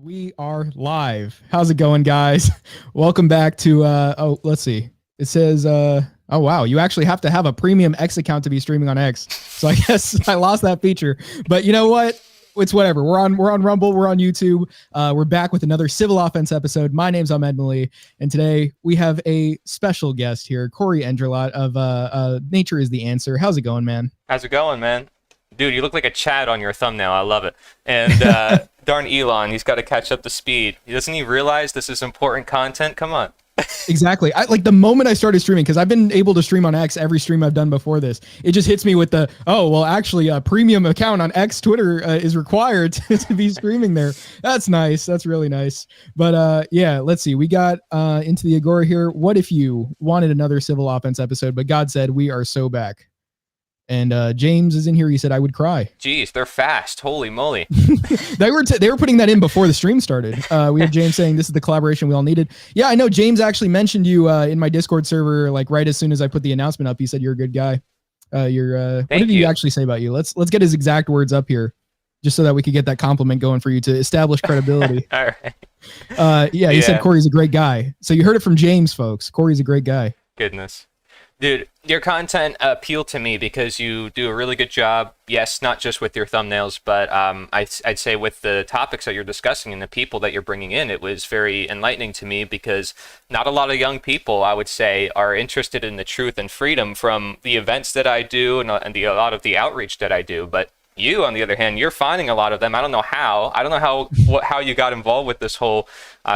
We are live. How's it going, guys? Welcome back to let's see. It says oh wow, you actually have to have a premium X account to be streaming on X. So I guess I lost that feature. But you know what? It's whatever. We're on Rumble, we're on YouTube. We're back with another Civil Offense episode. My name's Ahmed Mali, and today we have a special guest here, Cory Endrulat of Nature is the Answer. How's it going, man? How's it going, man? Dude, you look like a Chad on your thumbnail. I love it. And darn Elon, he's got to catch up to speed. Doesn't he realize this is important content? Come on. Exactly. I like the moment I started streaming, because I've been able to stream on X every stream I've done before this. It just hits me with the, oh, well, actually, a premium account on X Twitter is required to be streaming there. That's nice. That's really nice. But yeah, let's see. We got into the Agora here. What if you wanted another Civil Offense episode, but God said we are so back. And James is in here. He said I would cry. Jeez, they're fast. Holy moly. They were putting that in before the stream started. We had James saying this is the collaboration we all needed. Yeah, I know. James actually mentioned you in my Discord server, like right as soon as I put the announcement up. He said you're a good guy. What did he actually say about you? Let's get his exact words up here, just so that we could get that compliment going for you to establish credibility. All right. Yeah, he said Cory's a great guy. So you heard it from James, folks. Cory's a great guy. Goodness. Dude, your content appealed to me because you do a really good job. Yes, not just with your thumbnails, but I'd say with the topics that you're discussing and the people that you're bringing in, it was very enlightening to me because not a lot of young people, I would say, are interested in the truth and freedom from the events that I do and a lot of the outreach that I do. But you, on the other hand, you're finding a lot of them. I don't know how. I don't know how you got involved with this whole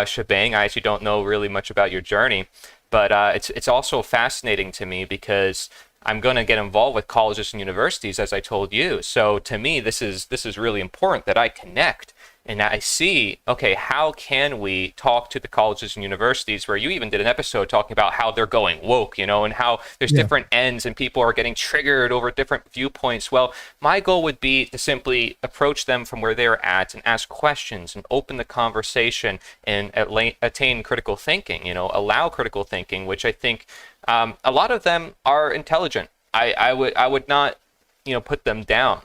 shebang. I actually don't know really much about your journey. But it's also fascinating to me because I'm going to get involved with colleges and universities, as I told you. So to me, this is really important that I connect and I see, okay, how can we talk to the colleges and universities where you even did an episode talking about how they're going woke, and how there's different ends and people are getting triggered over different viewpoints. Well, my goal would be to simply approach them from where they're at and ask questions and open the conversation and attain critical thinking, allow critical thinking, which I think a lot of them are intelligent. I would not, put them down.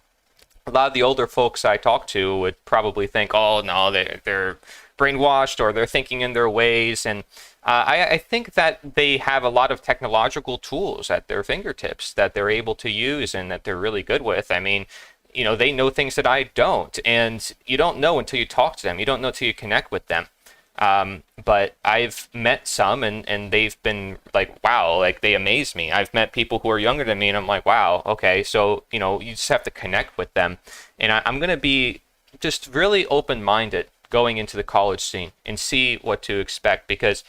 A lot of the older folks I talk to would probably think, oh, no, they're brainwashed or they're thinking in their ways. And I think that they have a lot of technological tools at their fingertips that they're able to use and that they're really good with. I mean, they know things that I don't. And you don't know until you talk to them. You don't know until you connect with them. But I've met some and they've been like, wow, like they amaze me. I've met people who are younger than me and I'm like, wow, okay. So, you just have to connect with them. And I'm going to be just really open-minded going into the college scene and see what to expect because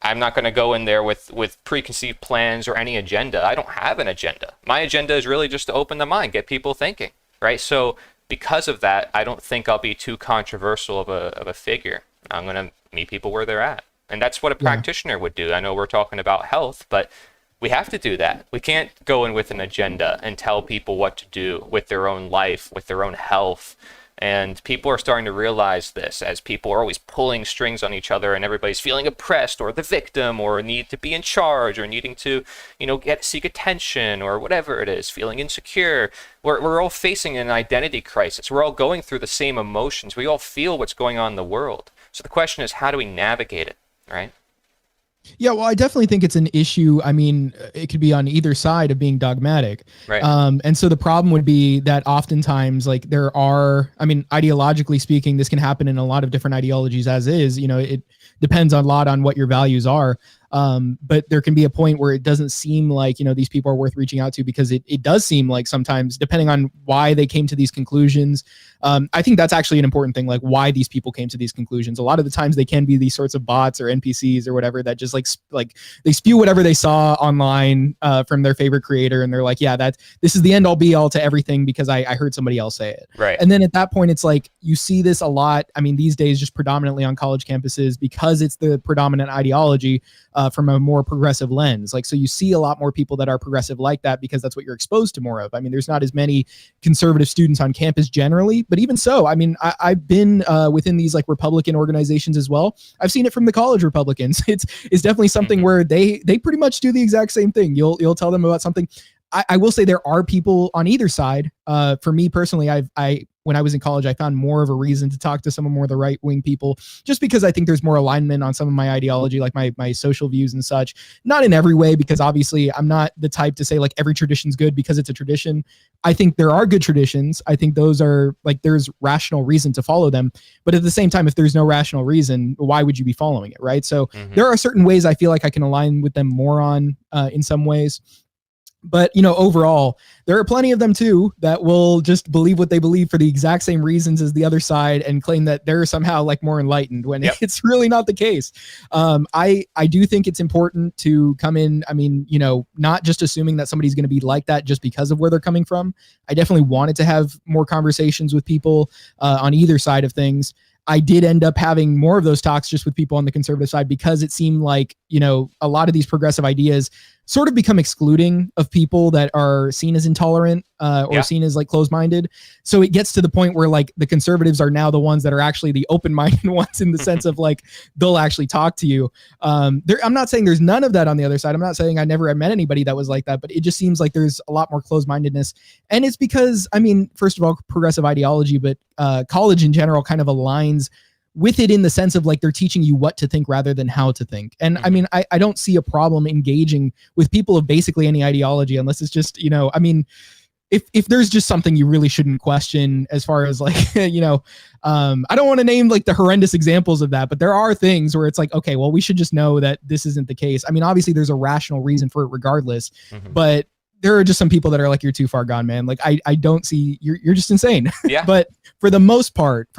I'm not going to go in there with preconceived plans or any agenda. I don't have an agenda. My agenda is really just to open the mind, get people thinking, right? So because of that, I don't think I'll be too controversial of a figure. I'm going to meet people where they're at. And that's what a practitioner would do. I know we're talking about health, but we have to do that. We can't go in with an agenda and tell people what to do with their own life, with their own health. And people are starting to realize this as people are always pulling strings on each other and everybody's feeling oppressed or the victim or need to be in charge or needing to, seek attention or whatever it is, feeling insecure. We're all facing an identity crisis. We're all going through the same emotions. We all feel what's going on in the world. So the question is, how do we navigate it, right? Yeah, well, I definitely think it's an issue. I mean, it could be on either side of being dogmatic. Right. And so the problem would be that oftentimes, like ideologically speaking, this can happen in a lot of different ideologies as is, it depends a lot on what your values are. But there can be a point where it doesn't seem like, these people are worth reaching out to because it does seem like sometimes, depending on why they came to these conclusions, I think that's actually an important thing, like why these people came to these conclusions. A lot of the times they can be these sorts of bots or NPCs or whatever that just like they spew whatever they saw online from their favorite creator. And they're like, yeah, this is the end all be all to everything because I heard somebody else say it. Right. And then at that point, it's like, you see this a lot. I mean, these days, just predominantly on college campuses because it's the predominant ideology. From a more progressive lens. Like, so you see a lot more people that are progressive like that because that's what you're exposed to more of. I mean, there's not as many conservative students on campus generally, but even so, I mean, I've been within these like Republican organizations as well. I've seen it from the college Republicans. It's definitely something where they pretty much do the exact same thing. You'll tell them about something. I will say there are people on either side. For me personally, I when I was in college, I found more of a reason to talk to some of more of the right wing people, just because I think there's more alignment on some of my ideology, like my social views and such. Not in every way, because obviously I'm not the type to say like every tradition's good because it's a tradition. I think there are good traditions. I think those are like, there's rational reason to follow them. But at the same time, if there's no rational reason, why would you be following it, right? So there are certain ways I feel like I can align with them more on in some ways. But, overall, there are plenty of them too that will just believe what they believe for the exact same reasons as the other side and claim that they're somehow like more enlightened when it's really not the case. I do think it's important to come in. I mean, not just assuming that somebody's going to be like that just because of where they're coming from. I definitely wanted to have more conversations with people on either side of things. I did end up having more of those talks just with people on the conservative side, because it seemed like, a lot of these progressive ideas sort of become excluding of people that are seen as intolerant or seen as like closed-minded. So it gets to the point where like the conservatives are now the ones that are actually the open-minded ones, in the sense of like, they'll actually talk to you. I'm not saying there's none of that on the other side. I'm not saying I never met anybody that was like that, but it just seems like there's a lot more closed-mindedness. And it's because, I mean, first of all, progressive ideology, but college in general kind of aligns with it in the sense of like they're teaching you what to think rather than how to think. And I mean, I don't see a problem engaging with people of basically any ideology, unless it's just, I mean, if there's just something you really shouldn't question, as far as like, I don't want to name like the horrendous examples of that, but there are things where it's like, okay, well, we should just know that this isn't the case. I mean, obviously there's a rational reason for it regardless, but there are just some people that are like, you're too far gone, man. Like, I don't see, you're just insane. Yeah. But for the most part,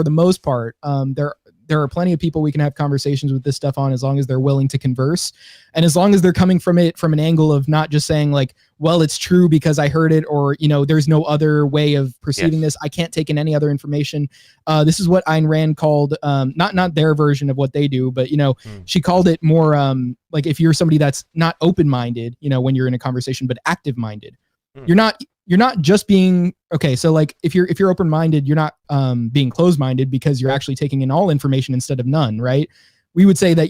there are plenty of people we can have conversations with this stuff on, as long as they're willing to converse. And as long as they're coming from it from an angle of not just saying like, well, it's true because I heard it, or, there's no other way of perceiving this. I can't take in any other information. This is what Ayn Rand called, not their version of what they do, but, she called it more like, if you're somebody that's not open-minded, when you're in a conversation, but active-minded, you're not just being okay. So like if you're open-minded, you're not being closed-minded, because you're actually taking in all information instead of none, right? We would say that,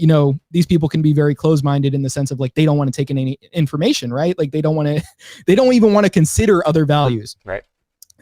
these people can be very closed-minded in the sense of like, they don't want to take in any information, right? Like they don't even want to consider other values. Right.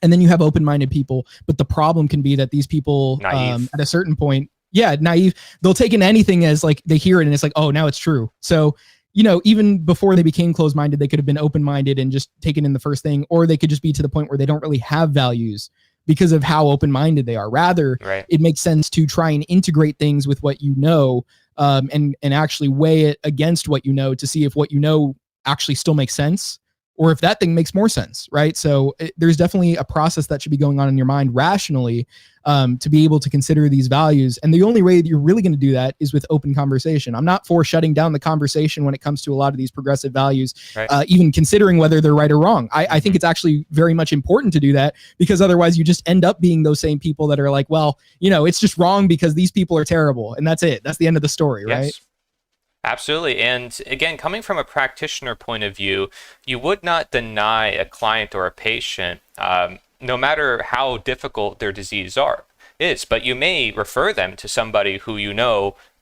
And then you have open-minded people, but the problem can be that these people at a certain point, naive, they'll take in anything as like, they hear it and it's like, oh, now it's true. So even before they became closed-minded, they could have been open-minded and just taken in the first thing, or they could just be to the point where they don't really have values because of how open-minded they are. Rather, it makes sense to try and integrate things with what you know, and actually weigh it against what you know to see if what you know actually still makes sense, or if that thing makes more sense, right? So there's definitely a process that should be going on in your mind rationally, to be able to consider these values. And the only way that you're really going to do that is with open conversation. I'm not for shutting down the conversation when it comes to a lot of these progressive values, even considering whether they're right or wrong. I think it's actually very much important to do that, because otherwise you just end up being those same people that are like, well, it's just wrong because these people are terrible. And that's it. That's the end of the story, right? Absolutely. And again, coming from a practitioner point of view, you would not deny a client or a patient, no matter how difficult their disease is, but you may refer them to somebody who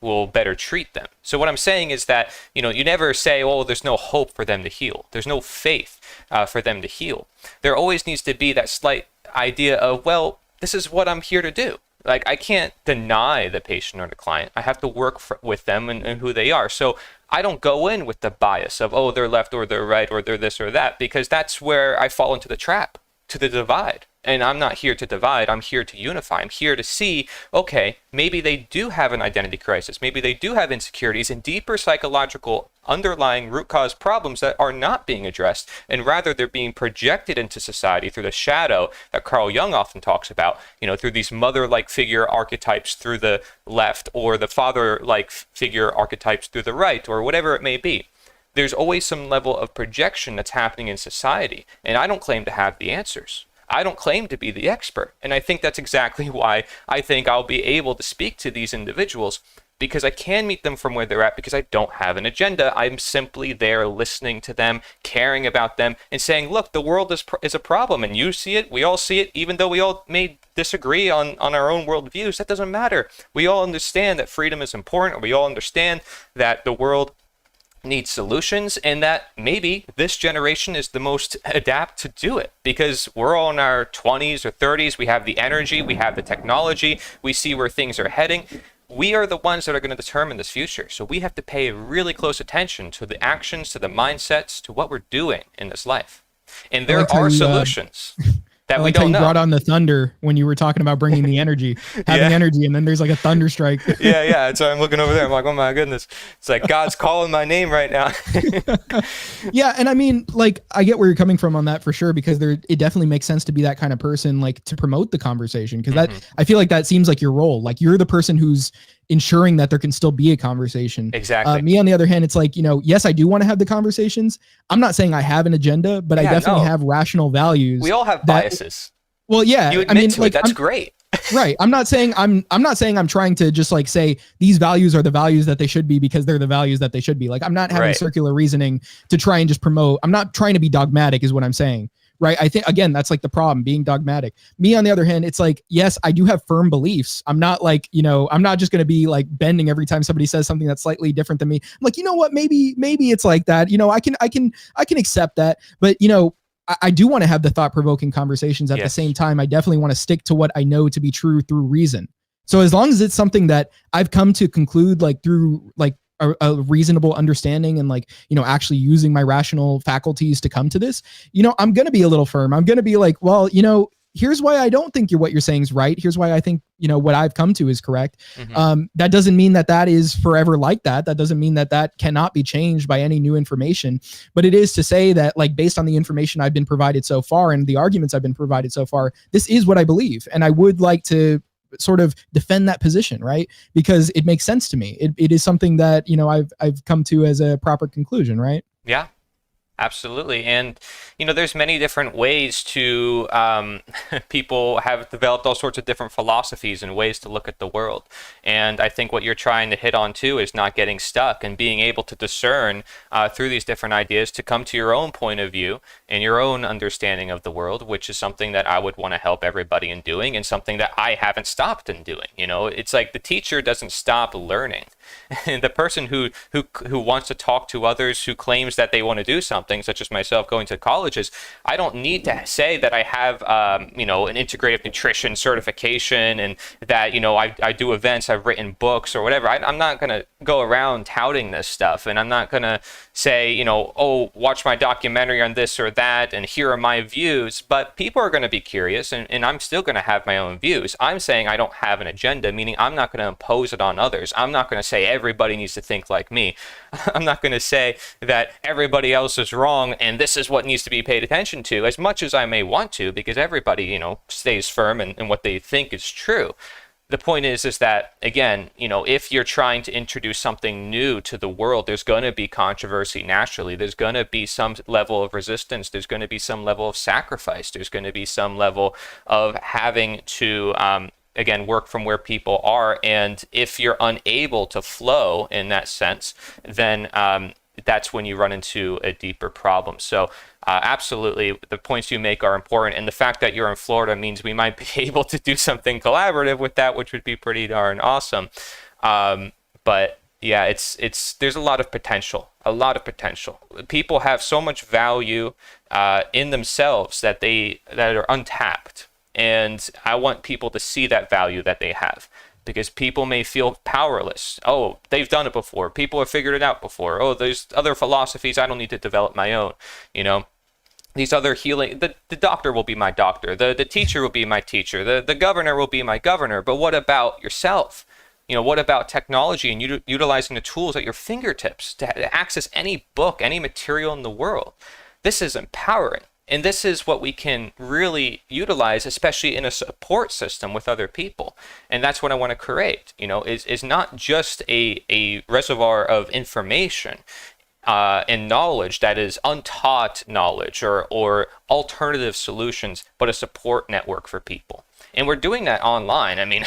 will better treat them. So what I'm saying is that, you never say, oh, there's no hope for them to heal. There's no faith for them to heal. There always needs to be that slight idea of, well, this is what I'm here to do. Like, I can't deny the patient or the client. I have to work with them and who they are. So I don't go in with the bias of, oh, they're left or they're right or they're this or that, because that's where I fall into the trap, to the divide. And I'm not here to divide. I'm here to unify. I'm here to see, okay, maybe they do have an identity crisis. Maybe they do have insecurities and deeper psychological underlying root cause problems that are not being addressed. And rather, they're being projected into society through the shadow that Carl Jung often talks about, through these mother-like figure archetypes through the left, or the father-like figure archetypes through the right, or whatever it may be. There's always some level of projection that's happening in society. And I don't claim to have the answers. I don't claim to be the expert. And I think that's exactly why I think I'll be able to speak to these individuals, because I can meet them from where they're at, because I don't have an agenda. I'm simply there listening to them, caring about them, and saying, look, the world is a problem, and you see it, we all see it, even though we all may disagree on our own worldviews. That doesn't matter. We all understand that freedom is important, or we all understand that the world need solutions, and that maybe this generation is the most adapt to do it because we're all in our 20s or 30s. We have the energy, we have the technology, we see where things are heading. We are the ones that are going to determine this future. So we have to pay really close attention to the actions, to the mindsets, to what we're doing in this life. And I there liked how are you, solutions that I we liked how don't you know. brought on the thunder when you were talking about bringing the energy, having Yeah. energy, and then there's like a thunder strike. Yeah. So I'm looking over there. I'm like, oh my goodness. It's like God's calling my name right now. Yeah, and I mean, like, I get where you're coming from on that for sure, because it definitely makes sense to be that kind of person, like to promote the conversation, because that I feel like that seems like your role. Like you're the person who's ensuring that there can still be a conversation. Exactly. Me, on the other hand, it's like, yes, I do want to have the conversations. I'm not saying I have an agenda, but I definitely have rational values. We all have that, biases. well, yeah, You admit to it. That's great. Right. I'm not saying I'm trying to just like say these values are the values that they should be because they're the values that they should be. Like I'm not having circular reasoning to try and just promote. I'm not trying to be dogmatic is what I'm saying. Right. I think again, that's like the problem, being dogmatic. Me, on the other hand, it's like, yes, I do have firm beliefs. I'm not like, I'm not just going to be like bending every time somebody says something that's slightly different than me. I'm like, you know what, maybe it's like that. I can accept that. But I do want to have the thought-provoking conversations. At the same time, I definitely want to stick to what I know to be true through reason. So as long as it's something that I've come to conclude like through like a reasonable understanding and like, actually using my rational faculties to come to this, I'm going to be a little firm. I'm going to be like, well, here's why I don't think what you're saying is right. Here's why I think, what I've come to is correct. That doesn't mean that is forever like that. That doesn't mean that cannot be changed by any new information, but it is to say that like, based on the information I've been provided so far and the arguments I've been provided so far, this is what I believe. And I would like to sort of defend that position, right? Because it makes sense to me. It is something that, I've come to as a proper conclusion, right? Yeah. Absolutely. And, there's many different ways to, people have developed all sorts of different philosophies and ways to look at the world. And I think what you're trying to hit on too is not getting stuck and being able to discern through these different ideas to come to your own point of view and your own understanding of the world, which is something that I would want to help everybody in doing and something that I haven't stopped in doing. It's like the teacher doesn't stop learning. And the person who wants to talk to others, who claims that they want to do something, such as myself going to colleges, I don't need to say that I have, an integrative nutrition certification and that, I do events, I've written books or whatever. I'm not going to go around touting this stuff. And I'm not going to say, oh, watch my documentary on this or that, and here are my views. But people are going to be curious, and I'm still going to have my own views. I'm saying I don't have an agenda, meaning I'm not going to impose it on others. I'm not going to say everybody needs to think like me. I'm not going to say that everybody else is wrong and this is what needs to be paid attention to, as much as I may want to, because everybody, stays firm in what they think is true. The point is that, again, if you're trying to introduce something new to the world, there's going to be controversy naturally. There's going to be some level of resistance. There's going to be some level of sacrifice. There's going to be some level of having to, again, work from where people are. And if you're unable to flow in that sense, then that's when you run into a deeper problem. So absolutely, the points you make are important. And the fact that you're in Florida means we might be able to do something collaborative with that, which would be pretty darn awesome. But yeah, there's a lot of potential. People have so much value in themselves that are untapped. And I want people to see that value that they have. Because people may feel powerless. Oh, they've done it before. People have figured it out before. Oh, there's other philosophies. I don't need to develop my own. These other healing. The doctor will be my doctor. The teacher will be my teacher. The governor will be my governor. But what about yourself? What about technology and utilizing the tools at your fingertips to access any book, any material in the world? This is empowering. And this is what we can really utilize, especially in a support system with other people. And that's what I want to create, is not just a reservoir of information and knowledge that is untaught knowledge or alternative solutions, but a support network for people. And we're doing that online. I mean,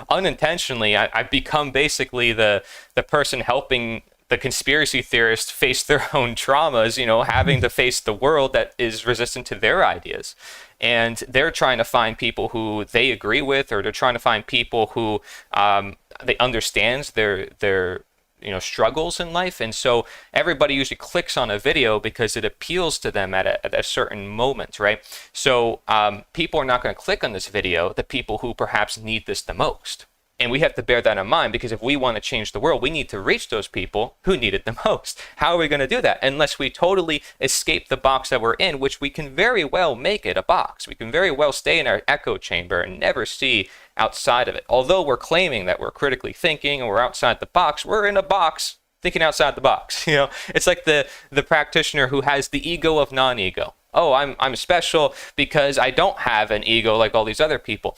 unintentionally, I've become basically the person helping the conspiracy theorists face their own traumas, having to face the world that is resistant to their ideas. And they're trying to find people who they agree with, or they're trying to find people who they understands their struggles in life. And so everybody usually clicks on a video because it appeals to them at a certain moment, right? So people are not going to click on this video, the people who perhaps need this the most. And we have to bear that in mind, because if we want to change the world, we need to reach those people who need it the most. How are we going to do that? Unless we totally escape the box that we're in, which we can very well make it a box. We can very well stay in our echo chamber and never see outside of it. Although we're claiming that we're critically thinking and we're outside the box, we're in a box thinking outside the box. It's like the practitioner who has the ego of non-ego. Oh, I'm special because I don't have an ego like all these other people.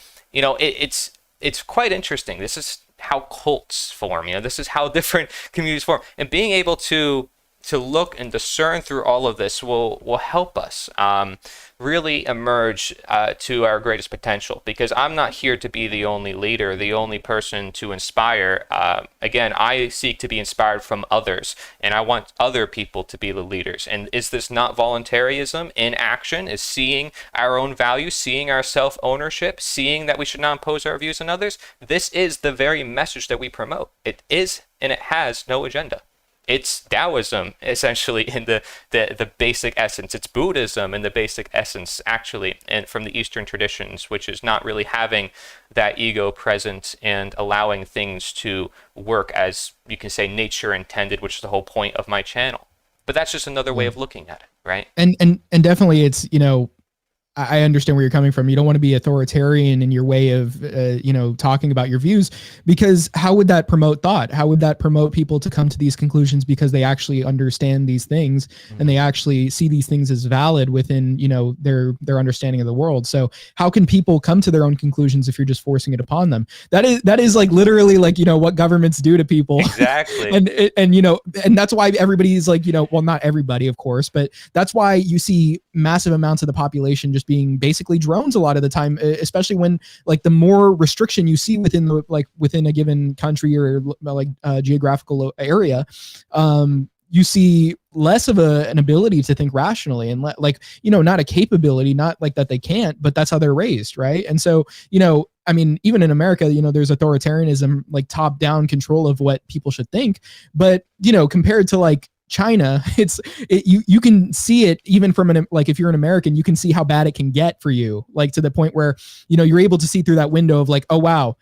It's quite interesting. This is how cults form. This is how different communities form. And being able to look and discern through all of this will help us really emerge to our greatest potential. Because I'm not here to be the only leader, the only person to inspire. Again, I seek to be inspired from others, and I want other people to be the leaders. And is this not voluntarism in action? Is seeing our own values, seeing our self-ownership, seeing that we should not impose our views on others? This is the very message that we promote. It is, and it has no agenda. It's Taoism, essentially, in the basic essence. It's Buddhism in the basic essence, actually, and from the Eastern traditions, which is not really having that ego present and allowing things to work as, you can say, nature intended, which is the whole point of my channel. But that's just another way of looking at it, right? And definitely it's, I understand where you're coming from. You don't want to be authoritarian in your way of, talking about your views, because how would that promote thought? How would that promote people to come to these conclusions because they actually understand these things and they actually see these things as valid within, their understanding of the world? So how can people come to their own conclusions if you're just forcing it upon them? That is like literally like, what governments do to people. Exactly. and that's why everybody's like, well, not everybody, of course, but that's why you see massive amounts of the population just being basically drones a lot of the time, especially when like the more restriction you see within a given country or geographical area, you see less of an ability to think rationally and not a capability, not like that they can't, but that's how they're raised, right? And so even in America, there's authoritarianism, like top down control of what people should think, but compared to like China, you can see it even from if you're an American, you can see how bad it can get for you, like to the point where you're able to see through that window of like, oh wow,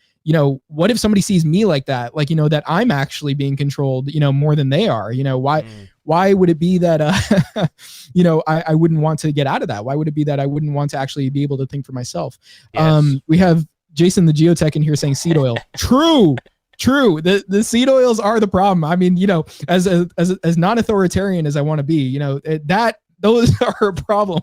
what if somebody sees me like that, like that I'm actually being controlled more than they are. Why would it be that I wouldn't want to get out of that? Why would it be that I wouldn't want to actually be able to think for myself? Yes. We have Jason the Geotech in here saying seed oil. True. The seed oils are the problem. I mean, as non-authoritarian as I want to be, those are a problem.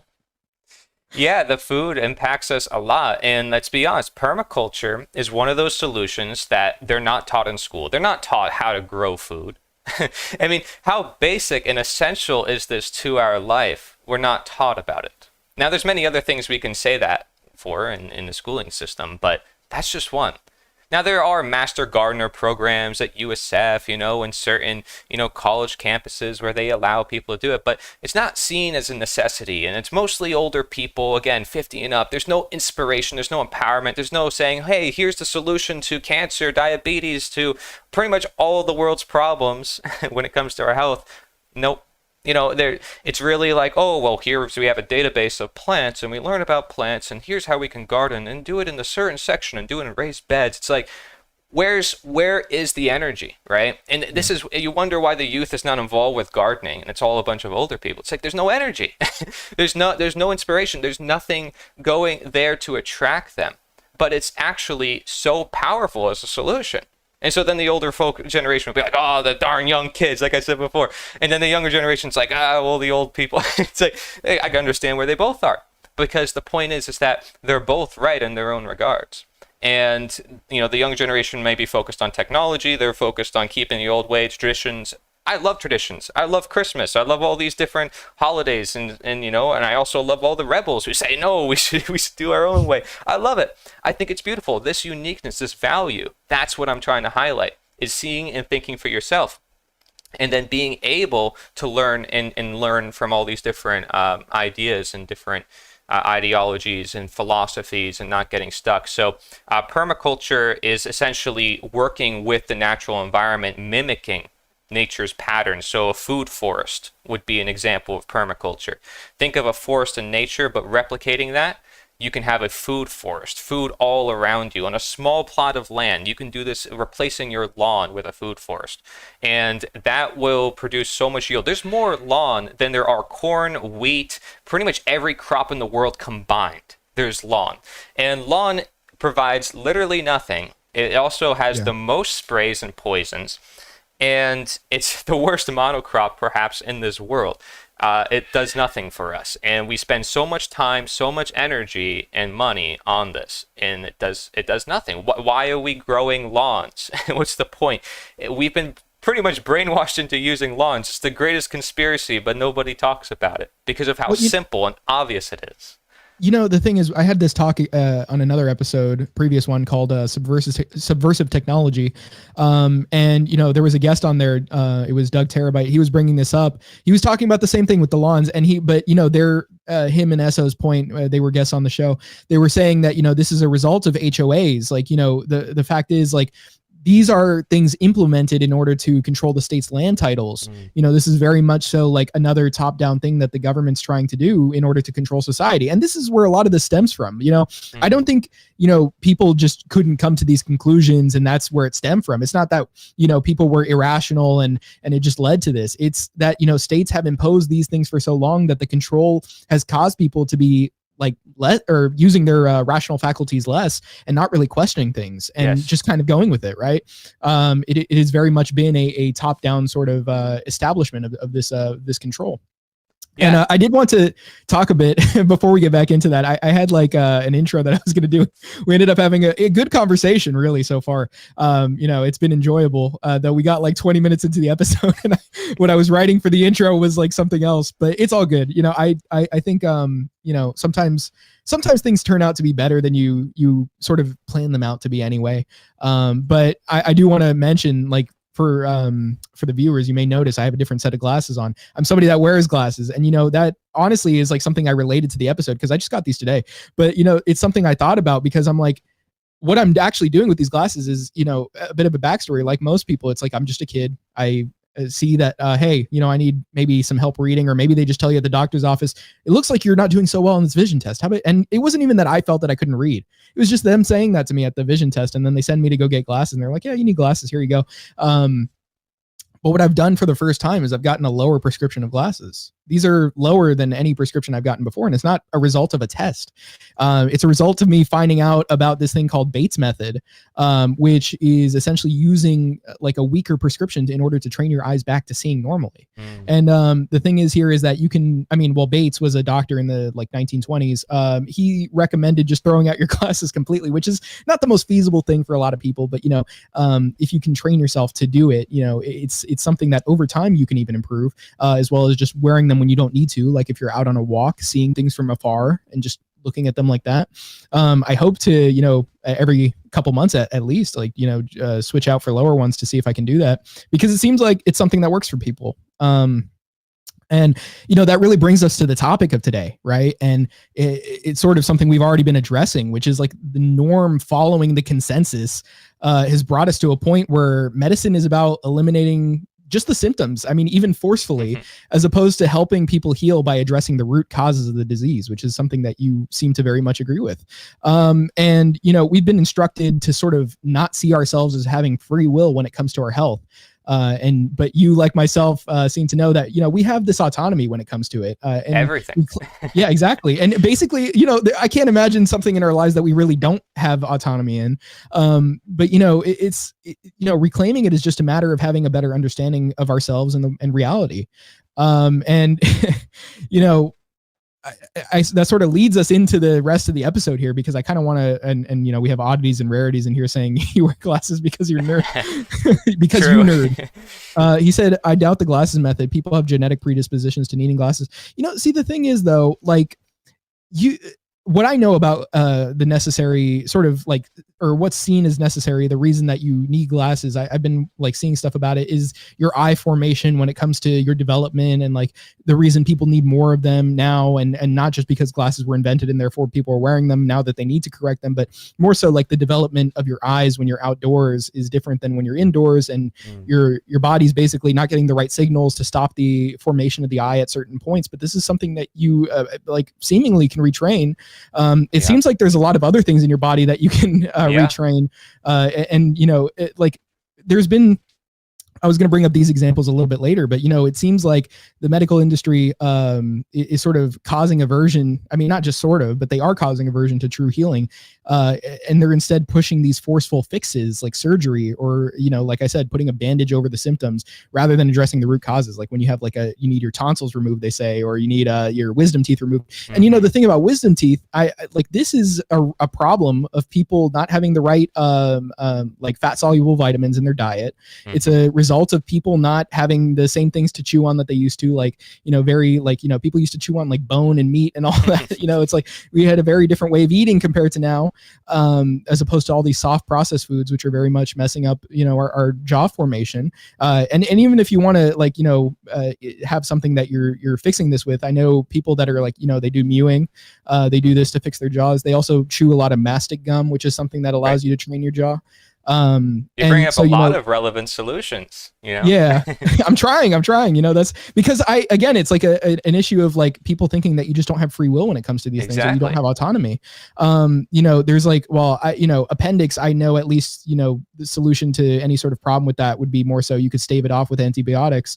Yeah, the food impacts us a lot. And let's be honest, permaculture is one of those solutions that they're not taught in school. They're not taught how to grow food. I mean, how basic and essential is this to our life? We're not taught about it. Now, there's many other things we can say that for in the schooling system, but that's just one. Now, there are master gardener programs at USF, and certain, college campuses where they allow people to do it, but it's not seen as a necessity. And it's mostly older people, again, 50 and up. There's no inspiration. There's no empowerment. There's no saying, hey, here's the solution to cancer, diabetes, to pretty much all of the world's problems when it comes to our health. Nope. It's really like, oh, well, here we have a database of plants and we learn about plants and here's how we can garden and do it in a certain section and do it in raised beds. It's like, where is the energy, right? And this is, you wonder why the youth is not involved with gardening and it's all a bunch of older people. It's like, there's no energy. there's no inspiration. There's nothing going there to attract them, but it's actually so powerful as a solution. And so then the older folk generation will be like, oh, the darn young kids, like I said before. And then the younger generation's like, well, the old people. It's like, hey, I can understand where they both are. Because the point is that they're both right in their own regards. And, the younger generation may be focused on technology. They're focused on keeping the old ways, traditions. I love traditions. I love Christmas. I love all these different holidays, and I also love all the rebels who say, no, we should do our own way. I love it. I think it's beautiful. This uniqueness, this value, that's what I'm trying to highlight, is seeing and thinking for yourself. And then being able to learn and learn from all these different ideas and different ideologies and philosophies and not getting stuck. So permaculture is essentially working with the natural environment, mimicking nature's patterns. So a food forest would be an example of permaculture. Think of a forest in nature, but replicating that, you can have a food forest, food all around you on a small plot of land. You can do this replacing your lawn with a food forest. And that will produce so much yield. There's more lawn than there are corn, wheat, pretty much every crop in the world combined. There's lawn. And lawn provides literally nothing. It also has the most sprays and poisons. And it's the worst monocrop perhaps in this world. It does nothing for us, and we spend so much time, so much energy and money on this, and it does nothing. Why are we growing lawns? What's the point? We've been pretty much brainwashed into using lawns. It's the greatest conspiracy, but nobody talks about it because of how simple and obvious it is. You know, the thing is, I had this talk on another episode, previous one, called Subversive Technology. And, you know, there was a guest on there. It was Doug Terabyte. He was bringing this up. He was talking about the same thing with the lawns. And but, you know, him and Esso's point, they were guests on the show. They were saying that, you know, this is a result of HOAs. Like, you know, the fact is, like, these are things implemented in order to control the state's land titles. You know, this is very much so like another top-down thing that the government's trying to do in order to control society. And this is where a lot of this stems from. You know, I don't think, you know, people just couldn't come to these conclusions and that's where it stemmed from. It's not that, you know, people were irrational and it just led to this. It's that, you know, states have imposed these things for so long that the control has caused people to be like or using their rational faculties less and not really questioning things and just kind of going with it, right? It has very much been a top-down sort of establishment of this control. Yeah. And I did want to talk a bit before we get back into that. I had like an intro that I was going to do. We ended up having a good conversation really so far. You know, it's been enjoyable, though we got like 20 minutes into the episode and what I was writing for the intro was like something else, but it's all good. You know, I think, you know, sometimes things turn out to be better than you sort of plan them out to be anyway. But I do want to mention, like, for the viewers, you may notice I have a different set of glasses on. I'm somebody that wears glasses, and you know that honestly is like something I related to the episode because I just got these today. But you know, it's something I thought about because I'm like, what I'm actually doing with these glasses is, you know, a bit of a backstory. Like most people, it's like I'm just a kid. I see that, hey, you know, I need maybe some help reading, or maybe they just tell you at the doctor's office, it looks like you're not doing so well on this vision test. How about? And it wasn't even that I felt that I couldn't read. It was just them saying that to me at the vision test, and then they send me to go get glasses, and they're like, yeah, you need glasses. Here you go. But what I've done for the first time is I've gotten a lower prescription of glasses. These are lower than any prescription I've gotten before. And it's not a result of a test. It's a result of me finding out about this thing called Bates method, which is essentially using like a weaker prescription in order to train your eyes back to seeing normally. And the thing is here is that you can, I mean, well, Bates was a doctor in the like 1920s. He recommended just throwing out your glasses completely, which is not the most feasible thing for a lot of people. But, you know, if you can train yourself to do it, you know, it's something that over time you can even improve, as well as just wearing them when you don't need to. Like if you're out on a walk, seeing things from afar and just looking at them like that. I hope to, you know, every couple months at least, like, you know, switch out for lower ones to see if I can do that, because it seems like it's something that works for people. And, you know, that really brings us to the topic of today, right? And it's sort of something we've already been addressing, which is like the norm following the consensus has brought us to a point where medicine is about eliminating just the symptoms. I mean, even forcefully, as opposed to helping people heal by addressing the root causes of the disease, which is something that you seem to very much agree with. And, you know, we've been instructed to sort of not see ourselves as having free will when it comes to our health. But you, like myself, seem to know that, you know, we have this autonomy when it comes to it. And everything. Yeah, exactly. And basically, you know, I can't imagine something in our lives that we really don't have autonomy in. But, you know, you know, reclaiming it is just a matter of having a better understanding of ourselves and reality. And, you know, I that sort of leads us into the rest of the episode here, because I kind of want to, and you know, we have oddities and rarities in here saying you wear glasses because you're nerd, because you nerd. He said, I doubt the glasses method. People have genetic predispositions to needing glasses. You know, see, the thing is though, like what I know about the necessary sort of like, or what's seen as necessary, the reason that you need glasses, I've been like seeing stuff about it, is your eye formation when it comes to your development, and like the reason people need more of them now, and not just because glasses were invented and therefore people are wearing them now that they need to correct them, but more so like the development of your eyes when you're outdoors is different than when you're indoors, and your body's basically not getting the right signals to stop the formation of the eye at certain points. But this is something that you like seemingly can retrain. It seems like there's a lot of other things in your body that you can retrain. And, you know, like there's been, I was going to bring up these examples a little bit later, but, you know, it seems like the medical industry is sort of causing aversion. I mean, not just sort of, but they are causing aversion to true healing. And they're instead pushing these forceful fixes like surgery, or, you know, like I said, putting a bandage over the symptoms rather than addressing the root causes. Like when you have like you need your tonsils removed, they say, or you need your wisdom teeth removed. Mm-hmm. And, you know, the thing about wisdom teeth, I like, this is a problem of people not having the right like fat soluble vitamins in their diet. Mm-hmm. It's a result of people not having the same things to chew on that they used to, like, you know, very like, you know, people used to chew on like bone and meat and all that. You know, it's like we had a very different way of eating compared to now, as opposed to all these soft processed foods, which are very much messing up, you know, our jaw formation. And even if you want to like, you know, have something that you're fixing this with, I know people that are like, you know, they do mewing, they do this to fix their jaws. They also chew a lot of mastic gum, which is something that allows you to train your jaw. You bring up a lot of relevant solutions, you know? Yeah, I'm trying, you know, that's because again, it's like an issue of like people thinking that you just don't have free will when it comes to these things, or you don't have autonomy. You know, there's like, well, you know, appendix, I know at least, you know, the solution to any sort of problem with that would be more so you could stave it off with biotics.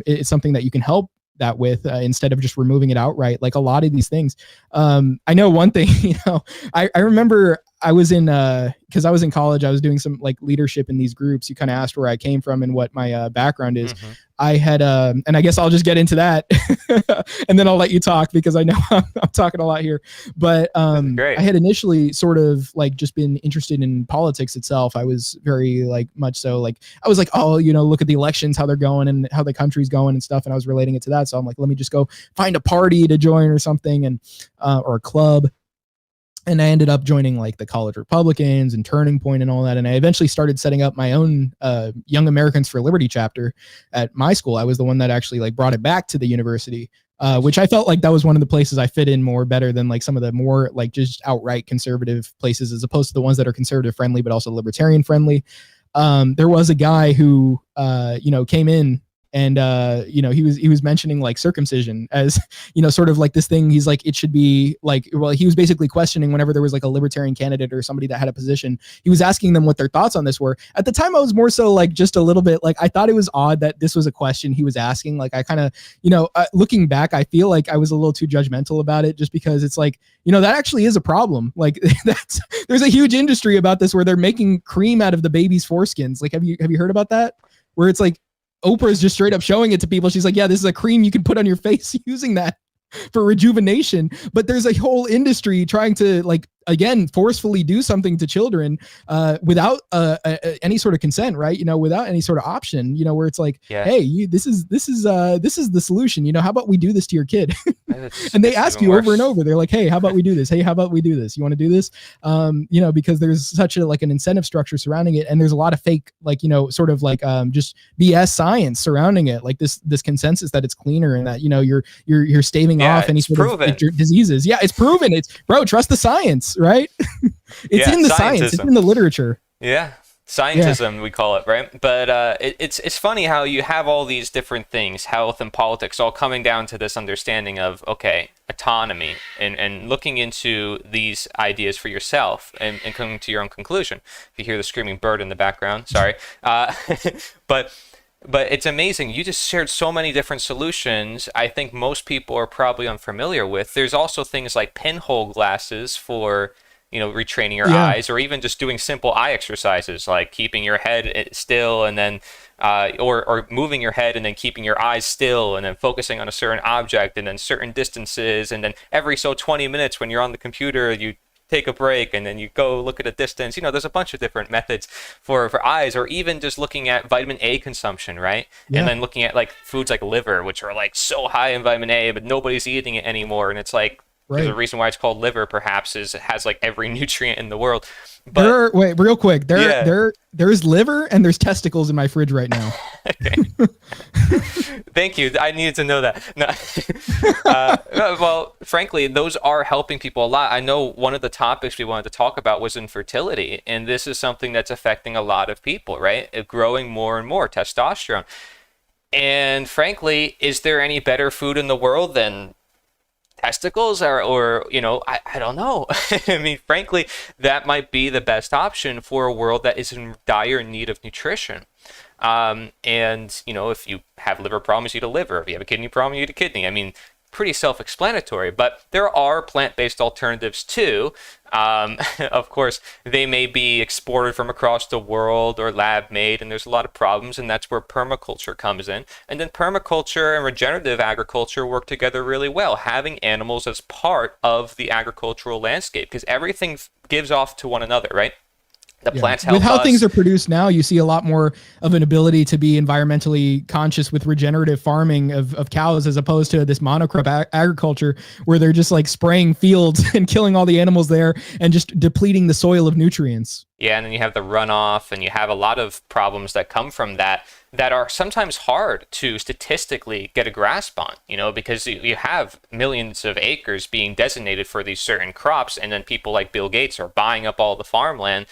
It's something that you can help that with instead of just removing it outright, like a lot of these things. I know one thing, you know, I remember I was in because I was in college, I was doing some like leadership in these groups. You kind of asked where I came from and what my background is. Mm-hmm. I had and I guess I'll just get into that and then I'll let you talk, because I know I'm talking a lot here. But I had initially sort of like just been interested in politics itself. I was very like much so like, I was like, oh, you know, look at the elections, how they're going and how the country's going and stuff. And I was relating it to that. So I'm like, let me just go find a party to join or something, and or a club. And I ended up joining like the College Republicans and Turning Point and all that. And I eventually started setting up my own Young Americans for Liberty chapter at my school. I was the one that actually like brought it back to the university, which I felt like that was one of the places I fit in more better than like some of the more like just outright conservative places, as opposed to the ones that are conservative friendly, but also libertarian friendly. There was a guy who, you know, came in, and you know, he was mentioning like circumcision as, you know, sort of like this thing. He's like, it should be like, well, he was basically questioning whenever there was like a libertarian candidate or somebody that had a position, he was asking them what their thoughts on this were. At the time, I was more so like just a little bit like, I thought it was odd that this was a question he was asking. Like I kind of, you know, looking back, I feel like I was a little too judgmental about it, just because it's like, you know, that actually is a problem. Like there's a huge industry about this where they're making cream out of the baby's foreskins. Like, have you heard about that? Where it's like, Oprah's just straight up showing it to people. She's like, yeah, this is a cream you can put on your face using that for rejuvenation. But there's a whole industry trying to like, again, forcefully do something to children without any sort of consent, right? You know, without any sort of option, you know, where it's like, hey, this is the solution. You know, how about we do this to your kid? And they ask you worse. Over and over. They're like, hey, how about we do this? Hey, how about we do this? You want to do this? You know, because there's such a like an incentive structure surrounding it, and there's a lot of fake, like, you know, sort of like just BS science surrounding it, like this consensus that it's cleaner and that, you know, you're staving off any sort of like, diseases. Yeah, it's proven. It's, bro, trust the science. Right? It's in the science, it's in the literature. Yeah. Scientism, we call it, right? But it's funny how you have all these different things, health and politics, all coming down to this understanding of, okay, autonomy and looking into these ideas for yourself and coming to your own conclusion. If you hear the screaming bird in the background, sorry. But it's amazing. You just shared so many different solutions I think most people are probably unfamiliar with. There's also things like pinhole glasses for, you know, retraining your eyes, or even just doing simple eye exercises like keeping your head still and then or moving your head and then keeping your eyes still and then focusing on a certain object and then certain distances, and then every so 20 minutes when you're on the computer you take a break and then you go look at a distance. You know, there's a bunch of different methods for eyes, or even just looking at vitamin A consumption, right? Yeah. And then looking at like foods like liver, which are like so high in vitamin A, but nobody's eating it anymore. And it's like, There's a Right. reason why it's called liver, perhaps, is it has like every nutrient in the world. There But are, wait, real quick. yeah, There's liver and there's testicles in my fridge right now. okay. Thank you. I needed to know that. No. Well, frankly, those are helping people a lot. I know one of the topics we wanted to talk about was infertility, and this is something that's affecting a lot of people, right? Growing more and more testosterone. And frankly, is there any better food in the world than testicles? Or I don't know. I mean, frankly, that might be the best option for a world that is in dire need of nutrition. And if you have liver problems, you eat a liver. If you have a kidney problem, you eat a kidney. I mean, pretty self-explanatory, but there are plant-based alternatives too. Of course, they may be exported from across the world or lab-made, and there's a lot of problems, and that's where permaculture comes in. And then permaculture and regenerative agriculture work together really well, having animals as part of the agricultural landscape, because everything gives off to one another, right? The plants help with how us. things are produced now, you see a lot more of an ability to be environmentally conscious with regenerative farming of cows, as opposed to this monocrop agriculture where they're just like spraying fields and killing all the animals there and just depleting the soil of nutrients. Yeah, and then you have the runoff, and you have a lot of problems that come from that are sometimes hard to statistically get a grasp on, because you have millions of acres being designated for these certain crops, and then people like Bill Gates are buying up all the farmland,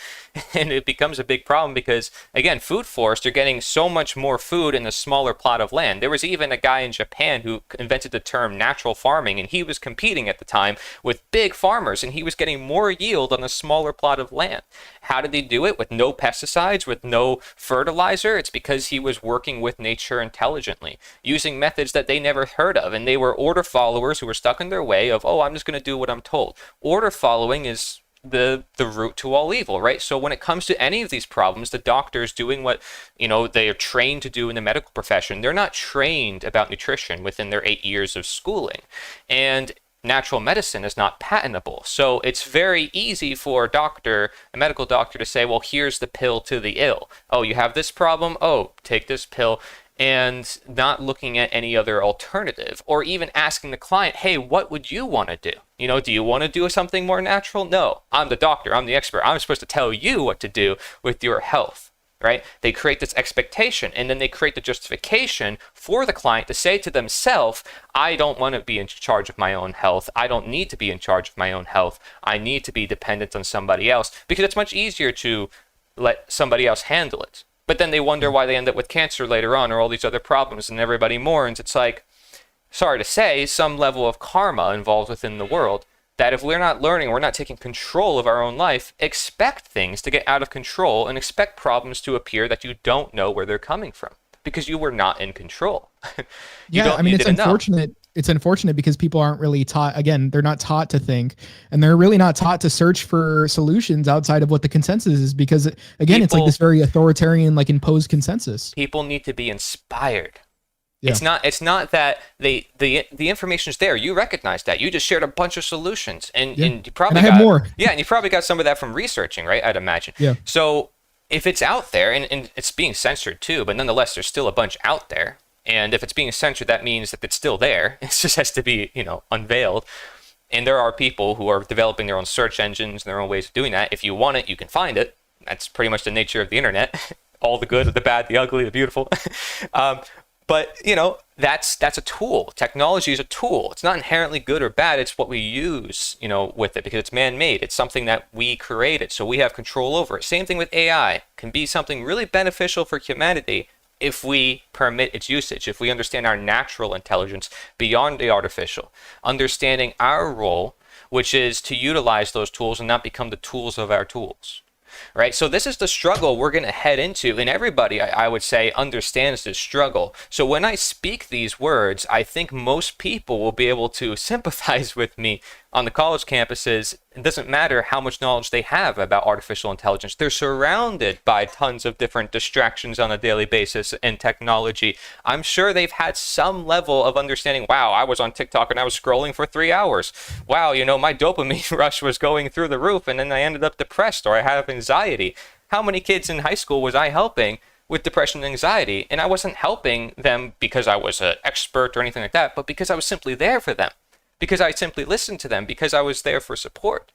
and it becomes a big problem because, again, food forests are getting so much more food in a smaller plot of land. There was even a guy in Japan who invented the term natural farming, and he was competing at the time with big farmers, and he was getting more yield on a smaller plot of land. How did he do it? With no pesticides, with no fertilizer? It's because he was working with nature intelligently, using methods that they never heard of, and they were order followers who were stuck in their way of, I'm just going to do what I'm told. Order following is the root to all evil, right? So when it comes to any of these problems, the doctors doing what they are trained to do in the medical profession, they're not trained about nutrition within their 8 years of schooling, and natural medicine is not patentable. So it's very easy for a medical doctor to say, well, here's the pill to the ill. Oh, you have this problem? Oh, take this pill. And not looking at any other alternative, or even asking the client, hey, what would you want to do? Do you want to do something more natural? No, I'm the doctor, I'm the expert. I'm supposed to tell you what to do with your health. Right? They create this expectation, and then they create the justification for the client to say to themselves, I don't want to be in charge of my own health. I don't need to be in charge of my own health. I need to be dependent on somebody else, because it's much easier to let somebody else handle it. But then they wonder why they end up with cancer later on, or all these other problems, and everybody mourns. It's like, sorry to say, some level of karma involved within the world, that if we're not learning, we're not taking control of our own life, expect things to get out of control and expect problems to appear that you don't know where they're coming from, because you were not in control. It's unfortunate. It's unfortunate because people aren't really taught. Again, they're not taught to think, and they're really not taught to search for solutions outside of what the consensus is, because it's like this very authoritarian, like imposed consensus. People need to be inspired. Yeah. It's not that the information is there. You recognize that. You just shared a bunch of solutions, and you probably have more. Yeah, and you probably got some of that from researching, right? I'd imagine. Yeah. So if it's out there, and it's being censored too, but nonetheless, there's still a bunch out there. And if it's being censored, that means that it's still there. It just has to be, unveiled. And there are people who are developing their own search engines and their own ways of doing that. If you want it, you can find it. That's pretty much the nature of the internet. All the good, the bad, the ugly, the beautiful. But, that's a tool. Technology is a tool. It's not inherently good or bad. It's what we use, with it, because it's man-made. It's something that we created, so we have control over it. Same thing with AI. It can be something really beneficial for humanity if we permit its usage, if we understand our natural intelligence beyond the artificial, understanding our role, which is to utilize those tools and not become the tools of our tools. Right? So this is the struggle we're going to head into, and everybody, I would say, understands this struggle. So when I speak these words, I think most people will be able to sympathize with me on the college campuses. It doesn't matter how much knowledge they have about artificial intelligence. They're surrounded by tons of different distractions on a daily basis and technology. I'm sure they've had some level of understanding. Wow, I was on TikTok and I was scrolling for 3 hours. Wow, my dopamine rush was going through the roof, and then I ended up depressed, or I have anxiety. How many kids in high school was I helping with depression and anxiety? And I wasn't helping them because I was an expert or anything like that, but because I was simply there for them. because I simply listened to them, because I was there for support.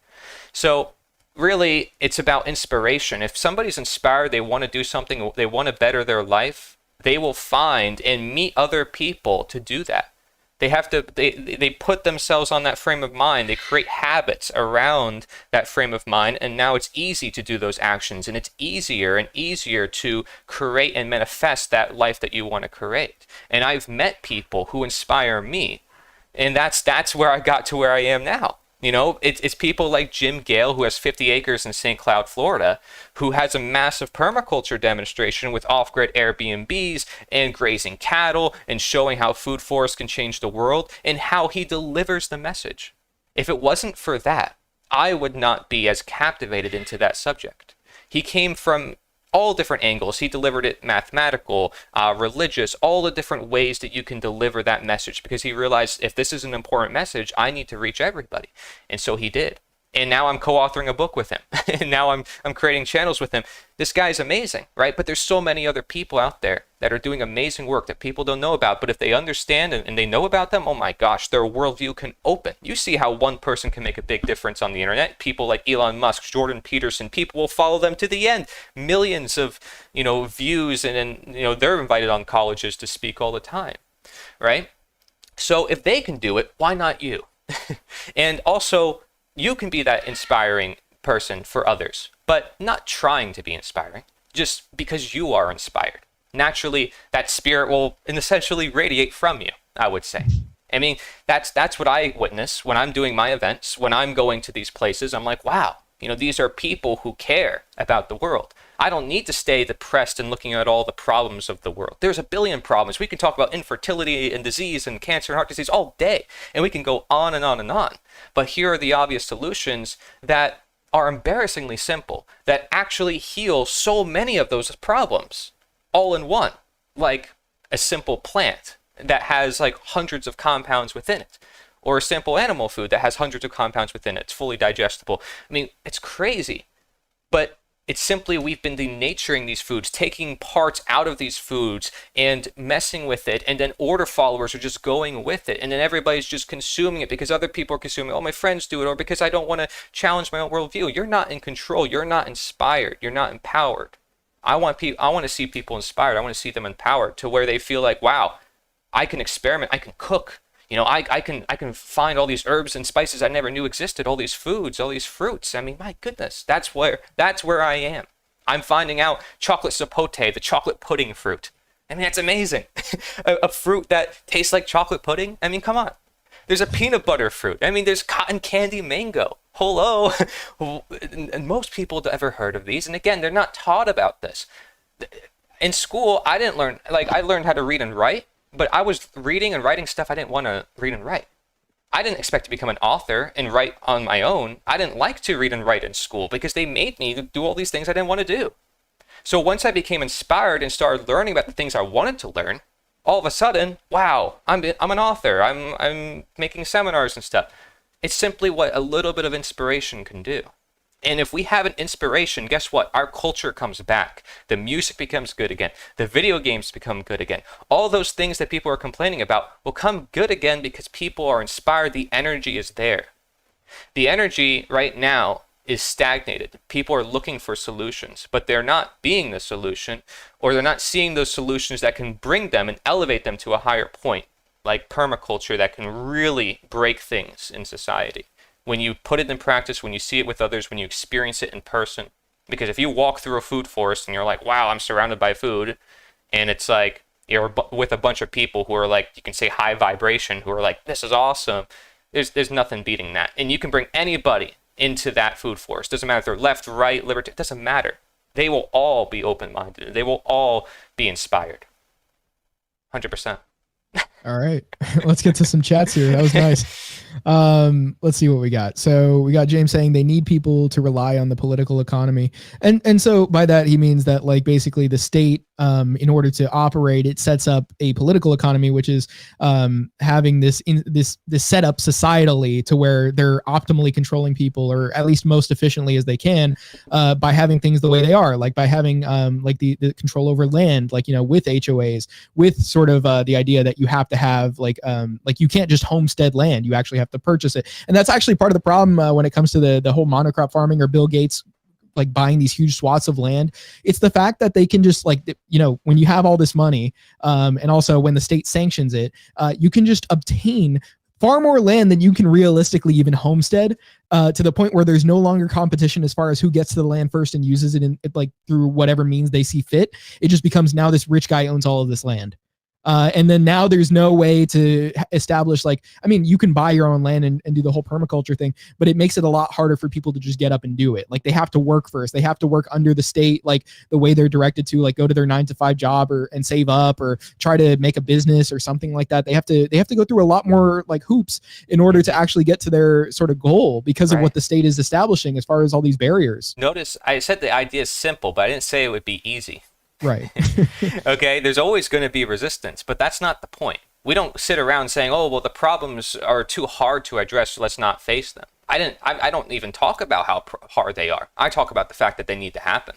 So really, it's about inspiration. If somebody's inspired, they want to do something, they want to better their life, they will find and meet other people to do that. They have to, they put themselves on that frame of mind. They create habits around that frame of mind, and now it's easy to do those actions, and it's easier and easier to create and manifest that life that you want to create. And I've met people who inspire me, and that's where I got to where I am now. You know, it's people like Jim Gale, who has 50 acres in St. Cloud, Florida, who has a massive permaculture demonstration with off-grid Airbnbs and grazing cattle and showing how food forests can change the world and how he delivers the message. If it wasn't for that, I would not be as captivated into that subject. He came from all different angles. He delivered it mathematical, religious, all the different ways that you can deliver that message, because he realized if this is an important message, I need to reach everybody. And so he did. And now I'm co-authoring a book with him. And now I'm creating channels with him. This guy's amazing, right? But there's so many other people out there that are doing amazing work that people don't know about. But if they understand and they know about them, oh my gosh, their worldview can open. You see how one person can make a big difference on the internet. People like Elon Musk, Jordan Peterson, people will follow them to the end. Millions of, views, and they're invited on colleges to speak all the time, right? So if they can do it, why not you? And also, you can be that inspiring person for others, but not trying to be inspiring, just because you are inspired. Naturally, that spirit will essentially radiate from you, I would say. I mean, that's what I witness when I'm doing my events, when I'm going to these places. I'm like, wow, these are people who care about the world. I don't need to stay depressed and looking at all the problems of the world. There's a billion problems. We can talk about infertility and disease and cancer and heart disease all day, and we can go on and on and on. But here are the obvious solutions that are embarrassingly simple, that actually heal so many of those problems all in one, like a simple plant that has like hundreds of compounds within it, or a simple animal food that has hundreds of compounds within it. It's fully digestible. I mean, it's crazy, but it's simply we've been denaturing these foods, taking parts out of these foods and messing with it, and then order followers are just going with it, and then everybody's just consuming it because other people are consuming it. Oh, my friends do it, or because I don't want to challenge my own worldview. You're not in control. You're not inspired. You're not empowered. I want to see people inspired. I want to see them empowered to where they feel like, wow, I can experiment. I can cook. I can find all these herbs and spices I never knew existed, all these foods, all these fruits. I mean, my goodness, that's where I am. I'm finding out chocolate sapote, the chocolate pudding fruit. I mean, that's amazing. a fruit that tastes like chocolate pudding. I mean, come on. There's a peanut butter fruit. I mean, there's cotton candy mango. Hello. And most people have ever heard of these. And again, they're not taught about this. In school, I didn't learn, I learned how to read and write. But I was reading and writing stuff I didn't want to read and write. I didn't expect to become an author and write on my own. I didn't like to read and write in school because they made me do all these things I didn't want to do. So once I became inspired and started learning about the things I wanted to learn, all of a sudden, wow, I'm an author. I'm making seminars and stuff. It's simply what a little bit of inspiration can do. And if we have an inspiration, guess what? Our culture comes back. The music becomes good again. The video games become good again. All those things that people are complaining about will come good again because people are inspired. The energy is there. The energy right now is stagnated. People are looking for solutions, but they're not being the solution, or they're not seeing those solutions that can bring them and elevate them to a higher point, like permaculture that can really break things in society. When you put it in practice, when you see it with others, when you experience it in person. Because if you walk through a food forest and you're like, wow, I'm surrounded by food, and it's like you're with a bunch of people who are like, you can say high vibration, who are like, this is awesome. There's nothing beating that. And you can bring anybody into that food forest. Doesn't matter if they're left, right, libertarian, it doesn't matter. They will all be open-minded. They will all be inspired. 100%. All right, let's get to some chats here. That was nice. Let's see what we got. So we got James saying they need people to rely on the political economy. And so by that, he means that like basically the state, in order to operate, it sets up a political economy, which is having this setup societally to where they're optimally controlling people, or at least most efficiently as they can, by having things the way they are, like by having like the control over land, like, with HOAs, with sort of the idea that you have to to have like you can't just homestead land. You actually have to purchase it. And that's actually part of the problem when it comes to the whole monocrop farming or Bill Gates like buying these huge swaths of land. It's the fact that they can just like, when you have all this money, and also when the state sanctions it, you can just obtain far more land than you can realistically even homestead, to the point where there's no longer competition as far as who gets to the land first and uses it in like through whatever means they see fit. It just becomes now this rich guy owns all of this land. And then now there's no way to establish like, I mean, you can buy your own land and do the whole permaculture thing, but it makes it a lot harder for people to just get up and do it. Like they have to work first. They have to work under the state, like the way they're directed to, like go to their 9-to-5 job and save up or try to make a business or something like that. They have to go through a lot more like hoops in order to actually get to their sort of goal because of what the state is establishing as far as all these barriers. Notice I said the idea is simple, but I didn't say it would be easy. Right. Okay, there's always going to be resistance, but that's not the point. We don't sit around saying, oh, well, the problems are too hard to address, so let's not face them. I don't even talk about how hard they are. I talk about the fact that they need to happen.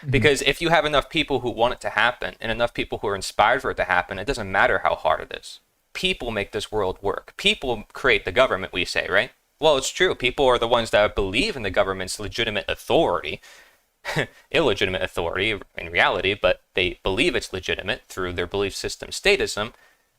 Mm-hmm. Because if you have enough people who want it to happen and enough people who are inspired for it to happen, it doesn't matter how hard it is. People make this world work. People create the government, we say, right? Well, it's true. People are the ones that believe in the government's legitimate authority. Illegitimate authority in reality, but they believe it's legitimate through their belief system statism.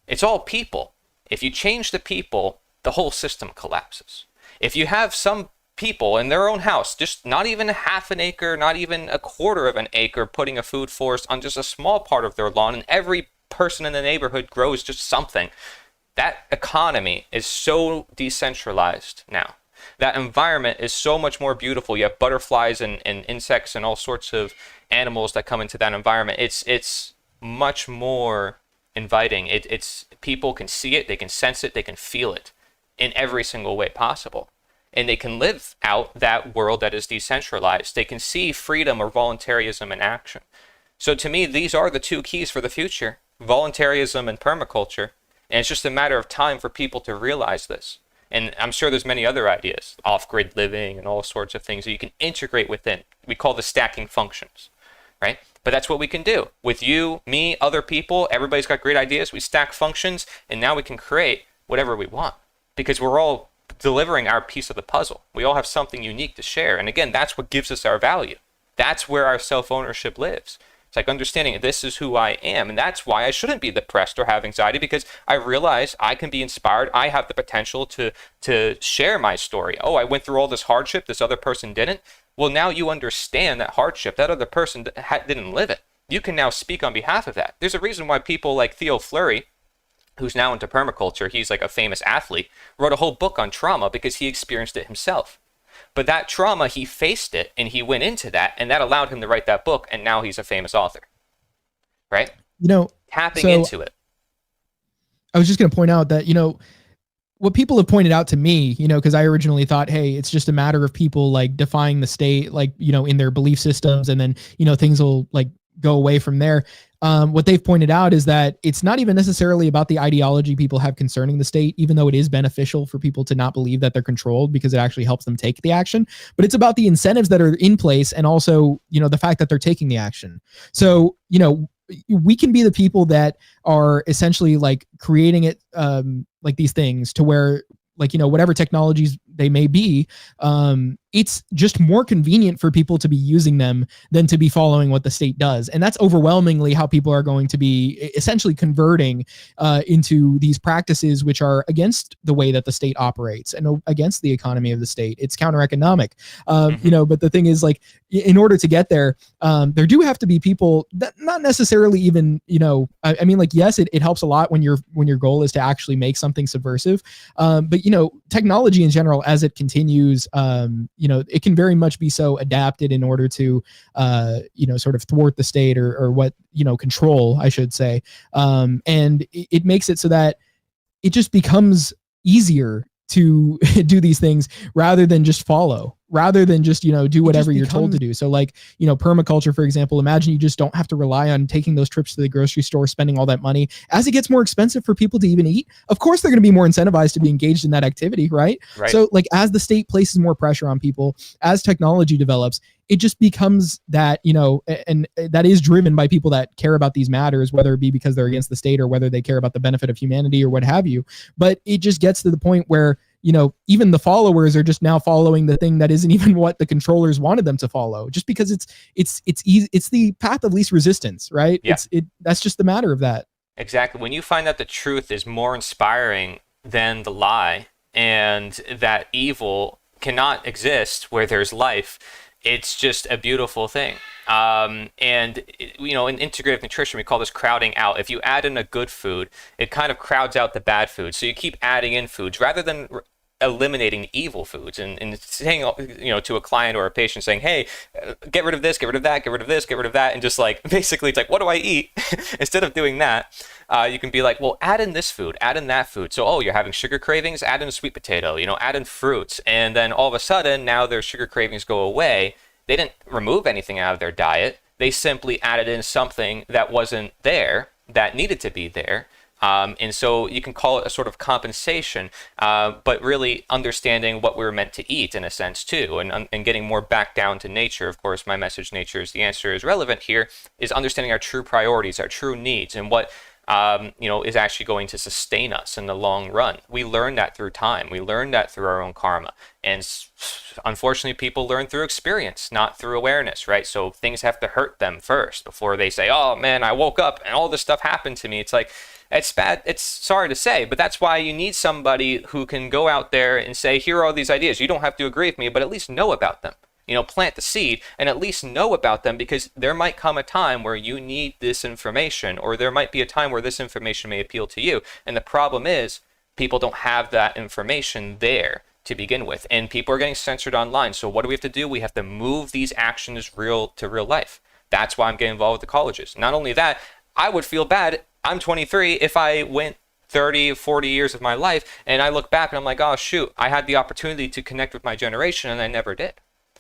It's all people. If you change the people, the whole system collapses. If you have some people in their own house, just not even half an acre, not even a quarter of an acre, putting a food forest on just a small part of their lawn, and every person in the neighborhood grows just something, that economy is so decentralized now. That environment is so much more beautiful. You have butterflies and insects and all sorts of animals that come into that environment. It's much more inviting. It's people can see it, they can sense it, they can feel it in every single way possible. And they can live out that world that is decentralized. They can see freedom or voluntarism in action. So to me, these are the two keys for the future, voluntarism and permaculture. And it's just a matter of time for people to realize this. And I'm sure there's many other ideas, off-grid living and all sorts of things that you can integrate within. We call the stacking functions, right? But that's what we can do. With you, me, other people, everybody's got great ideas. We stack functions, and now we can create whatever we want because we're all delivering our piece of the puzzle. We all have something unique to share. And again, that's what gives us our value. That's where our self-ownership lives. It's like understanding this is who I am. And that's why I shouldn't be depressed or have anxiety, because I realize I can be inspired. I have the potential to share my story. Oh, I went through all this hardship. This other person didn't. Well, now you understand that hardship. That other person didn't live it. You can now speak on behalf of that. There's a reason why people like Theo Fleury, who's now into permaculture, he's like a famous athlete, wrote a whole book on trauma because he experienced it himself. But that trauma, he faced it and he went into that, and that allowed him to write that book, and now he's a famous author. Right? Tapping into it. I was just going to point out that, what people have pointed out to me, because I originally thought, hey, it's just a matter of people like defying the state, like, in their belief systems, and then, things will like go away from there. What they've pointed out is that it's not even necessarily about the ideology people have concerning the state, even though it is beneficial for people to not believe that they're controlled because it actually helps them take the action. But it's about the incentives that are in place, and also, the fact that they're taking the action. So, we can be the people that are essentially like creating it, like these things to where, like, whatever technologies they may be, it's just more convenient for people to be using them than to be following what the state does. And that's overwhelmingly how people are going to be essentially converting into these practices, which are against the way that the state operates and against the economy of the state. It's counter-economic, but the thing is, like, in order to get there, there do have to be people that not necessarily even, I mean, like, yes, it helps a lot when your goal is to actually make something subversive. But, technology in general, as it continues, it can very much be so adapted in order to, sort of thwart the state or what, control, I should say. And it makes it so that it just becomes easier to do these things rather than just follow. rather than just, do whatever you're told to becomes do. So like, permaculture, for example, imagine you just don't have to rely on taking those trips to the grocery store, spending all that money. As it gets more expensive for people to even eat, of course they're going to be more incentivized to be engaged in that activity, right? Right. So like as the state places more pressure on people, as technology develops, it just becomes that, and that is driven by people that care about these matters, whether it be because they're against the state or whether they care about the benefit of humanity or what have you. But it just gets to the point where, even the followers are just now following the thing that isn't even what the controllers wanted them to follow, just because it's easy. It's the path of least resistance, right? Yeah. That's just the matter of that. Exactly. When you find that the truth is more inspiring than the lie, and that evil cannot exist where there's life, it's just a beautiful thing. And in integrative nutrition, we call this crowding out. If you add in a good food, it kind of crowds out the bad food. So you keep adding in foods rather than eliminating evil foods, and saying, to a client or a patient, saying, hey, get rid of this, get rid of that, get rid of this, get rid of that, and just like basically it's like, what do I eat? Instead of doing that, you can be like, well, add in this food, add in that food. So, you're having sugar cravings, add in a sweet potato, add in fruits, and then all of a sudden now their sugar cravings go away. They didn't remove anything out of their diet. They simply added in something that wasn't there, that needed to be there. And so you can call it a sort of compensation, but really understanding what we're meant to eat in a sense too, and getting more back down to nature. Of course, my message, nature is the answer, is relevant here, is understanding our true priorities, our true needs, and what is actually going to sustain us in the long run. We learn that through time. We learn that through our own karma. And unfortunately, people learn through experience, not through awareness, right? So things have to hurt them first before they say, oh man, I woke up and all this stuff happened to me. It's like, it's bad. It's sorry to say, but that's why you need somebody who can go out there and say, here are all these ideas. You don't have to agree with me, but at least know about them. Plant the seed and at least know about them, because there might come a time where you need this information, or there might be a time where this information may appeal to you. And the problem is people don't have that information there to begin with, and people are getting censored online. So what do we have to do? We have to move these actions real to real life. That's why I'm getting involved with the colleges. Not only that, I would feel bad. I'm 23. If I went 30, 40 years of my life and I look back and I'm like, oh shoot, I had the opportunity to connect with my generation and I never did.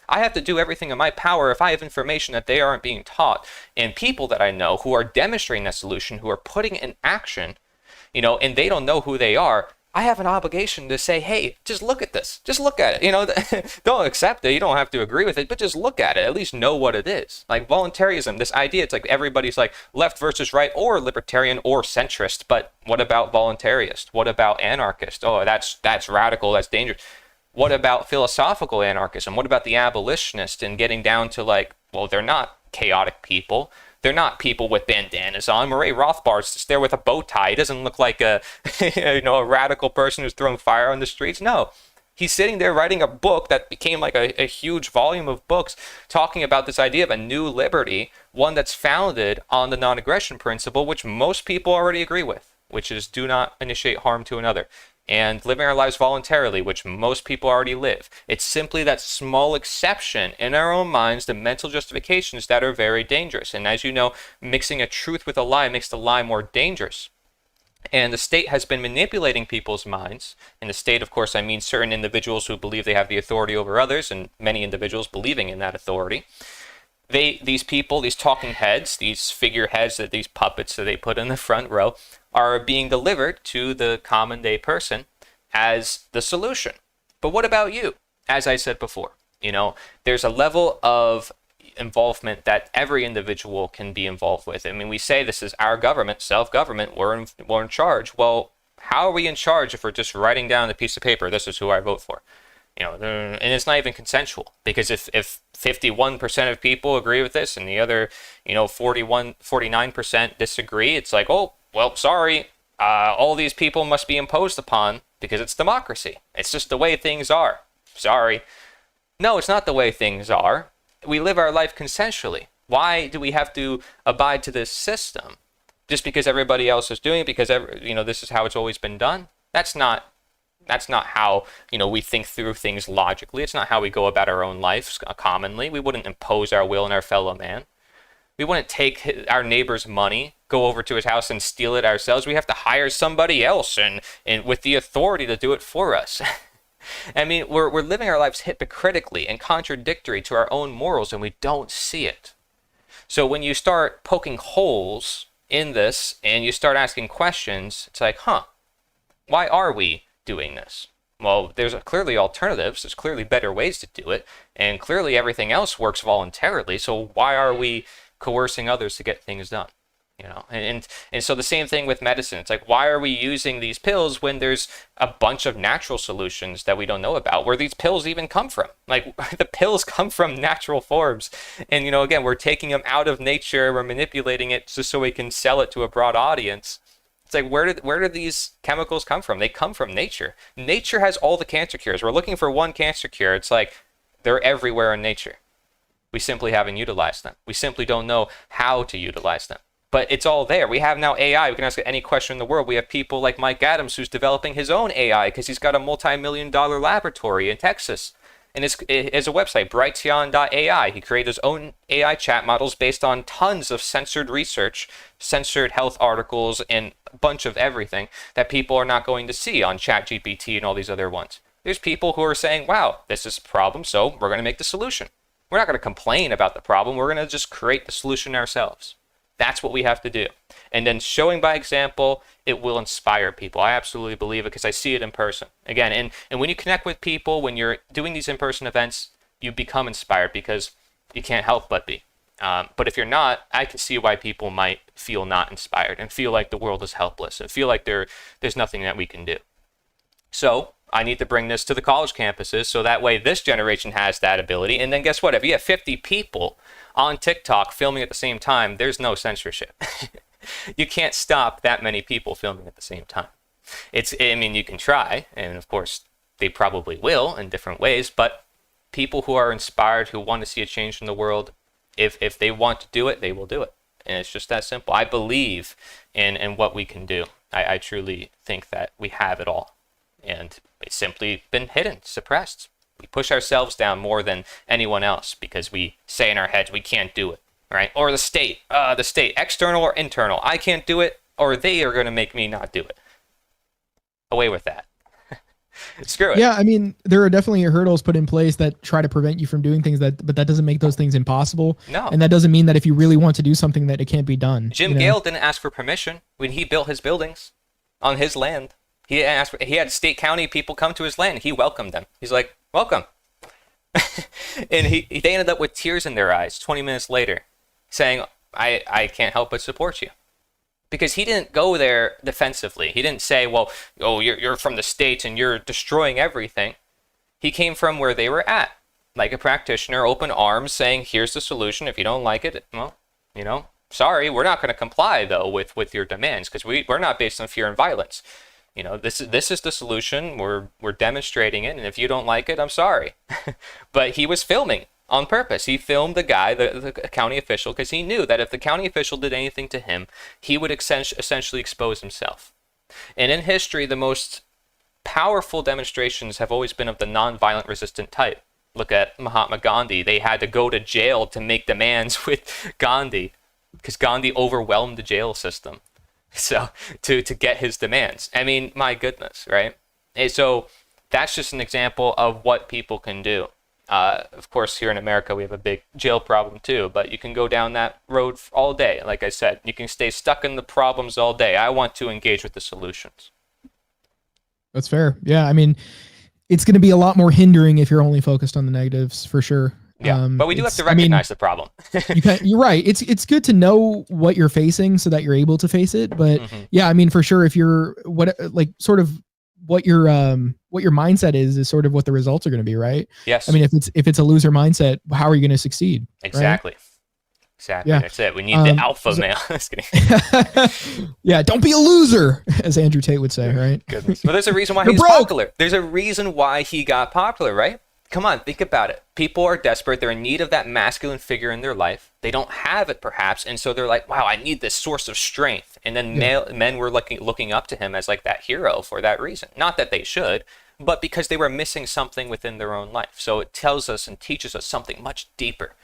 I have to do everything in my power if I have information that they aren't being taught, and people that I know who are demonstrating that solution, who are putting it in action, and they don't know who they are. I have an obligation to say, hey, just look at this. Just look at it. Don't accept it. You don't have to agree with it, but just look at it. At least know what it is. Like voluntarism, this idea, it's like everybody's like left versus right, or libertarian or centrist. But what about voluntarist? What about anarchist? Oh, that's radical. That's dangerous. What about philosophical anarchism? What about the abolitionist, and getting down to like, well, they're not chaotic people. They're not people with bandanas on. Murray Rothbard's just there with a bow tie. He doesn't look like a radical person who's throwing fire on the streets. No, he's sitting there writing a book that became like a huge volume of books talking about this idea of a new liberty, one that's founded on the non-aggression principle, which most people already agree with, which is do not initiate harm to another. And living our lives voluntarily, which most people already live. It's simply that small exception in our own minds, the mental justifications that are very dangerous. And as you know, mixing a truth with a lie makes the lie more dangerous. And the state has been manipulating people's minds. And the state, of course, I mean certain individuals who believe they have the authority over others, and many individuals believing in that authority. These people, these talking heads, these figureheads, these puppets that they put in the front row, are being delivered to the common day person as the solution. But what about you? As I said before, there's a level of involvement that every individual can be involved with. I mean, we say this is our government, self-government, we're in charge. Well, how are we in charge if we're just writing down on a piece of paper, this is who I vote for? And it's not even consensual, because if 51% of people agree with this and the other, 49% disagree, it's like, oh, well, sorry, all these people must be imposed upon because it's democracy. It's just the way things are. Sorry. No, it's not the way things are. We live our life consensually. Why do we have to abide to this system? Just because everybody else is doing it, because this is how it's always been done? That's not how, we think through things logically. It's not how we go about our own lives commonly. We wouldn't impose our will on our fellow man. We wouldn't take our neighbor's money, go over to his house and steal it ourselves. We have to hire somebody else and with the authority to do it for us. I mean, we're living our lives hypocritically and contradictory to our own morals, and we don't see it. So when you start poking holes in this and you start asking questions, it's like, why are we doing this? Well, there's clearly alternatives. There's clearly better ways to do it. And clearly everything else works voluntarily. So why are we coercing others to get things done? You know, and so the same thing with medicine. It's like, why are we using these pills when there's a bunch of natural solutions that we don't know about? Where these pills even come from? Like, the pills come from natural forms. And, you know, again, we're taking them out of nature. We're manipulating it just so we can sell it to a broad audience. It's like, where do these chemicals come from? They come from nature. Nature has all the cancer cures. We're looking for one cancer cure. It's like, they're everywhere in nature. We simply haven't utilized them. We simply don't know how to utilize them. But it's all there. We have now AI. We can ask it any question in the world. We have people like Mike Adams, who's developing his own AI because he's got a multi-million-dollar laboratory in Texas. And it's a website, brighteon.ai. He created his own AI chat models based on tons of censored research, censored health articles, and a bunch of everything that people are not going to see on ChatGPT and all these other ones. There's people who are saying, wow, this is a problem, so we're going to make the solution. We're not going to complain about the problem. We're going to just create the solution ourselves. That's what we have to do. And then showing by example, it will inspire people. I absolutely believe it because I see it in person. Again, and when you connect with people, when you're doing these in-person events, you become inspired because you can't help but be. But if you're not, I can see why people might feel not inspired and feel like the world is helpless and feel like there's nothing that we can do. So I need to bring this to the college campuses so that way this generation has that ability. And then guess what? If you have 50 people on TikTok filming at the same time, there's no censorship. You can't stop that many people filming at the same time. I mean, you can try, and of course they probably will in different ways, but people who are inspired, who want to see a change in the world, if they want to do it, they will do it. And it's just that simple. I believe in what we can do. I truly think that we have it all. And it's simply been hidden, suppressed. We push ourselves down more than anyone else because we say in our heads we can't do it, right? Or the state, external or internal. I can't do it, or they are going to make me not do it. Away with that. Screw it. Yeah, I mean, there are definitely hurdles put in place that try to prevent you from doing things but that doesn't make those things impossible. No. And that doesn't mean that if you really want to do something that it can't be done. Jim Gale didn't ask for permission when he built his buildings on his land. He had state county people come to his land. He welcomed them. He's like, welcome. And they ended up with tears in their eyes 20 minutes later saying, I can't help but support you. Because he didn't go there defensively. He didn't say, well, you're from the States and you're destroying everything. He came from where they were at. Like a practitioner, open arms, saying, here's the solution. If you don't like it, well, sorry, we're not going to comply, though, with your demands because we're not based on fear and violence. This is the solution. We're demonstrating it, and if you don't like it, I'm sorry. But he was filming on purpose. He filmed the guy, the county official, because he knew that if the county official did anything to him, he would essentially expose himself. And in history, the most powerful demonstrations have always been of the nonviolent resistant type. Look at Mahatma Gandhi. They had to go to jail to make demands with Gandhi because Gandhi overwhelmed the jail system. So to get his demands. I mean, my goodness, right? And so that's just an example of what people can do. Of course, here in America, we have a big jail problem too, but you can go down that road all day. Like I said, you can stay stuck in the problems all day. I want to engage with the solutions. That's fair. Yeah. I mean, it's going to be a lot more hindering if you're only focused on the negatives for sure. Yeah, but we do have to recognize the problem. You're right. It's good to know what you're facing so that you're able to face it. But yeah, I mean, for sure, if you're what your mindset is sort of what the results are going to be, right? Yes. I mean, if it's a loser mindset, how are you going to succeed? Exactly. Right? Exactly. Yeah. That's it. We need the alpha male. Just kidding. Yeah, don't be a loser, as Andrew Tate would say, right? Goodness. Well, there's a reason why he's popular. There's a reason why he got popular, right? Come on, think about it. People are desperate. They're in need of that masculine figure in their life. They don't have it, perhaps, and so they're like, wow, I need this source of strength. And then men were looking up to him as like that hero for that reason. Not that they should, but because they were missing something within their own life. So it tells us and teaches us something much deeper.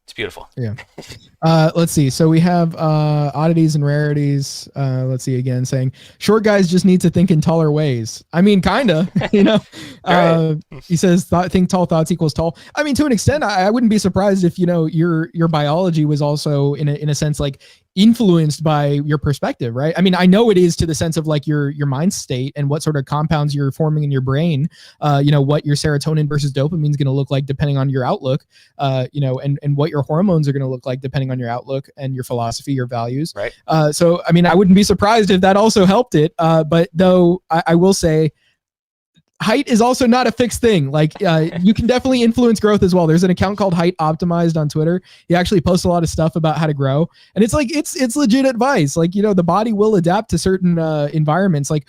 It's beautiful. Yeah. Let's see. So we have oddities and rarities. Let's see again saying short guys just need to think in taller ways. I mean, kinda, you know. Right. Uh, he says think tall thoughts equals tall. I mean, to an extent, I wouldn't be surprised if your biology was also in a sense like influenced by your perspective, right? I mean, I know it is to the sense of like your mind state and what sort of compounds you're forming in your brain. What your serotonin versus dopamine is going to look like depending on your outlook. And what your hormones are going to look like depending on your outlook and your philosophy, your values. Right. So, I mean, I wouldn't be surprised if that also helped it. But though I will say, height is also not a fixed thing. Like you can definitely influence growth as well. There's an account called Height Optimized on Twitter. He actually posts a lot of stuff about how to grow, and it's like it's legit advice. Like the body will adapt to certain environments. Like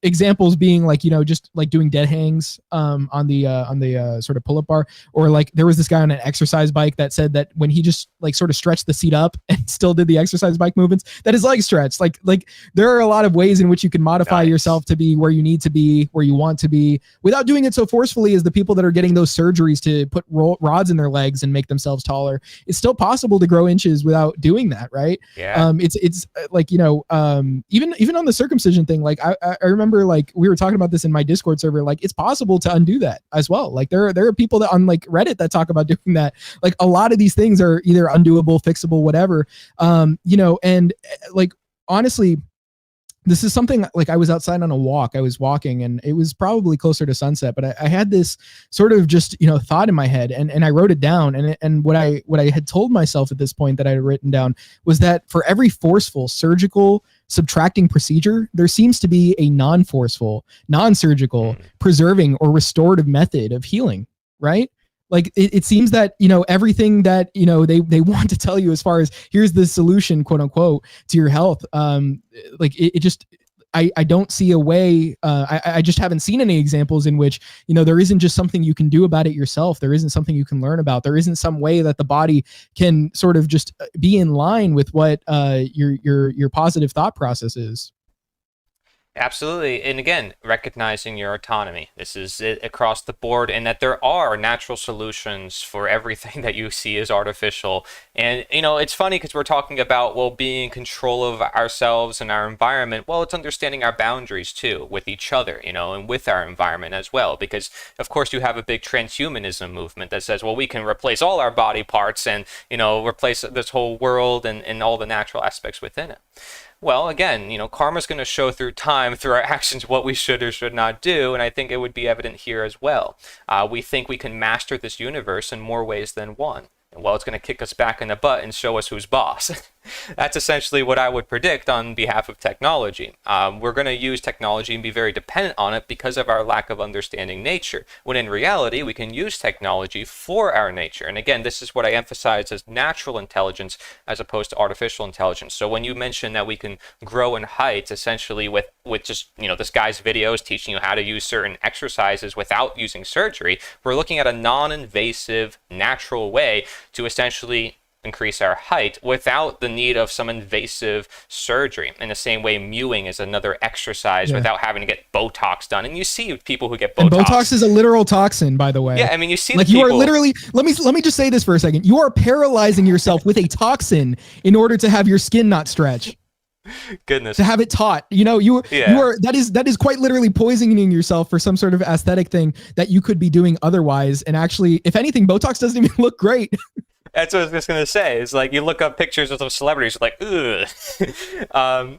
examples being like just like doing dead hangs on the sort of pull up bar, or like there was this guy on an exercise bike that said that when he just like sort of stretched the seat up and still did the exercise bike movements, that his legs stretched. Like there are a lot of ways in which you can modify yourself to be where you need to be, where you want to be, without doing it so forcefully as the people that are getting those surgeries to put rods in their legs and make themselves taller. It's still possible to grow inches without doing that, right? Yeah. It's like even on the circumcision thing, like I remember like we were talking about this in my Discord server. Like it's possible to undo that as well. Like there are people that on like Reddit that talk about doing that. Like a lot of these things are either undoable, fixable, whatever. And like honestly, this is something like I was outside on a walk. I was walking and it was probably closer to sunset, but I had this sort of just, thought in my head and I wrote it down. And what I had told myself at this point that I had written down was that for every forceful surgical subtracting procedure, there seems to be a non-forceful, non-surgical, preserving or restorative method of healing, right? Like it seems that everything that they want to tell you as far as here's the solution, quote unquote, to your health, like it just I don't see a way. I just haven't seen any examples in which there isn't just something you can do about it yourself. There isn't something you can learn about. There isn't some way that the body can sort of just be in line with what your positive thought process is. Absolutely. And again, recognizing your autonomy. This is it across the board, and that there are natural solutions for everything that you see as artificial. And, it's funny because we're talking about, well, being in control of ourselves and our environment. Well, it's understanding our boundaries too with each other, and with our environment as well. Because, of course, you have a big transhumanism movement that says, well, we can replace all our body parts and, replace this whole world and all the natural aspects within it. Well, again, karma's going to show through time, through our actions, what we should or should not do, and I think it would be evident here as well. We think we can master this universe in more ways than one. And well, it's going to kick us back in the butt and show us who's boss. That's essentially what I would predict on behalf of technology. We're going to use technology and be very dependent on it because of our lack of understanding nature, when in reality, we can use technology for our nature. And again, this is what I emphasize as natural intelligence as opposed to artificial intelligence. So when you mention that we can grow in height, essentially with just, this guy's videos teaching you how to use certain exercises without using surgery, we're looking at a non-invasive, natural way to essentially increase our height without the need of some invasive surgery. In the same way, mewing is another exercise without having to get Botox done. And you see people who get Botox. And Botox is a literal toxin, by the way. Yeah, I mean, you see like you are literally. Let me just say this for a second. You are paralyzing yourself with a toxin in order to have your skin not stretch. Goodness. To have it taut, you are that is quite literally poisoning yourself for some sort of aesthetic thing that you could be doing otherwise. And actually, if anything, Botox doesn't even look great. That's what I was just going to say. It's like you look up pictures of some celebrities, like, ugh.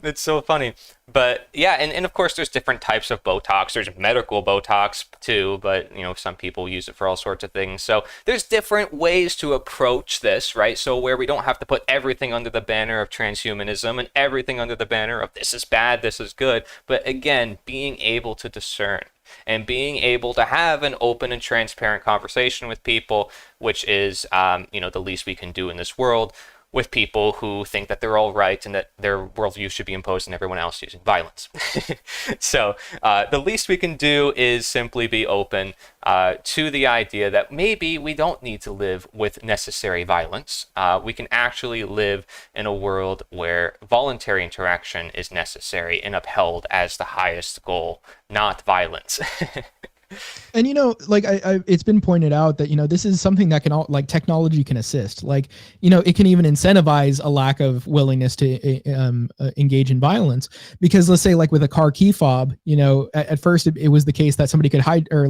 It's so funny. But yeah, and of course there's different types of Botox. There's medical Botox too, but some people use it for all sorts of things. So there's different ways to approach this, right? So where we don't have to put everything under the banner of transhumanism and everything under the banner of this is bad, this is good. But again, being able to discern and being able to have an open and transparent conversation with people, which is, the least we can do in this world, with people who think that they're all right and that their worldview should be imposed on everyone else using violence. So the least we can do is simply be open to the idea that maybe we don't need to live with necessary violence. We can actually live in a world where voluntary interaction is necessary and upheld as the highest goal, not violence. And like it's been pointed out that this is something that can all, like, technology can assist. Like, it can even incentivize a lack of willingness to engage in violence, because let's say, like, with a car key fob, at first it was the case that somebody could hide, or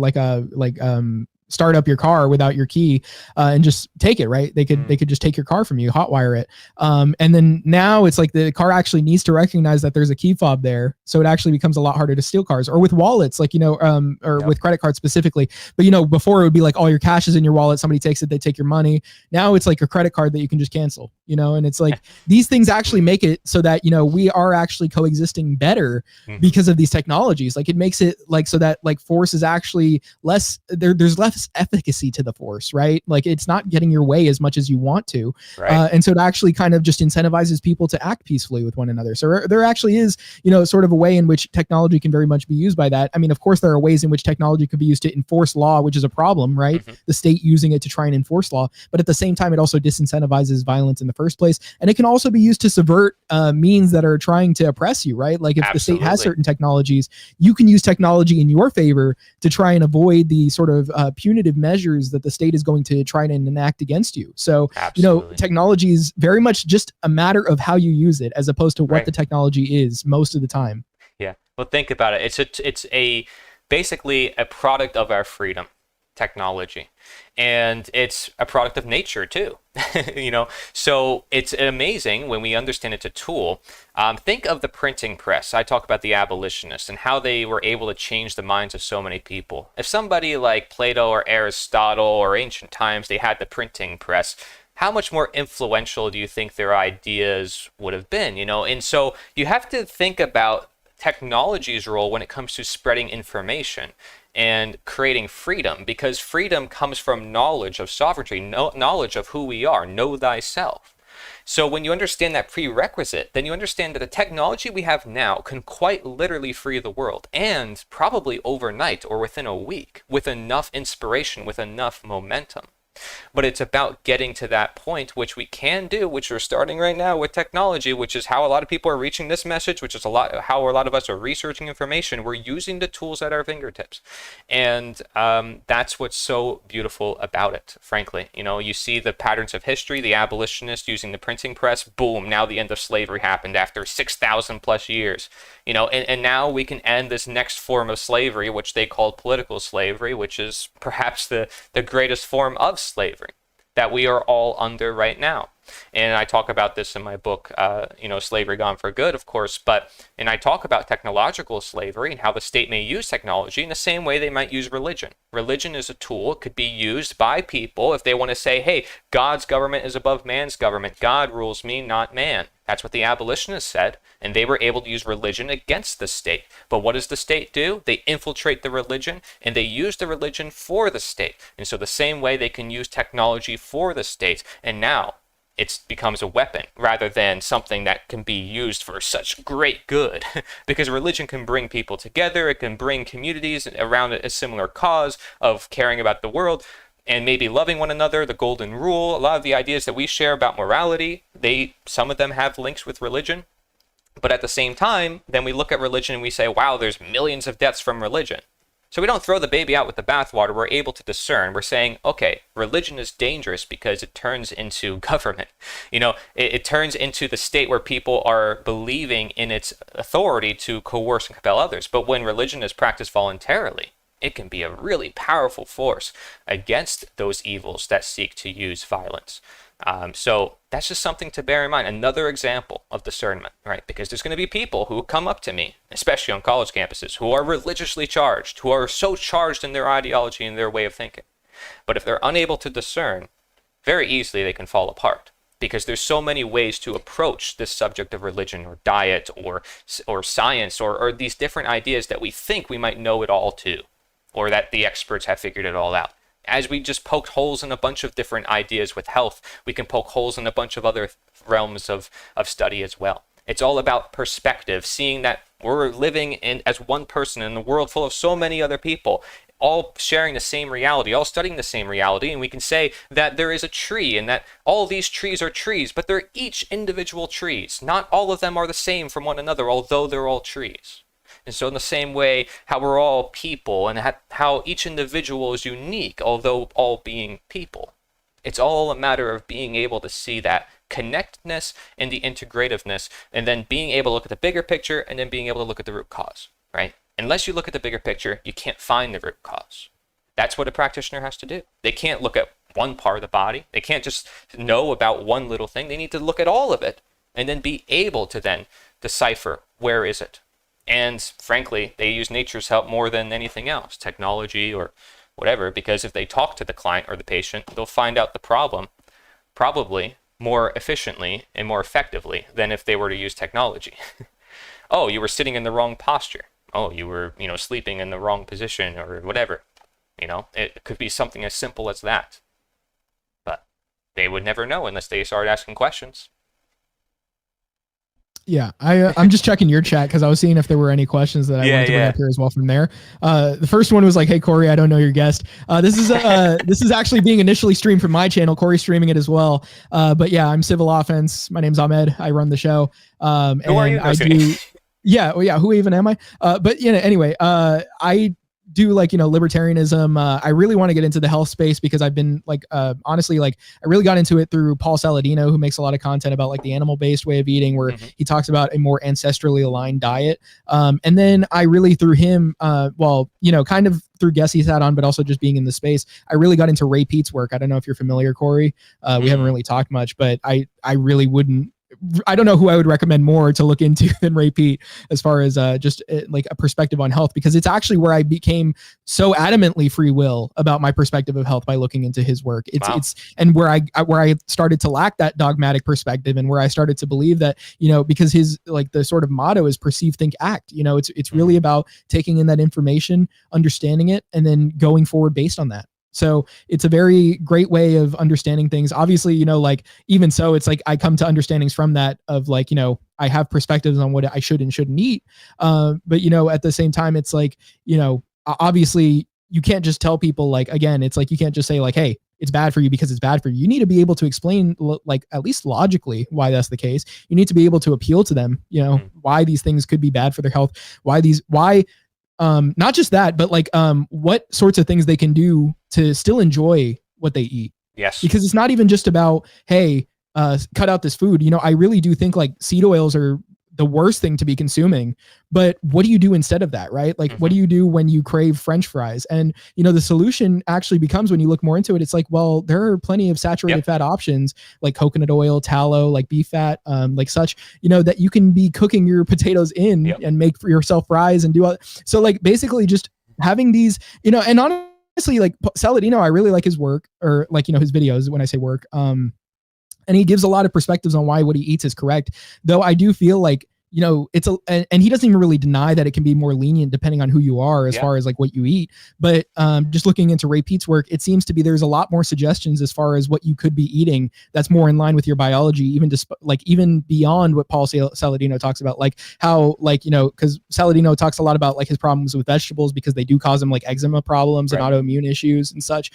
start up your car without your key, and just take it, right? They could just take your car from you, hotwire it. And then now it's like the car actually needs to recognize that there's a key fob there, so it actually becomes a lot harder to steal cars. Or with wallets, like, or with credit cards specifically. But before, it would be like all your cash is in your wallet, somebody takes it, they take your money. Now it's like a credit card that you can just cancel. And it's like these things actually make it so that we are actually coexisting better because of these technologies. Like, it makes it like so that, like, force is actually less there's less efficacy to the force, right? Like, it's not getting your way as much as you want to. Right. And so it actually kind of just incentivizes people to act peacefully with one another. So there actually is, sort of a way in which technology can very much be used by that. I mean, of course, there are ways in which technology could be used to enforce law, which is a problem, right? The state using it to try and enforce law. But at the same time, it also disincentivizes violence in the first place. And it can also be used to subvert means that are trying to oppress you, right? Like, if the state has certain technologies, you can use technology in your favor to try and avoid the sort of punitive measures that the state is going to try and enact against you. So, technology is very much just a matter of how you use it, as opposed to what the technology is most of the time. Yeah. Well, think about it. It's a basically a product of our freedom, technology, and it's a product of nature too. So it's amazing when we understand it's a tool. Think of the printing press. I talk about the abolitionists and how they were able to change the minds of so many people. If somebody like Plato or Aristotle or ancient times, they had the printing press, how much more influential do you think their ideas would have been? And so you have to think about technology's role when it comes to spreading information and creating freedom, because freedom comes from knowledge of sovereignty, knowledge of who we are, know thyself. So when you understand that prerequisite, then you understand that the technology we have now can quite literally free the world, and probably overnight or within a week, with enough inspiration, with enough momentum. But it's about getting to that point, which we can do, which we're starting right now with technology, which is how a lot of people are reaching this message, which is how a lot of us are researching information. We're using the tools at our fingertips. And that's what's so beautiful about it, frankly. You see the patterns of history, the abolitionists using the printing press, boom, now the end of slavery happened after 6,000 plus years. And now we can end this next form of slavery, which they called political slavery, which is perhaps the greatest form of slavery that we are all under right now. And I talk about this in my book, Slavery Gone for Good, of course, and I talk about technological slavery and how the state may use technology in the same way they might use religion. Religion is a tool. It could be used by people if they want to say, hey, God's government is above man's government. God rules me, not man. That's what the abolitionists said, and they were able to use religion against the state. But what does the state do? They infiltrate the religion, and they use the religion for the state. And so the same way they can use technology for the state, and now it becomes a weapon rather than something that can be used for such great good. Because religion can bring people together, it can bring communities around a similar cause of caring about the world and maybe loving one another, the golden rule. A lot of the ideas that we share about morality, some of them have links with religion. But at the same time, then we look at religion and we say, wow, there's millions of deaths from religion. So we don't throw the baby out with the bathwater. We're able to discern. We're saying, okay, religion is dangerous because it turns into government. It turns into the state where people are believing in its authority to coerce and compel others. But when religion is practiced voluntarily, it can be a really powerful force against those evils that seek to use violence. So that's just something to bear in mind. Another example of discernment, right? Because there's going to be people who come up to me, especially on college campuses, who are religiously charged, who are so charged in their ideology and their way of thinking. But if they're unable to discern, very easily they can fall apart. Because there's so many ways to approach this subject of religion or diet or science or these different ideas that we think we might know it all too, or that the experts have figured it all out. As we just poked holes in a bunch of different ideas with health, we can poke holes in a bunch of other realms of study as well. It's all about perspective, seeing that we're living as one person in a world full of so many other people, all sharing the same reality, all studying the same reality, and we can say that there is a tree and that all these trees are trees, but they're each individual trees. Not all of them are the same from one another, although they're all trees. And so in the same way, how we're all people and how each individual is unique, although all being people. It's all a matter of being able to see that connectedness and the integrativeness, and then being able to look at the bigger picture and then being able to look at the root cause, right? Unless you look at the bigger picture, you can't find the root cause. That's what a practitioner has to do. They can't look at one part of the body. They can't just know about one little thing. They need to look at all of it and then be able to then decipher where is it. And frankly, they use nature's help more than anything else, technology or whatever, because if they talk to the client or the patient, they'll find out the problem probably more efficiently and more effectively than if they were to use technology. Oh, you were sitting in the wrong posture. Oh, you were, sleeping in the wrong position or whatever. It could be something as simple as that. But they would never know unless they started asking questions. Yeah, I'm just checking your chat because I was seeing if there were any questions that I wanted to bring up here as well from there. The first one was like, "Hey Cory, I don't know your guest." This is actually being initially streamed from my channel. Cory's streaming it as well. But yeah, I'm Civil Offense. My name's Ahmed. I run the show. Who are you? I do. Yeah. Well, yeah. Who even am I? But anyway, I do libertarianism. I really want to get into the health space because I've been honestly, I really got into it through Paul Saladino, who makes a lot of content about the animal-based way of eating, where he talks about a more ancestrally aligned diet. And then I really through him, kind of through guests he's had on, but also just being in the space, I really got into Ray Peat's work. I don't know if you're familiar, Cory. We haven't really talked much, but I really wouldn't. I don't know who I would recommend more to look into than Ray Peat as far as just a perspective on health, because it's actually where I became so adamantly free will about my perspective of health by looking into his work. It's and where I started to lack that dogmatic perspective, and where I started to believe that, because his the sort of motto is perceive, think, act. It's really about taking in that information, understanding it, and then going forward based on that. So it's a very great way of understanding things. Obviously, even so, it's I come to understandings from that of I have perspectives on what I should and shouldn't eat. But, at the same time, it's obviously you can't just tell people again, it's you can't just say hey, it's bad for you because it's bad for you. You need to be able to explain at least logically why that's the case. You need to be able to appeal to them, why these things could be bad for their health, why not just that, but what sorts of things they can do to still enjoy what they eat. Yes. Because it's not even just about, hey, cut out this food. I really do think seed oils are the worst thing to be consuming, but what do you do instead of that, right? What do you do when you crave French fries? And, the solution actually becomes, when you look more into it, it's well, there are plenty of saturated fat options like coconut oil, tallow, beef fat, such, that you can be cooking your potatoes in and make for yourself fries and do all. So basically just having these, and honestly, Saladino, I really like his work, or his videos when I say work. And he gives a lot of perspectives on why what he eats is correct. Though I do feel it's and he doesn't even really deny that it can be more lenient depending on who you are as far as what you eat. But just looking into Ray Peat's work, it seems to be there's a lot more suggestions as far as what you could be eating that's more in line with your biology, even even beyond what Paul Saladino talks about, how because Saladino talks a lot about his problems with vegetables because they do cause him eczema problems and autoimmune issues and such.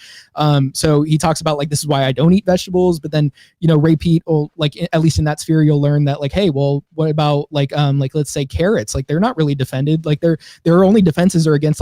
So he talks about this is why I don't eat vegetables. But then Ray Peat will at least in that sphere you'll learn that hey, well, what about let's say carrots, they're not really defended. Their only defenses are against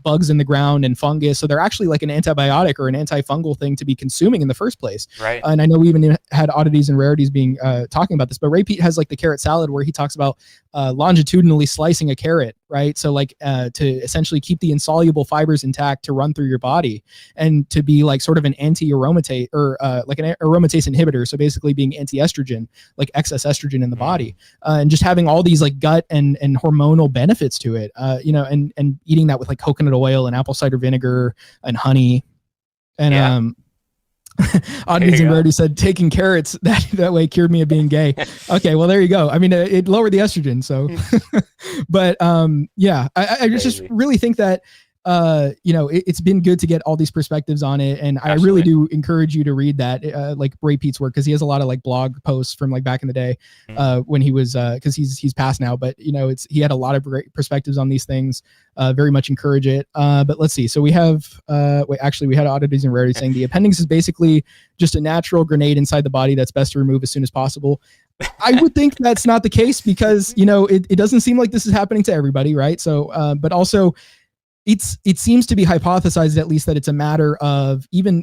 bugs in the ground and fungus. So they're actually an antibiotic or an antifungal thing to be consuming in the first place. Right. And I know we even had oddities and rarities being talking about this, but Ray Peat has the carrot salad where he talks about longitudinally slicing a carrot, right? So to essentially keep the insoluble fibers intact to run through your body and to be sort of an anti-aromatase or an aromatase inhibitor. So basically being anti-estrogen, excess estrogen in the body, and just having all these gut and hormonal benefits to it, and eating that with coconut oil and apple cider vinegar and honey. And Oddities and Rarity said taking carrots that way cured me of being gay. Okay, well there you go. I mean, it lowered the estrogen. So, but I just really think that it's been good to get all these perspectives on it, and absolutely. I really do encourage you to read that, Ray Peat's work, because he has a lot of blog posts from back in the day, when he was because he's passed now, but he had a lot of great perspectives on these things. Very much encourage it. But let's see. So we have we had Oddities and Rarities saying the appendix is basically just a natural grenade inside the body that's best to remove as soon as possible. I would think that's not the case because, it doesn't seem like this is happening to everybody, right? So, but also it seems to be hypothesized at least that it's a matter of even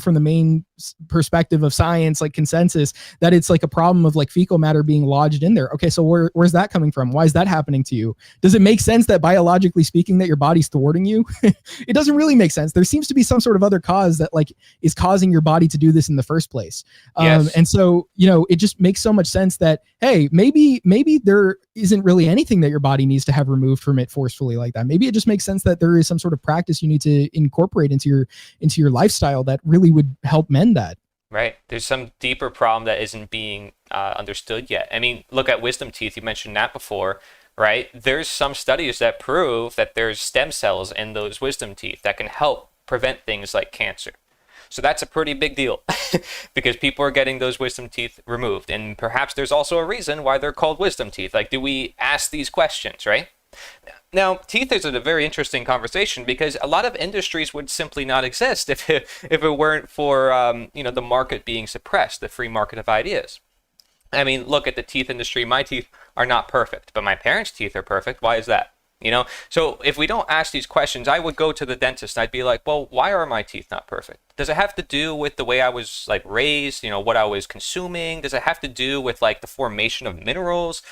from the main perspective of science, like consensus, that it's like a problem of like fecal matter being lodged in there. Okay, so where's that coming from? Why is that happening to you? Does it make sense that biologically speaking that your body's thwarting you? It doesn't really make sense. There seems to be some sort of other cause that like is causing your body to do this in the first place. Yes. And so it just makes so much sense that, hey, maybe there isn't really anything that your body needs to have removed from it forcefully like that. Maybe it just makes sense that there is some sort of practice you need to incorporate into your lifestyle that really would help mend that. Right. There's some deeper problem that isn't being understood yet. I mean, look at wisdom teeth. You mentioned that before, right? There's some studies that prove that there's stem cells in those wisdom teeth that can help prevent things like cancer. So that's a pretty big deal because people are getting those wisdom teeth removed. And perhaps there's also a reason why they're called wisdom teeth. Like, do we ask these questions, right? Now, teeth is a very interesting conversation because a lot of industries would simply not exist if it weren't for the market being suppressed, the free market of ideas. I mean, look at the teeth industry. My teeth are not perfect, but my parents' teeth are perfect. Why is that? So if we don't ask these questions, I would go to the dentist and I'd be like, well, why are my teeth not perfect? Does it have to do with the way I was like raised, what I was consuming? Does it have to do with like the formation of minerals?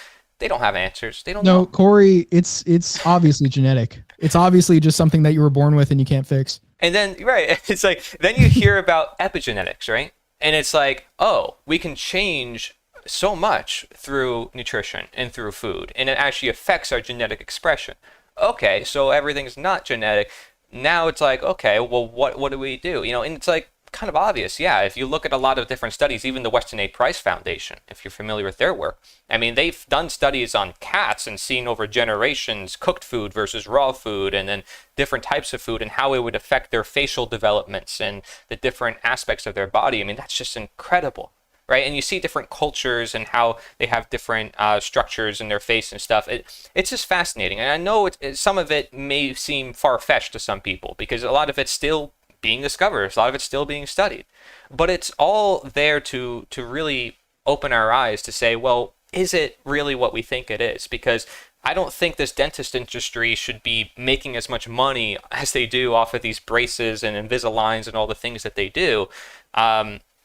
They don't have answers. They don't know. No, Cory, it's obviously genetic. It's obviously just something that you were born with and you can't fix. And then, right, it's like, then you hear about epigenetics, right? And it's like, oh, we can change so much through nutrition and through food, and it actually affects our genetic expression. Okay, so everything's not genetic. Now it's like, okay, well, what do we do? And it's like kind of obvious. Yeah, if you look at a lot of different studies, even the Weston A. Price Foundation, if you're familiar with their work, I mean, they've done studies on cats and seen over generations cooked food versus raw food, and then different types of food and how it would affect their facial developments and the different aspects of their body. I mean, that's just incredible. Right? And you see different cultures and how they have different structures in their face and stuff. It's just fascinating. And I know some of it may seem far-fetched to some people because a lot of it's still being discovered. A lot of it's still being studied. But it's all there to really open our eyes to say, well, is it really what we think it is? Because I don't think this dentist industry should be making as much money as they do off of these braces and Invisaligns and all the things that they do.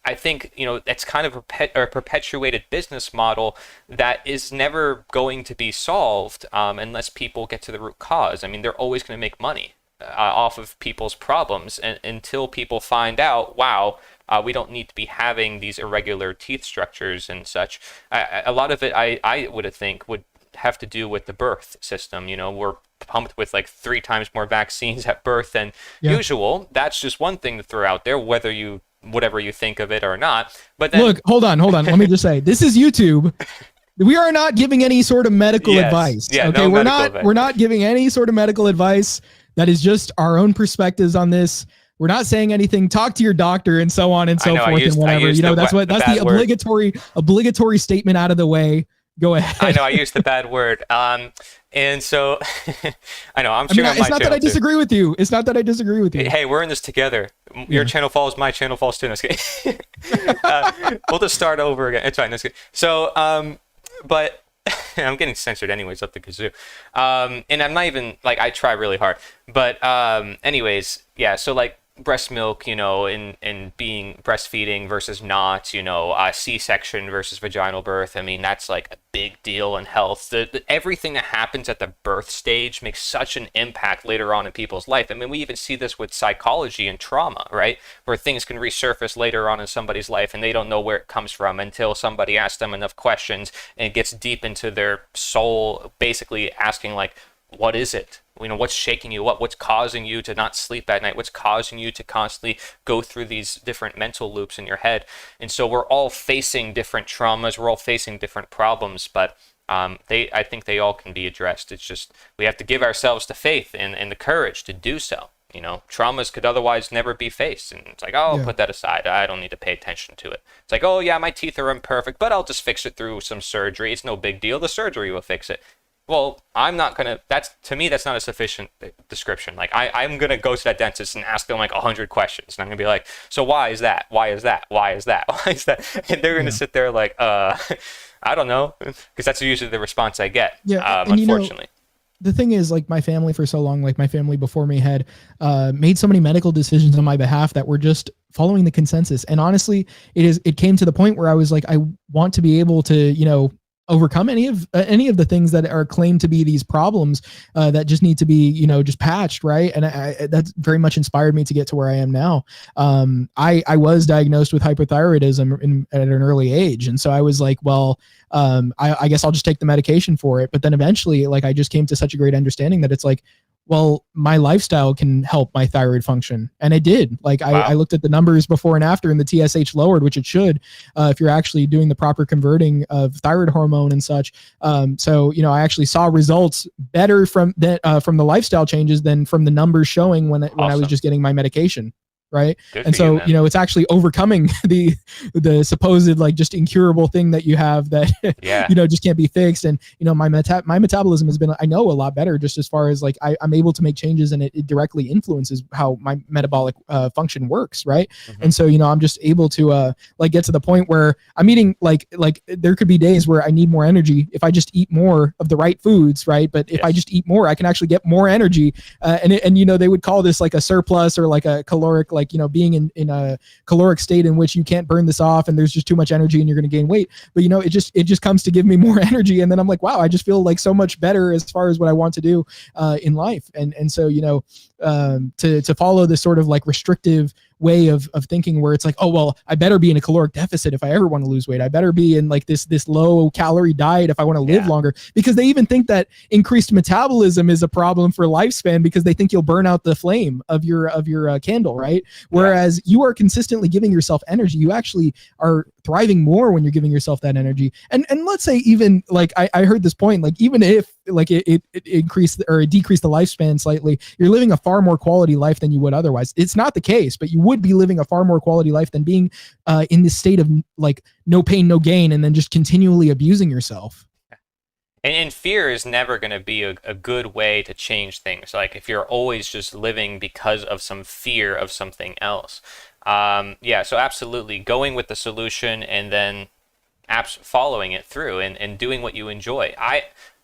I think, it's kind of a perpetuated business model that is never going to be solved unless people get to the root cause. I mean, they're always going to make money off of people's problems until people find out, wow, we don't need to be having these irregular teeth structures and such. A lot of it, I would think, would have to do with the birth system. We're pumped with like 3 times more vaccines at birth than usual. That's just one thing to throw out there, whatever you think of it or not. But then, look, hold on. Let me just say, this is YouTube. We are not giving any sort of medical advice. Yeah, okay, no we're not giving any sort of medical advice. That is just our own perspectives on this. We're not saying anything. Talk to your doctor and so on and so forth and whatever. That's the obligatory statement out of the way. Go ahead. I know I used the bad word. And so I know I'm sure it's not that I disagree with you. It's not that I disagree with you. Hey, we're in this together. Your channel falls, my channel falls too. We'll just start over again. It's fine. That's good. So, but I'm getting censored anyways up the kazoo. And I'm not even like, I try really hard, but anyways, yeah. So like breast milk, and being breastfeeding versus not, C-section versus vaginal birth. I mean, that's like a big deal in health. Everything that happens at the birth stage makes such an impact later on in people's life. I mean, we even see this with psychology and trauma, right? Where things can resurface later on in somebody's life and they don't know where it comes from until somebody asks them enough questions and it gets deep into their soul, basically asking like, what is it? What's shaking you up? What's causing you to not sleep at night? What's causing you to constantly go through these different mental loops in your head? And so we're all facing different traumas. We're all facing different problems, but I think they all can be addressed. It's just we have to give ourselves the faith and the courage to do so. Traumas could otherwise never be faced. And it's like, oh, I'll put that aside. I don't need to pay attention to it. It's like, oh, yeah, my teeth are imperfect, but I'll just fix it through some surgery. It's no big deal. The surgery will fix it. Well, I'm not going to, to me, that's not a sufficient description. Like, I'm going to go to that dentist and ask them like 100 questions. And I'm going to be like, so why is that? Why is that? Why is that? Why is that? And they're going to sit there like, I don't know, because that's usually the response I get, Yeah, and unfortunately. the thing is, like, my family for so long, like my family before me had made so many medical decisions on my behalf that were just following the consensus. And honestly, it came to the point where I was like, I want to be able to, overcome any of the things that are claimed to be these problems that just need to be, just patched, right? And that's very much inspired me to get to where I am now. I was diagnosed with hypothyroidism at an early age, and so I was like, well, I guess I'll just take the medication for it. But then eventually, like, I just came to such a great understanding that it's like, well, my lifestyle can help my thyroid function. And it did. Like, I Wow. looked at the numbers before and after, and the TSH lowered, which it should, if you're actually doing the proper converting of thyroid hormone and such. So, I actually saw results better from the lifestyle changes than from the numbers showing when I was Awesome. just getting my medication. Right. Good And for you, so, man. it's actually overcoming the supposed, like, just incurable thing that you have that, Yeah. just can't be fixed. And, my metabolism has been, I know, a lot better, just as far as, like, I'm able to make changes, and it directly influences how my metabolic function works. Right. Hmm. And so, I'm just able to, like, get to the point where I'm eating, like there could be days where I need more energy if I just eat more of the right foods. Right. But if I Yes. just eat more, I can actually get more energy. And they would call this like a surplus, or like a caloric, like, being in a caloric state in which you can't burn this off, and there's just too much energy and you're going to gain weight. But, it just comes to give me more energy. And then I'm like, wow, I just feel like so much better as far as what I want to do in life. And so, to follow this sort of like restrictive way of thinking, where it's like, oh, well, I better be in a caloric deficit if I ever want to lose weight. I better be in like this low calorie diet if I want to live Yeah. longer, because they even think that increased metabolism is a problem for lifespan, because they think you'll burn out the flame of your candle, right? Yeah. Whereas you are consistently giving yourself energy. You actually are thriving more when you're giving yourself that energy. And let's say, even like, I heard this point, like, even if like it increased or it decreased the lifespan slightly, you're living a far more quality life than you would otherwise. It's not the case, but you would be living a far more quality life than being in this state of like no pain, no gain, and then just continually abusing yourself. And fear is never going to be a good way to change things. Like if you're always just living because of some fear of something else. Yeah, so absolutely going with the solution and then following it through and doing what you enjoy.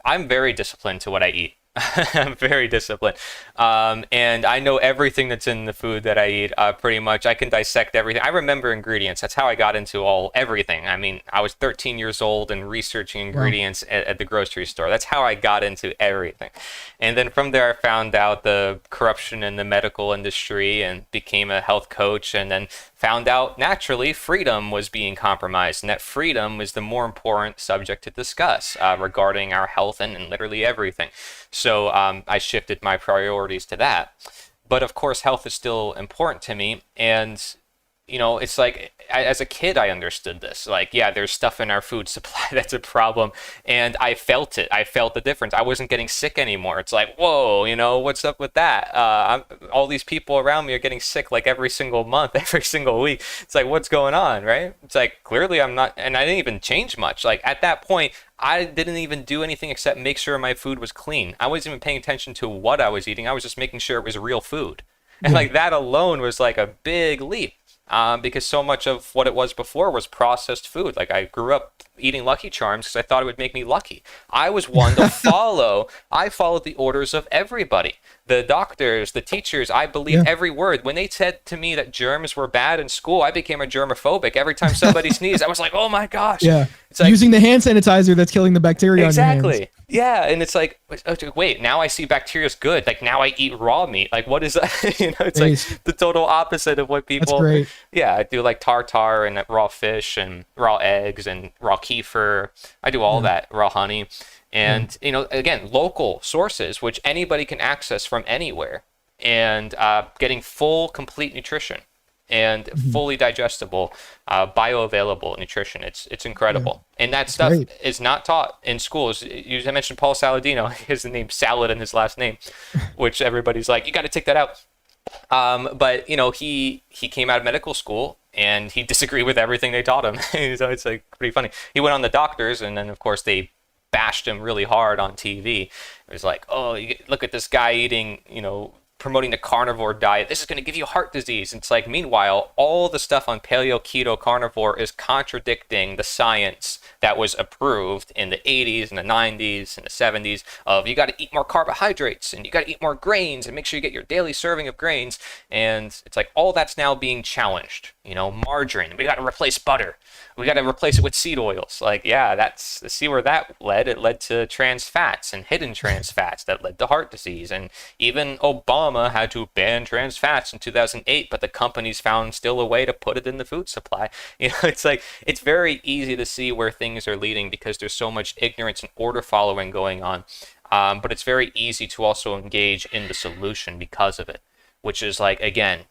I'm very disciplined to what I eat. I'm very disciplined. And I know everything that's in the food that I eat, pretty much. I can dissect everything. I remember ingredients. That's how I got into everything. I mean, I was 13 years old and researching ingredients at the grocery store. That's how I got into everything. And then from there, I found out the corruption in the medical industry and became a health coach, and then found out naturally freedom was being compromised, and that freedom is the more important subject to discuss regarding our health and literally everything. So I shifted my priorities to that. But of course, health is still important to me. And, it's like, as a kid, I understood this. Like, yeah, there's stuff in our food supply that's a problem. And I felt it. I felt the difference. I wasn't getting sick anymore. It's like, whoa, what's up with that? All these people around me are getting sick like every single month, every single week. It's like, what's going on, right? It's like, clearly I'm not, and I didn't even change much. Like, at that point, I didn't even do anything except make sure my food was clean. I wasn't even paying attention to what I was eating. I was just making sure it was real food. And Yeah. like that alone was like a big leap, because so much of what it was before was processed food. Like I grew up eating Lucky Charms because I thought it would make me lucky. I was one to follow. I followed the orders of everybody. The doctors, the teachers, I believed Yeah. every word. When they said to me that germs were bad in school, I became a germophobic. Every time somebody sneezed, I was like, oh my gosh. Yeah. It's like, Using the hand sanitizer that's killing the bacteria on your hands. exactly. Yeah, and it's like, wait, now I see bacteria's good. Like now I eat raw meat. Like what is that? It's Nice. like the total opposite of what That's people. great. Yeah, I do like tartar and raw fish and raw eggs and raw kefir. I do all that, raw honey. And, again, local sources, which anybody can access from anywhere. And getting full, complete nutrition and fully digestible, bioavailable nutrition. It's incredible. And that stuff great. is not taught in schools. I mentioned Paul Saladino. He has the name Salad in his last name, which everybody's like, you got to take that out. But he came out of medical school and he disagreed with everything they taught him. So it's like pretty funny. He went on the doctors, and then of course they bashed him really hard on TV. It was like, oh, look at this guy eating, promoting the carnivore diet. This is going to give you heart disease. It's like, meanwhile, all the stuff on paleo, keto, carnivore is contradicting the science that was approved in the 80s and the 90s and the 70s of you got to eat more carbohydrates and you got to eat more grains and make sure you get your daily serving of grains. And it's like all that's now being challenged. You know, margarine, we got to replace butter. We got to replace it with seed oils. Like, yeah, that's see where that led. It led to trans fats and hidden trans fats that led to heart disease. And even Obama had to ban trans fats in 2008, but the companies found still a way to put it in the food supply. You know, it's like, it's very easy to see where things are leading because there's so much ignorance and order following going on. But it's very easy to also engage in the solution because of it, which is like, again,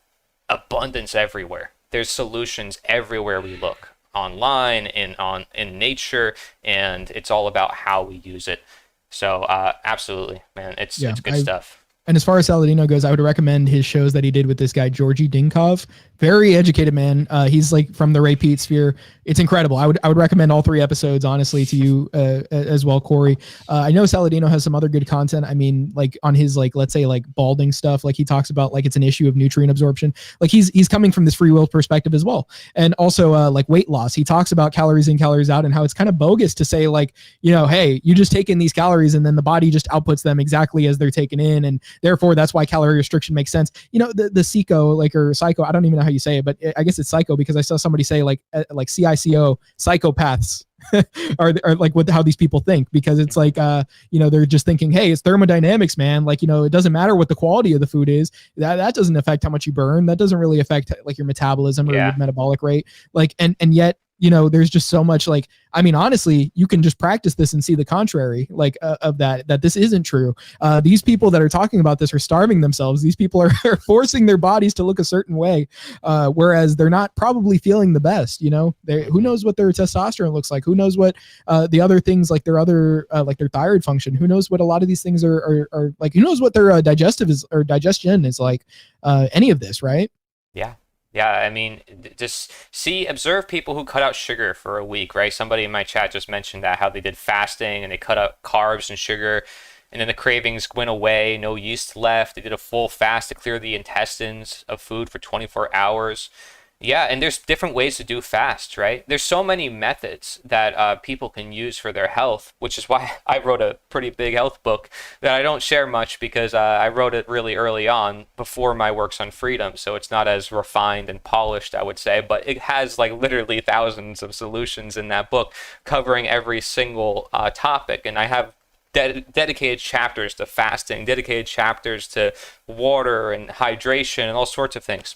abundance everywhere. There's solutions everywhere we look, online and in nature, and it's all about how we use it. So absolutely, man, it's good stuff. And as far as Saladino goes, I would recommend his shows that he did with this guy, Georgi Dinkov. Very educated man. He's like from the Ray Pete sphere. It's incredible. I would recommend all 3 episodes, honestly, to you as well, Cory. I know Saladino has some other good content. I mean, like on his, like, let's say like balding stuff, like he talks about like it's an issue of nutrient absorption. Like he's coming from this free will perspective as well. And also like weight loss. He talks about calories in, calories out, and how it's kind of bogus to say like, you know, hey, you just take in these calories and then the body just outputs them exactly as they're taken in. And therefore that's why calorie restriction makes sense. You know, the psycho, like, or psycho, I don't even know how you say it, but I guess it's psycho because I saw somebody say like CICO, psychopaths are like what how these people think, because it's like you know, they're just thinking, hey, it's thermodynamics, man, like, you know, it doesn't matter what the quality of the food is, that doesn't affect how much you burn, that doesn't really affect like your metabolism or your metabolic rate, like, and yet, you know, there's just so much, like, I mean, honestly, you can just practice this and see the contrary, like of that this isn't true. These people that are talking about this are starving themselves. These people are forcing their bodies to look a certain way, whereas they're not probably feeling the best, you know. Who knows what their testosterone looks like? Who knows what the other things, like their other like their thyroid function? Who knows what a lot of these things are like? Who knows what their digestive is, or digestion is like? Any of this, right? Yeah, I mean, just observe people who cut out sugar for a week, right? Somebody in my chat just mentioned that, how they did fasting and they cut out carbs and sugar, and then the cravings went away, no yeast left. They did a full fast to clear the intestines of food for 24 hours. Yeah, and there's different ways to do fasts, right? There's so many methods that people can use for their health, which is why I wrote a pretty big health book that I don't share much, because I wrote it really early on before my works on freedom. So it's not as refined and polished, I would say, but it has like literally thousands of solutions in that book covering every single topic. And I have dedicated chapters to fasting, dedicated chapters to water and hydration and all sorts of things.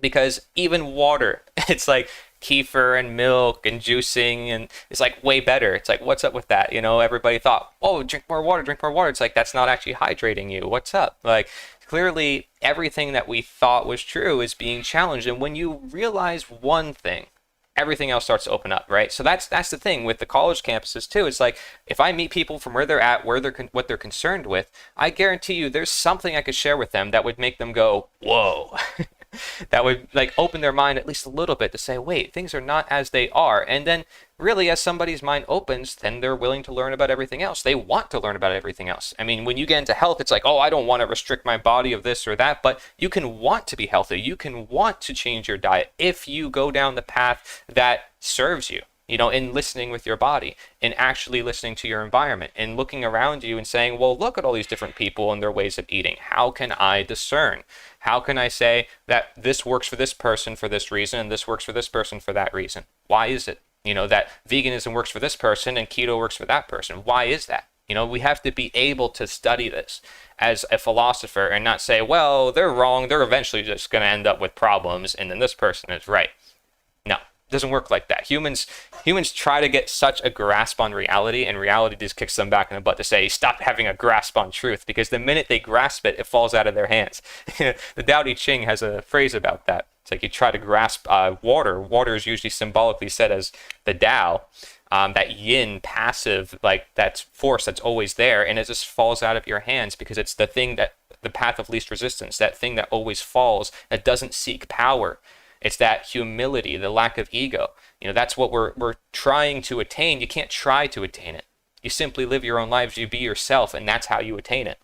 Because even water, it's like kefir and milk and juicing, and it's like way better. It's like, what's up with that? You know, everybody thought, oh, drink more water, drink more water. It's like, that's not actually hydrating you. What's up? Like, clearly everything that we thought was true is being challenged. And when you realize one thing, everything else starts to open up, right? So that's the thing with the college campuses too. It's like, if I meet people from where they're at, what they're concerned with, I guarantee you there's something I could share with them that would make them go, whoa. That would like open their mind at least a little bit to say, wait, things are not as they are. And then really, as somebody's mind opens, then they're willing to learn about everything else. They want to learn about everything else. I mean, when you get into health, it's like, oh, I don't want to restrict my body of this or that, but you can want to be healthy. You can want to change your diet if you go down the path that serves you. You know, in listening with your body, in actually listening to your environment, and looking around you and saying, well, look at all these different people and their ways of eating. How can I discern? How can I say that this works for this person for this reason and this works for this person for that reason? Why is it, you know, that veganism works for this person and keto works for that person? Why is that? You know, we have to be able to study this as a philosopher and not say, well, they're wrong. They're eventually just going to end up with problems, and then this person is right. No. Doesn't work like that. Humans try to get such a grasp on reality, and reality just kicks them back in the butt to say, stop having a grasp on truth, because the minute they grasp it, it falls out of their hands. The Tao Te Ching has a phrase about that. It's like you try to grasp water. Water is usually symbolically said as the Tao, that yin, passive, like that force that's always there, and it just falls out of your hands because it's the thing that, the path of least resistance, that thing that always falls, that doesn't seek power. It's that humility, the lack of ego. You know, that's what we're trying to attain. You can't try to attain it. You simply live your own lives. You be yourself, and that's how you attain it.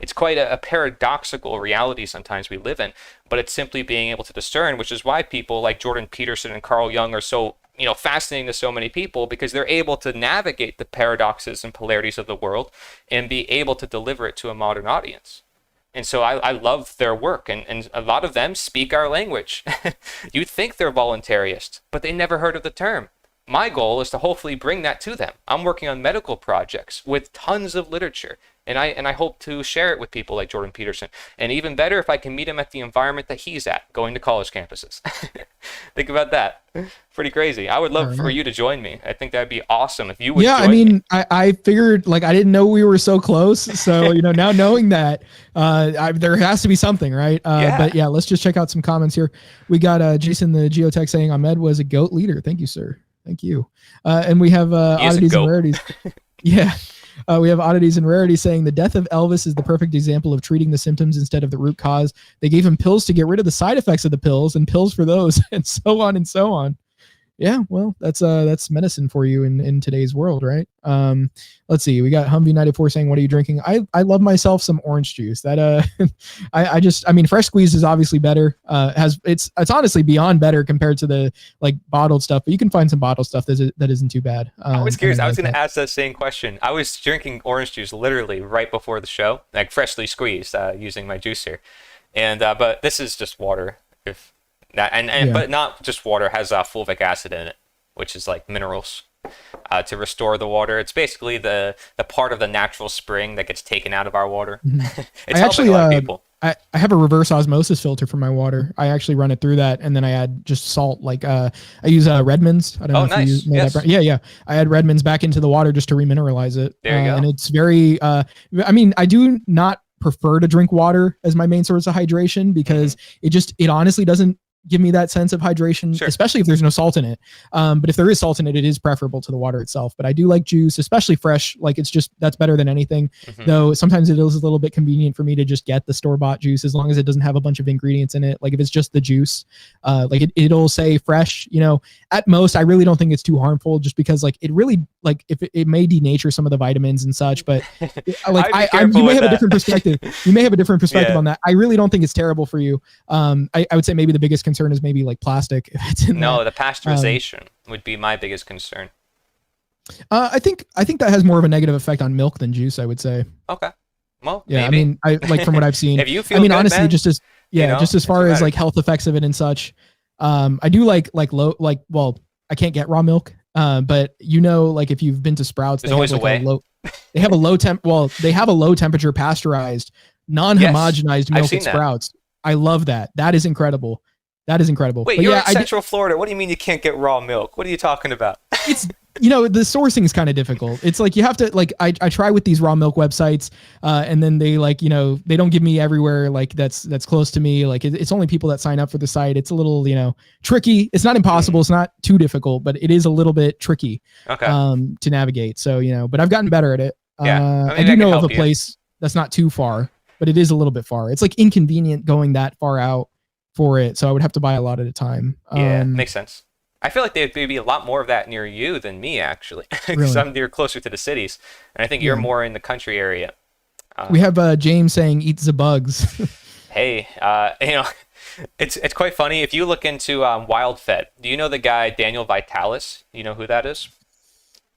It's quite a paradoxical reality sometimes we live in, but it's simply being able to discern, which is why people like Jordan Peterson and Carl Jung are so, fascinating to so many people, because they're able to navigate the paradoxes and polarities of the world and be able to deliver it to a modern audience. And so I love their work, and a lot of them speak our language. You think they're voluntarist, but they never heard of the term. My goal is to hopefully bring that to them. I'm working on medical projects with tons of literature, and I hope to share it with people like Jordan Peterson. And even better, if I can meet him at the environment that he's at, going to college campuses. Think about that. Pretty crazy. I would love for you to join me. I think that'd be awesome if you would. Yeah, join me. I figured, like, I didn't know we were so close. So, now knowing that, there has to be something, right? But yeah, let's just check out some comments here. We got Jason the Geotech saying Ahmed was a GOAT leader. Thank you, sir. Thank you. And we have oddities and rarities. Yeah. We have oddities and rarities saying the death of Elvis is the perfect example of treating the symptoms instead of the root cause. They gave him pills to get rid of the side effects of the pills and pills for those, and so on and so on. Yeah, well, that's medicine for you in today's world, right? Let's see. We got Humvee 94 saying, "What are you drinking?" I love myself some orange juice. That I mean, fresh squeezed is obviously better. It's honestly beyond better compared to the like bottled stuff, but you can find some bottled stuff that isn't too bad. I was curious. I was going to ask that same question. I was drinking orange juice literally right before the show, like freshly squeezed, using my juicer, and but this is just water. If that but not just water, has fulvic acid in it, which is like minerals to restore the water. It's basically the part of the natural spring that gets taken out of our water. Mm-hmm. It's helping a lot of people. I have a reverse osmosis filter for my water. I actually run it through that, and then I add just salt. Like I use Redmond's. I don't know if you know that brand. Yeah. I add Redmond's back into the water just to remineralize it. There you go. And it's very. I mean, I do not prefer to drink water as my main source of hydration because it honestly doesn't give me that sense of hydration, especially if there's no salt in it. But if there is salt in it, it is preferable to the water itself. But I do like juice, especially fresh. Like that's better than anything. Though sometimes it is a little bit convenient for me to just get the store-bought juice as long as it doesn't have a bunch of ingredients in it. Like if it's just the juice, like it'll say fresh, at most. I really don't think it's too harmful just because like it really, like if it may denature some of the vitamins and such, but like you may have a different perspective. You may have a different perspective on that. I really don't think it's terrible for you. I would say maybe the biggest concern is maybe like plastic if it's in there. The pasteurization would be my biggest concern. I think that has more of a negative effect on milk than juice, I would say. Okay. Well, yeah, maybe. I mean, I like from what I've seen. If you feel good, honestly, man, just as far as like health effects of it and such, I do like low, like, well, I can't get raw milk, but like if you've been to Sprouts, there's always like a way. They have a low temperature pasteurized, non-homogenized milk at Sprouts. I love that. That is incredible. That is incredible. Wait, you're in Central Florida. What do you mean you can't get raw milk? What are you talking about? It's the sourcing is kind of difficult. It's like you have to like I try with these raw milk websites, and then they like they don't give me everywhere like that's close to me. Like it's only people that sign up for the site. It's a little tricky. It's not impossible. It's not too difficult, but it is a little bit tricky. Okay. To navigate. So but I've gotten better at it. Yeah. I do know of a place that's not too far, but it is a little bit far. It's like inconvenient going that far out for it, so I would have to buy a lot at a time. Yeah, makes sense. I feel like there'd be a lot more of that near you than me, actually, because I'm near closer to the cities, and I think you're more in the country area. We have James saying eat the bugs. Hey, it's quite funny if you look into WildFed. Do you know the guy Daniel Vitalis? You know who that is?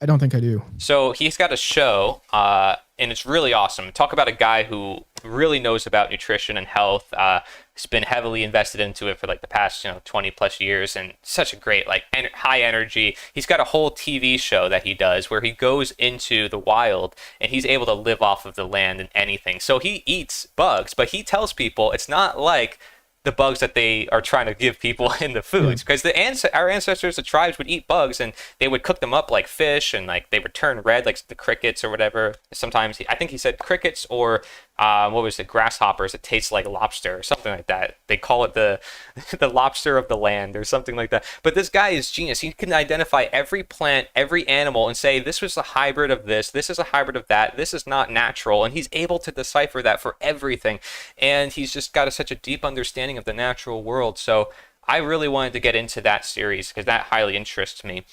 I don't think I do. So he's got a show, and it's really awesome. Talk about a guy who really knows about nutrition and health. He's been heavily invested into it for like the past 20 plus years, and such a great high energy. He's got a whole TV show that he does where he goes into the wild and he's able to live off of the land and anything. So he eats bugs, but he tells people it's not like the bugs that they are trying to give people in the foods, because our ancestors, the tribes, would eat bugs and they would cook them up like fish, and like they would turn red, like the crickets or whatever. Sometimes I think he said crickets or what was it, grasshoppers that taste like lobster or something like that. They call it the lobster of the land or something like that. But this guy is genius. He can identify every plant, every animal, and say this was a hybrid of this is a hybrid of that, this is not natural, and he's able to decipher that for everything. And he's just got such a deep understanding of the natural world. So I really wanted to get into that series because that highly interests me.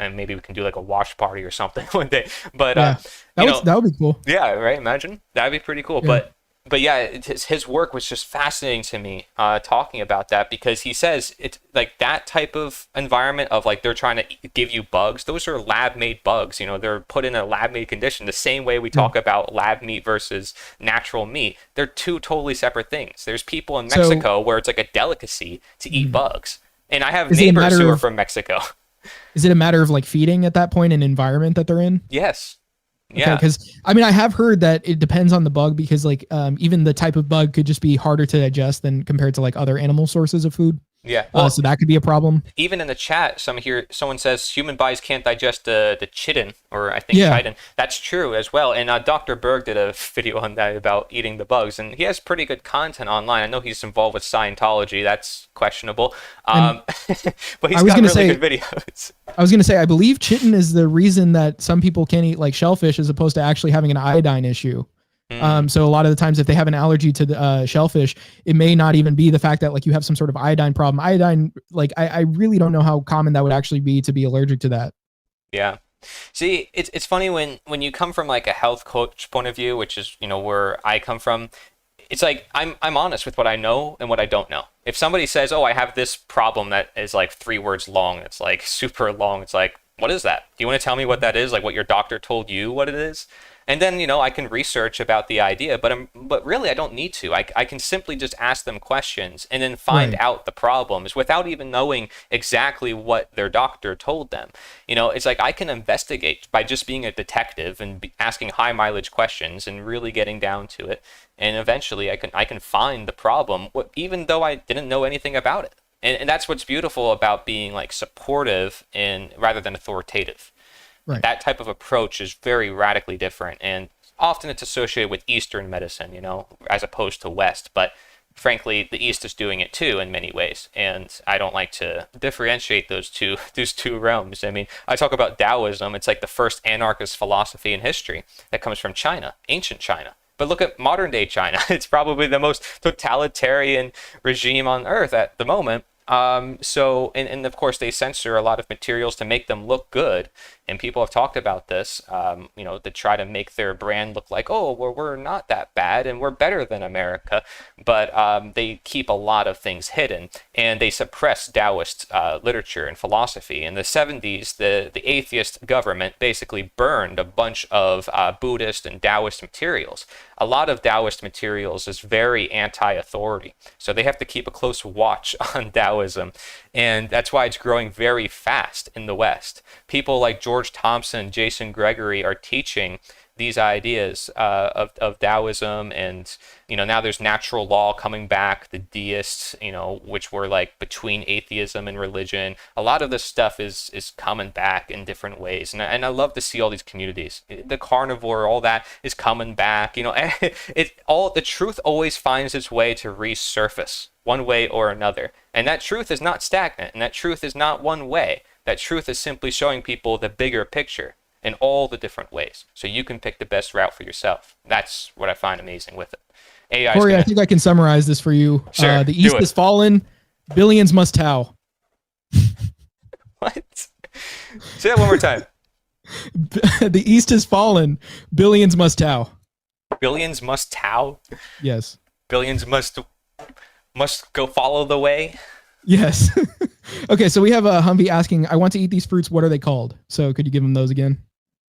and maybe we can do like a wash party or something one day. But Yeah, that would be cool. yeah, right. Imagine that'd be pretty cool. Yeah. But yeah, his work was just fascinating to me, talking about that, because he says it's like that type of environment of like they're trying to give you bugs. Those are lab made bugs. You know, they're put in a lab made condition. The same way we talk about lab meat versus natural meat. They're two totally separate things. There's people in Mexico where it's like a delicacy to eat bugs, and I have neighbors who are from Mexico. Is it a matter of like feeding at that point, an environment that they're in? Yes. Yeah, because I mean, I have heard that it depends on the bug, because like even the type of bug could just be harder to digest than compared to like other animal sources of food. Yeah, well, so that could be a problem. Even in the chat, someone says human bodies can't digest the chitin, or I think chitin. That's true as well. And Dr. Berg did a video on that about eating the bugs, and he has pretty good content online. I know he's involved with Scientology. That's questionable, but he's got really good videos. I was going to say, I believe chitin is the reason that some people can't eat like shellfish, as opposed to actually having an iodine issue. So a lot of the times if they have an allergy to the shellfish, it may not even be the fact that like you have some sort of iodine problem. Iodine, like I really don't know how common that would actually be to be allergic to that. Yeah. See, it's funny when you come from like a health coach point of view, which is, you know, where I come from. It's like I'm honest with what I know and what I don't know. If somebody says, "Oh, I have this problem that is like 3 words long," it's like super long. It's like, what is that? Do you want to tell me what that is? Like what your doctor told you what it is? And then, you know, I can research about the idea, but really I don't need to. I can simply just ask them questions and then find out the problems without even knowing exactly what their doctor told them. You know, it's like I can investigate by just being a detective and asking high mileage questions and really getting down to it. And eventually I can find the problem, even though I didn't know anything about it. And that's what's beautiful about being like supportive and rather than authoritative. Right. That type of approach is very radically different, and often it's associated with Eastern medicine, you know, as opposed to West. But frankly, the East is doing it too in many ways, and I don't like to differentiate those two realms. I mean, I talk about Taoism. It's like the first anarchist philosophy in history that comes from China, ancient China. But look at modern day China. It's probably the most totalitarian regime on earth at the moment. So, and of course they censor a lot of materials to make them look good. And people have talked about this, you know, to try to make their brand look like, oh, well, we're not that bad and we're better than America. But they keep a lot of things hidden, and they suppress Taoist literature and philosophy. In the 70s, the atheist government basically burned a bunch of Buddhist and Taoist materials. A lot of Taoist materials is very anti-authority. So they have to keep a close watch on Taoism. And that's why it's growing very fast in the West. People like George Thompson, Jason Gregory are teaching these ideas of Taoism, and you know, now there's natural law coming back, the deists, you know, which were like between atheism and religion. A lot of this stuff is coming back in different ways, and I love to see all these communities. The carnivore, all that is coming back. You know, the truth always finds its way to resurface one way or another, and that truth is not stagnant, and that truth is not one way. That truth is simply showing people the bigger picture in all the different ways, so you can pick the best route for yourself. That's what I find amazing with it. Cory, I think I can summarize this for you. Sure, the East has fallen. Billions must tow. What? Say that one more time. The East has fallen. Billions must tow. Billions must tow? Yes. Billions must go follow the way? Yes. Okay, so we have a Humvee asking, I want to eat these fruits. What are they called? So could you give him those again?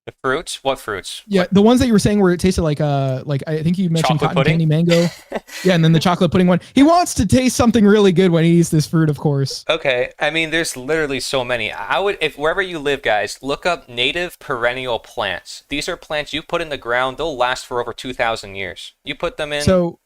The fruits? What fruits? Yeah, the ones that you were saying where it tasted like I think you mentioned chocolate cotton pudding? candy mango. Yeah, and then the chocolate pudding one. He wants to taste something really good when he eats this fruit, of course. Okay, I mean, there's literally so many. I would, if wherever you live, guys, look up native perennial plants. These are plants you put in the ground. They'll last for over 2,000 years. You put them in. So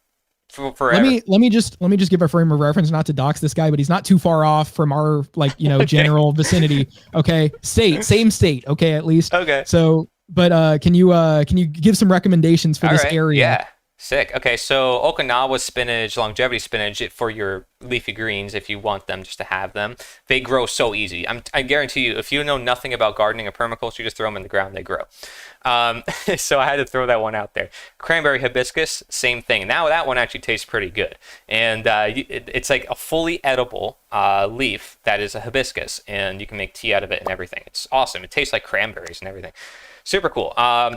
forever. Let me just give a frame of reference, not to dox this guy, but he's not too far off from our okay. General vicinity. Okay, same state. Okay, at least. Okay. So, but can you give some recommendations for this area? Yeah. Sick. Okay, so Okinawa spinach, longevity spinach, for your leafy greens, if you want them just to have them, they grow so easy. I guarantee you, if you know nothing about gardening or permaculture, you just throw them in the ground, they grow. Um, so I had to throw that one out there. Cranberry hibiscus, same thing. Now that one actually tastes pretty good, and it's like a fully edible leaf that is a hibiscus, and you can make tea out of it and everything. It's awesome. It tastes like cranberries and everything. Super cool.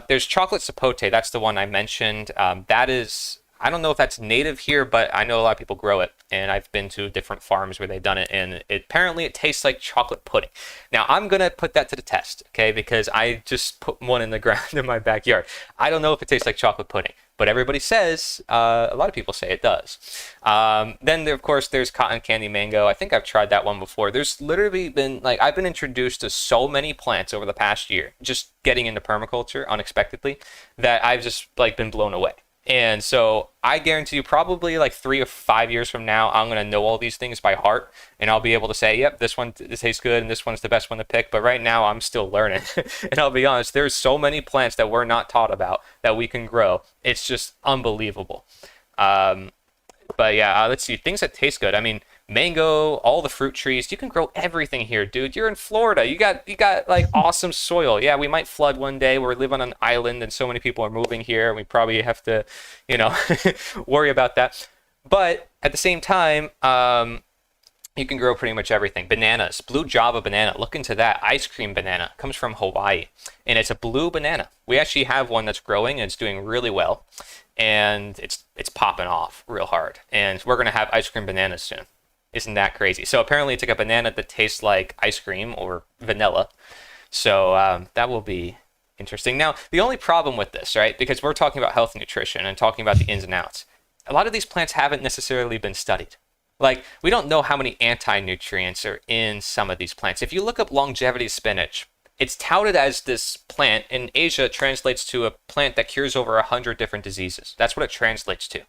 There's chocolate sapote. That's the one I mentioned. That is, I don't know if that's native here, but I know a lot of people grow it, and I've been to different farms where they've done it, and apparently it tastes like chocolate pudding. Now I'm gonna put that to the test, okay? Because I just put one in the ground in my backyard. I don't know if it tastes like chocolate pudding, but everybody says, a lot of people say it does. Then of course there's cotton candy mango. I think I've tried that one before. There's literally been like I've been introduced to so many plants over the past year, just getting into permaculture unexpectedly, that I've just like been blown away. And so I guarantee you probably like 3 or 5 years from now, I'm going to know all these things by heart, and I'll be able to say, yep, this tastes good and this one's the best one to pick. But right now I'm still learning. And I'll be honest, there's so many plants that we're not taught about that we can grow. It's just unbelievable. But yeah, let's see, things that taste good. I mean, mango, all the fruit trees, you can grow everything here, dude. You're in Florida. You got like awesome soil. Yeah, we might flood one day. We live on an island and so many people are moving here, and we probably have to, worry about that. But at the same time, you can grow pretty much everything. Bananas, blue Java banana. Look into that. Ice cream banana comes from Hawaii, and it's a blue banana. We actually have one that's growing, and it's doing really well, and it's popping off real hard. And we're gonna have ice cream bananas soon. Isn't that crazy? So apparently it's like a banana that tastes like ice cream or vanilla. So that will be interesting. Now, the only problem with this, right, because we're talking about health and nutrition and talking about the ins and outs, a lot of these plants haven't necessarily been studied. Like, we don't know how many anti-nutrients are in some of these plants. If you look up longevity spinach, it's touted as this plant in Asia. It translates to a plant that cures over 100 different diseases. That's what it translates to.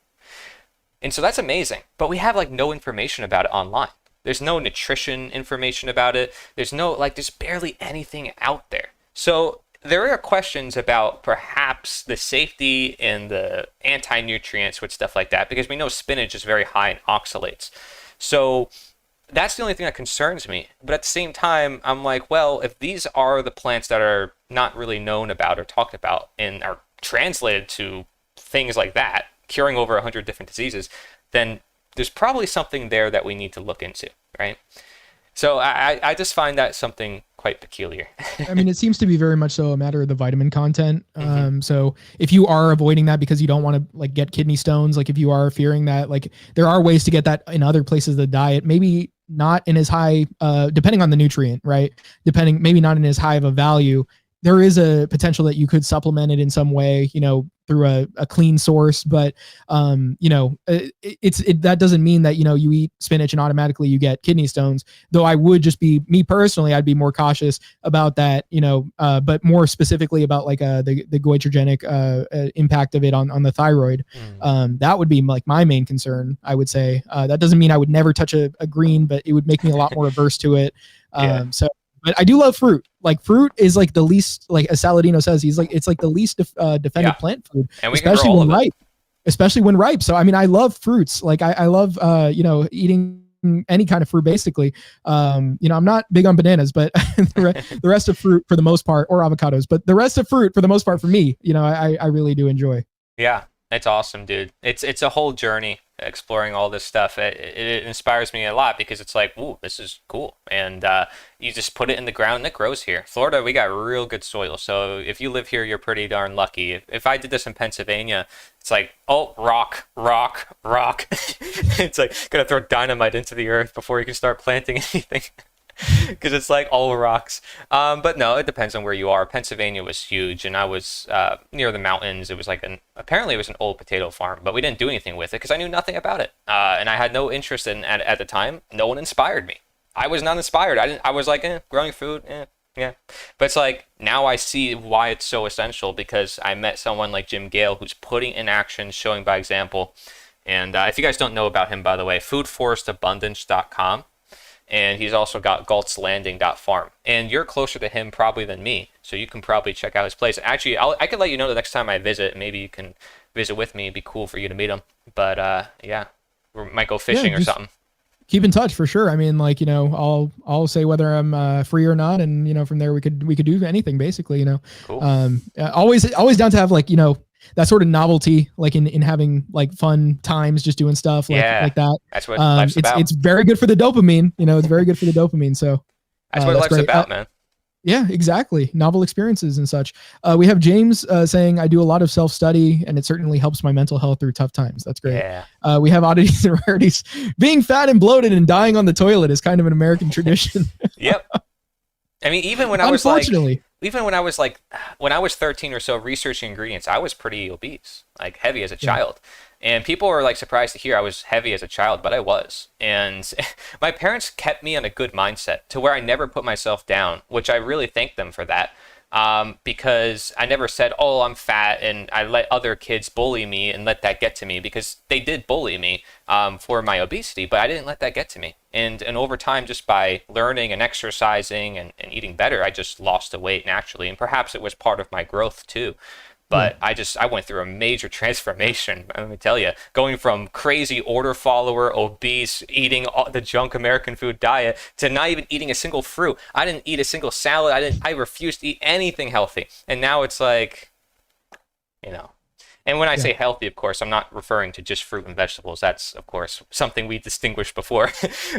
And so that's amazing. But we have like no information about it online. There's no nutrition information about it. There's barely anything out there. So there are questions about perhaps the safety and the anti-nutrients with stuff like that, because we know spinach is very high in oxalates. So that's the only thing that concerns me. But at the same time, I'm like, well, if these are the plants that are not really known about or talked about and are translated to things like that, curing over 100 different diseases, then there's probably something there that we need to look into, right? So I just find that something quite peculiar. I mean, it seems to be very much so a matter of the vitamin content. So if you are avoiding that because you don't want to like get kidney stones, like if you are fearing that, like there are ways to get that in other places of the diet, maybe not in as high, depending on the nutrient, right? Maybe not in as high of a value. There is a potential that you could supplement it in some way, through a clean source, but that doesn't mean that you eat spinach and automatically you get kidney stones. Though I would just be me personally, I'd be more cautious about that, but more specifically about like the goitrogenic impact of it on the thyroid. That would be like my main concern. I would say that doesn't mean I would never touch a green, but it would make me a lot more averse to it. But I do love fruit. Like fruit is like the least, like as Saladino says, it's like the least defended plant food, and we especially can grow when ripe. Especially when ripe. So I mean, I love fruits. Like I love eating any kind of fruit basically. I'm not big on bananas, but the rest of fruit for the most part, or avocados, but the rest of fruit for the most part for me, I really do enjoy. Yeah, it's awesome, dude. It's a whole journey exploring all this stuff. It inspires me a lot because it's like, ooh, this is cool. And you just put it in the ground and it grows here. Florida, we got real good soil. So if you live here, you're pretty darn lucky. If I did this in Pennsylvania, it's like, oh, rock. It's like, gonna throw dynamite into the earth before you can start planting anything. Because it's like all rocks. But no, it depends on where you are. Pennsylvania was huge, and I was near the mountains. It was like apparently it was an old potato farm, but we didn't do anything with it because I knew nothing about it, and I had no interest in at the time. No one inspired me. I was not inspired. I was like, growing food, yeah. But it's like now I see why it's so essential, because I met someone like Jim Gale who's putting in action, showing by example. And if you guys don't know about him, by the way, foodforestabundance.com. And he's also got galtzlanding.farm. And you're closer to him probably than me, so you can probably check out his place. Actually, I can let you know the next time I visit. Maybe you can visit with me, it'd be cool for you to meet him. But yeah, we might go Yeah, fishing or just something. keep in touch for sure. I mean, like, I'll say whether I'm free or not, and from there we could do anything basically. Cool. Always down to have like that sort of novelty, like in having like fun times, just doing stuff Yeah, like that. that's what life's It's about. very good for the dopamine. It's very good for the dopamine. So That's what that's life's great. about, man. Yeah, exactly. Novel experiences and such. We have James saying, I do a lot of self study and it certainly helps my mental health through tough times. That's great. Yeah. We have oddities and rarities. Being fat and bloated and dying on the toilet is kind of an American tradition. Yep. I mean, Unfortunately. when I was 13 or so researching ingredients, I was pretty obese, like heavy as a child. And people were like surprised to hear I was heavy as a child, but I was. And my parents kept me on a good mindset to where I never put myself down, which I really thank them for that. Because I never said, oh, I'm fat, and I let other kids bully me and let that get to me, because they did bully me for my obesity, but I didn't let that get to me. And over time, just by learning and exercising and eating better, I just lost the weight naturally. And perhaps it was part of my growth too. But I went through a major transformation, let me tell you, going from crazy order follower, obese, eating all the junk American food diet to not even eating a single fruit. I didn't eat a single salad. I refused to eat anything healthy. And now it's like, you know, and when I say healthy, of course, I'm not referring to just fruit and vegetables. That's, of course, something we distinguished before.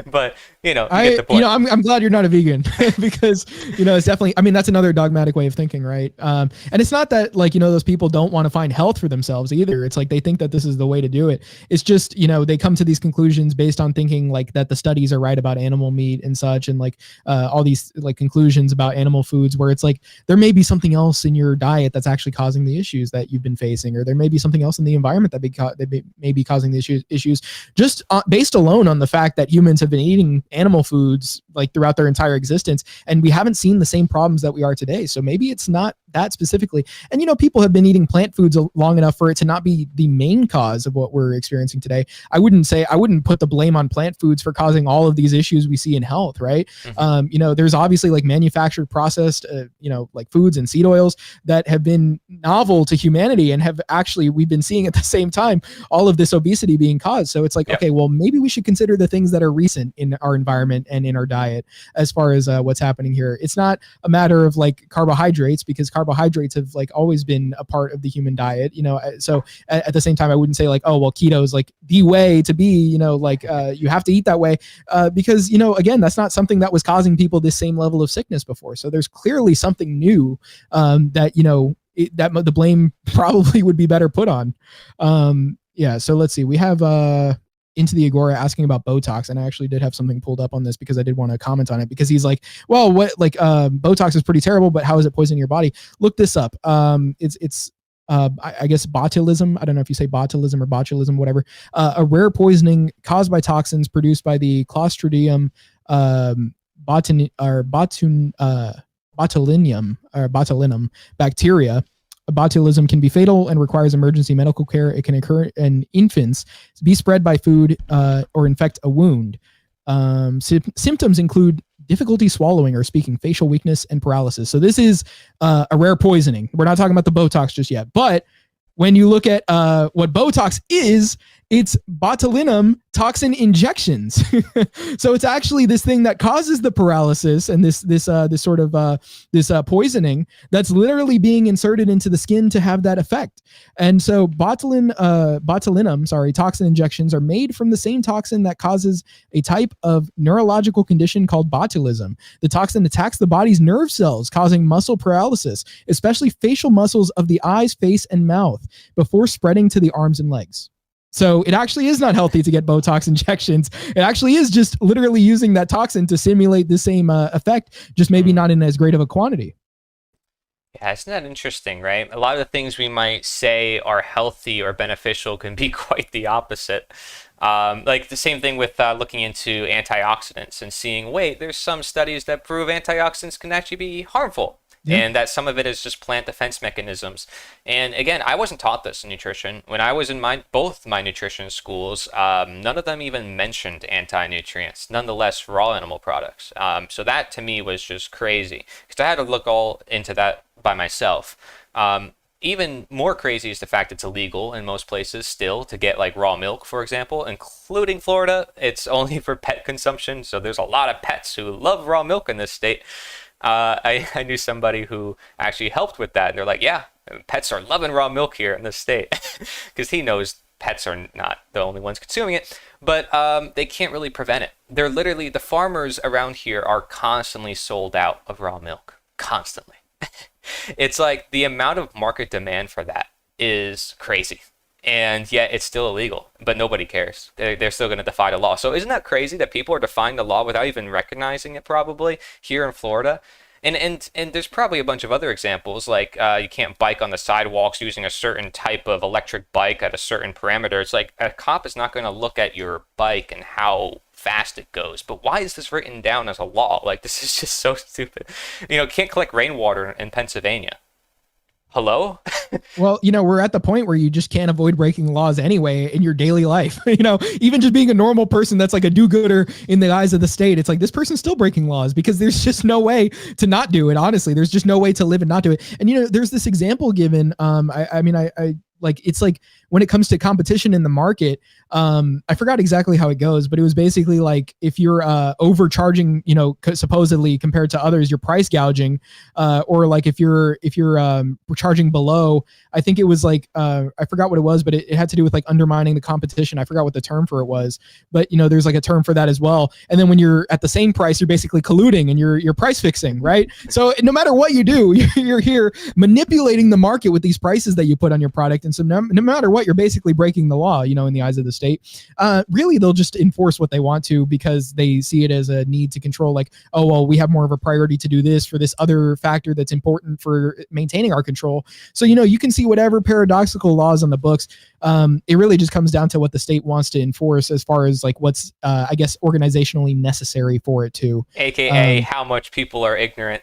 But, you get the point. I'm glad you're not a vegan because, it's definitely, I mean, that's another dogmatic way of thinking, right? And it's not that like, those people don't want to find health for themselves either. It's like they think that this is the way to do it. It's just, they come to these conclusions based on thinking like that the studies are right about animal meat and such, and like all these like conclusions about animal foods where it's like there may be something else in your diet that's actually causing the issues that you've been facing, or there may be something else in the environment that may be causing the issues just based alone on the fact that humans have been eating animal foods like throughout their entire existence, and we haven't seen the same problems that we are today. So maybe it's not that specifically. And people have been eating plant foods long enough for it to not be the main cause of what we're experiencing today. I wouldn't put the blame on plant foods for causing all of these issues we see in health, right? Mm-hmm. There's obviously like manufactured processed like foods and seed oils that have been novel to humanity and have actually, we've been seeing at the same time all of this obesity being caused. So it's like, okay, well, maybe we should consider the things that are recent in our environment and in our diet as far as what's happening here. It's not a matter of like carbohydrates, because carbohydrates have like always been a part of the human diet, so at the same time, I wouldn't say like, oh, well, keto is like the way to be, you have to eat that way, because, again, that's not something that was causing people this same level of sickness before. So there's clearly something new that, that the blame probably would be better put on. So let's see. We have Into the Agora asking about Botox, and I actually did have something pulled up on this because I did want to comment on it, because he's like, well, what, like Botox is pretty terrible, but how is it poisoning your body? Look this up. It's I guess botulism. I don't know if you say botulism or botulism, whatever. A rare poisoning caused by toxins produced by the Clostridium botulinum bacteria. Botulism can be fatal and requires emergency medical care. It can occur in infants, be spread by food, or infect a wound. Symptoms include difficulty swallowing or speaking, facial weakness, and paralysis. So this is a rare poisoning. We're not talking about the Botox just yet, but when you look at what Botox is, it's botulinum toxin injections. So it's actually this thing that causes the paralysis and this sort of poisoning that's literally being inserted into the skin to have that effect. And so botulinum toxin injections are made from the same toxin that causes a type of neurological condition called botulism. The toxin attacks the body's nerve cells, causing muscle paralysis, especially facial muscles of the eyes, face, and mouth, before spreading to the arms and legs. So it actually is not healthy to get Botox injections. It actually is just literally using that toxin to simulate the same effect, just maybe not in as great of a quantity. Yeah, isn't that interesting, right? A lot of the things we might say are healthy or beneficial can be quite the opposite. Like the same thing with looking into antioxidants and seeing, wait, there's some studies that prove antioxidants can actually be harmful. Yeah. And that some of it is just plant defense mechanisms. And again, I wasn't taught this in nutrition. When I was in both my nutrition schools, none of them even mentioned anti-nutrients, nonetheless raw animal products. So that to me was just crazy, because I had to look all into that by myself. even more crazy is the fact it's illegal in most places still to get like raw milk, for example, including Florida. It's only for pet consumption. So there's a lot of pets who love raw milk in this state. I knew somebody who actually helped with that. They're like, yeah, pets are loving raw milk here in this state, because he knows pets are not the only ones consuming it, but they can't really prevent it. They're literally, the farmers around here are constantly sold out of raw milk, constantly. It's like the amount of market demand for that is crazy. And yet it's still illegal, but nobody cares. They're still going to defy the law. So isn't that crazy that people are defying the law without even recognizing it, probably, here in Florida? And there's probably a bunch of other examples, like you can't bike on the sidewalks using a certain type of electric bike at a certain parameter. It's like a cop is not going to look at your bike and how fast it goes. But why is this written down as a law? Like, this is just so stupid. Can't collect rainwater in Pennsylvania. Hello? Well, we're at the point where you just can't avoid breaking laws anyway in your daily life. Even just being a normal person that's like a do-gooder in the eyes of the state, it's like this person's still breaking laws because there's just no way to not do it. Honestly, there's just no way to live and not do it. And there's this example given. I like, it's like when it comes to competition in the market, I forgot exactly how it goes, but it was basically like if you're overcharging, supposedly compared to others, you're price gouging, or like if you're charging below. I think it was like I forgot what it was, but it had to do with like undermining the competition. I forgot what the term for it was, but there's like a term for that as well. And then when you're at the same price, you're basically colluding and you're price fixing, right? So no matter what you do, you're here manipulating the market with these prices that you put on your product. And so no matter what, you're basically breaking the law, in the eyes of the state. Really, they'll just enforce what they want to because they see it as a need to control, like, oh, well, we have more of a priority to do this for this other factor that's important for maintaining our control. So, you can see whatever paradoxical laws on the books. It really just comes down to what the state wants to enforce as far as like what's, I guess, organizationally necessary for it to. AKA how much people are ignorant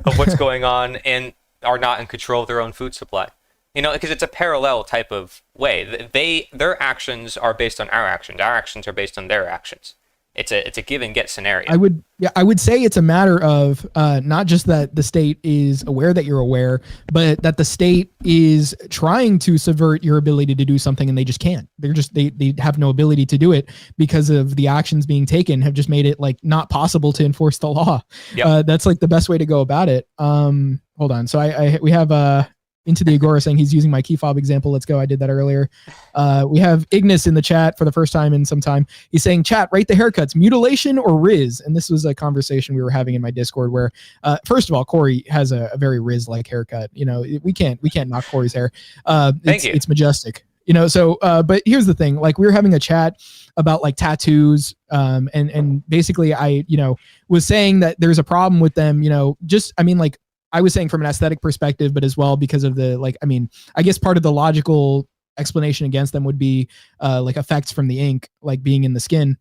of what's going on and are not in control of their own food supply. Because it's a parallel type of way. Their actions are based on our actions. Our actions are based on their actions. It's a give and get scenario. I would say it's a matter of not just that the state is aware that you're aware, but that the state is trying to subvert your ability to do something and they just can't. They have no ability to do it because of the actions being taken have just made it like not possible to enforce the law. Yep. That's like the best way to go about it. Hold on. So we have Into the Agora saying he's using my key fob example. Let's go. I did that earlier. We have Ignis in the chat for the first time in some time. He's saying, chat, rate the haircuts, mutilation or Riz? And this was a conversation we were having in my Discord where, first of all, Cory has a very Riz-like haircut. We can't knock Cory's hair. Thank you. It's majestic. But here's the thing, like we were having a chat about like tattoos. And basically I, was saying that there's a problem with them, I was saying from an aesthetic perspective, but as well because of the, I guess part of the logical explanation against them would be like effects from the ink, like being in the skin.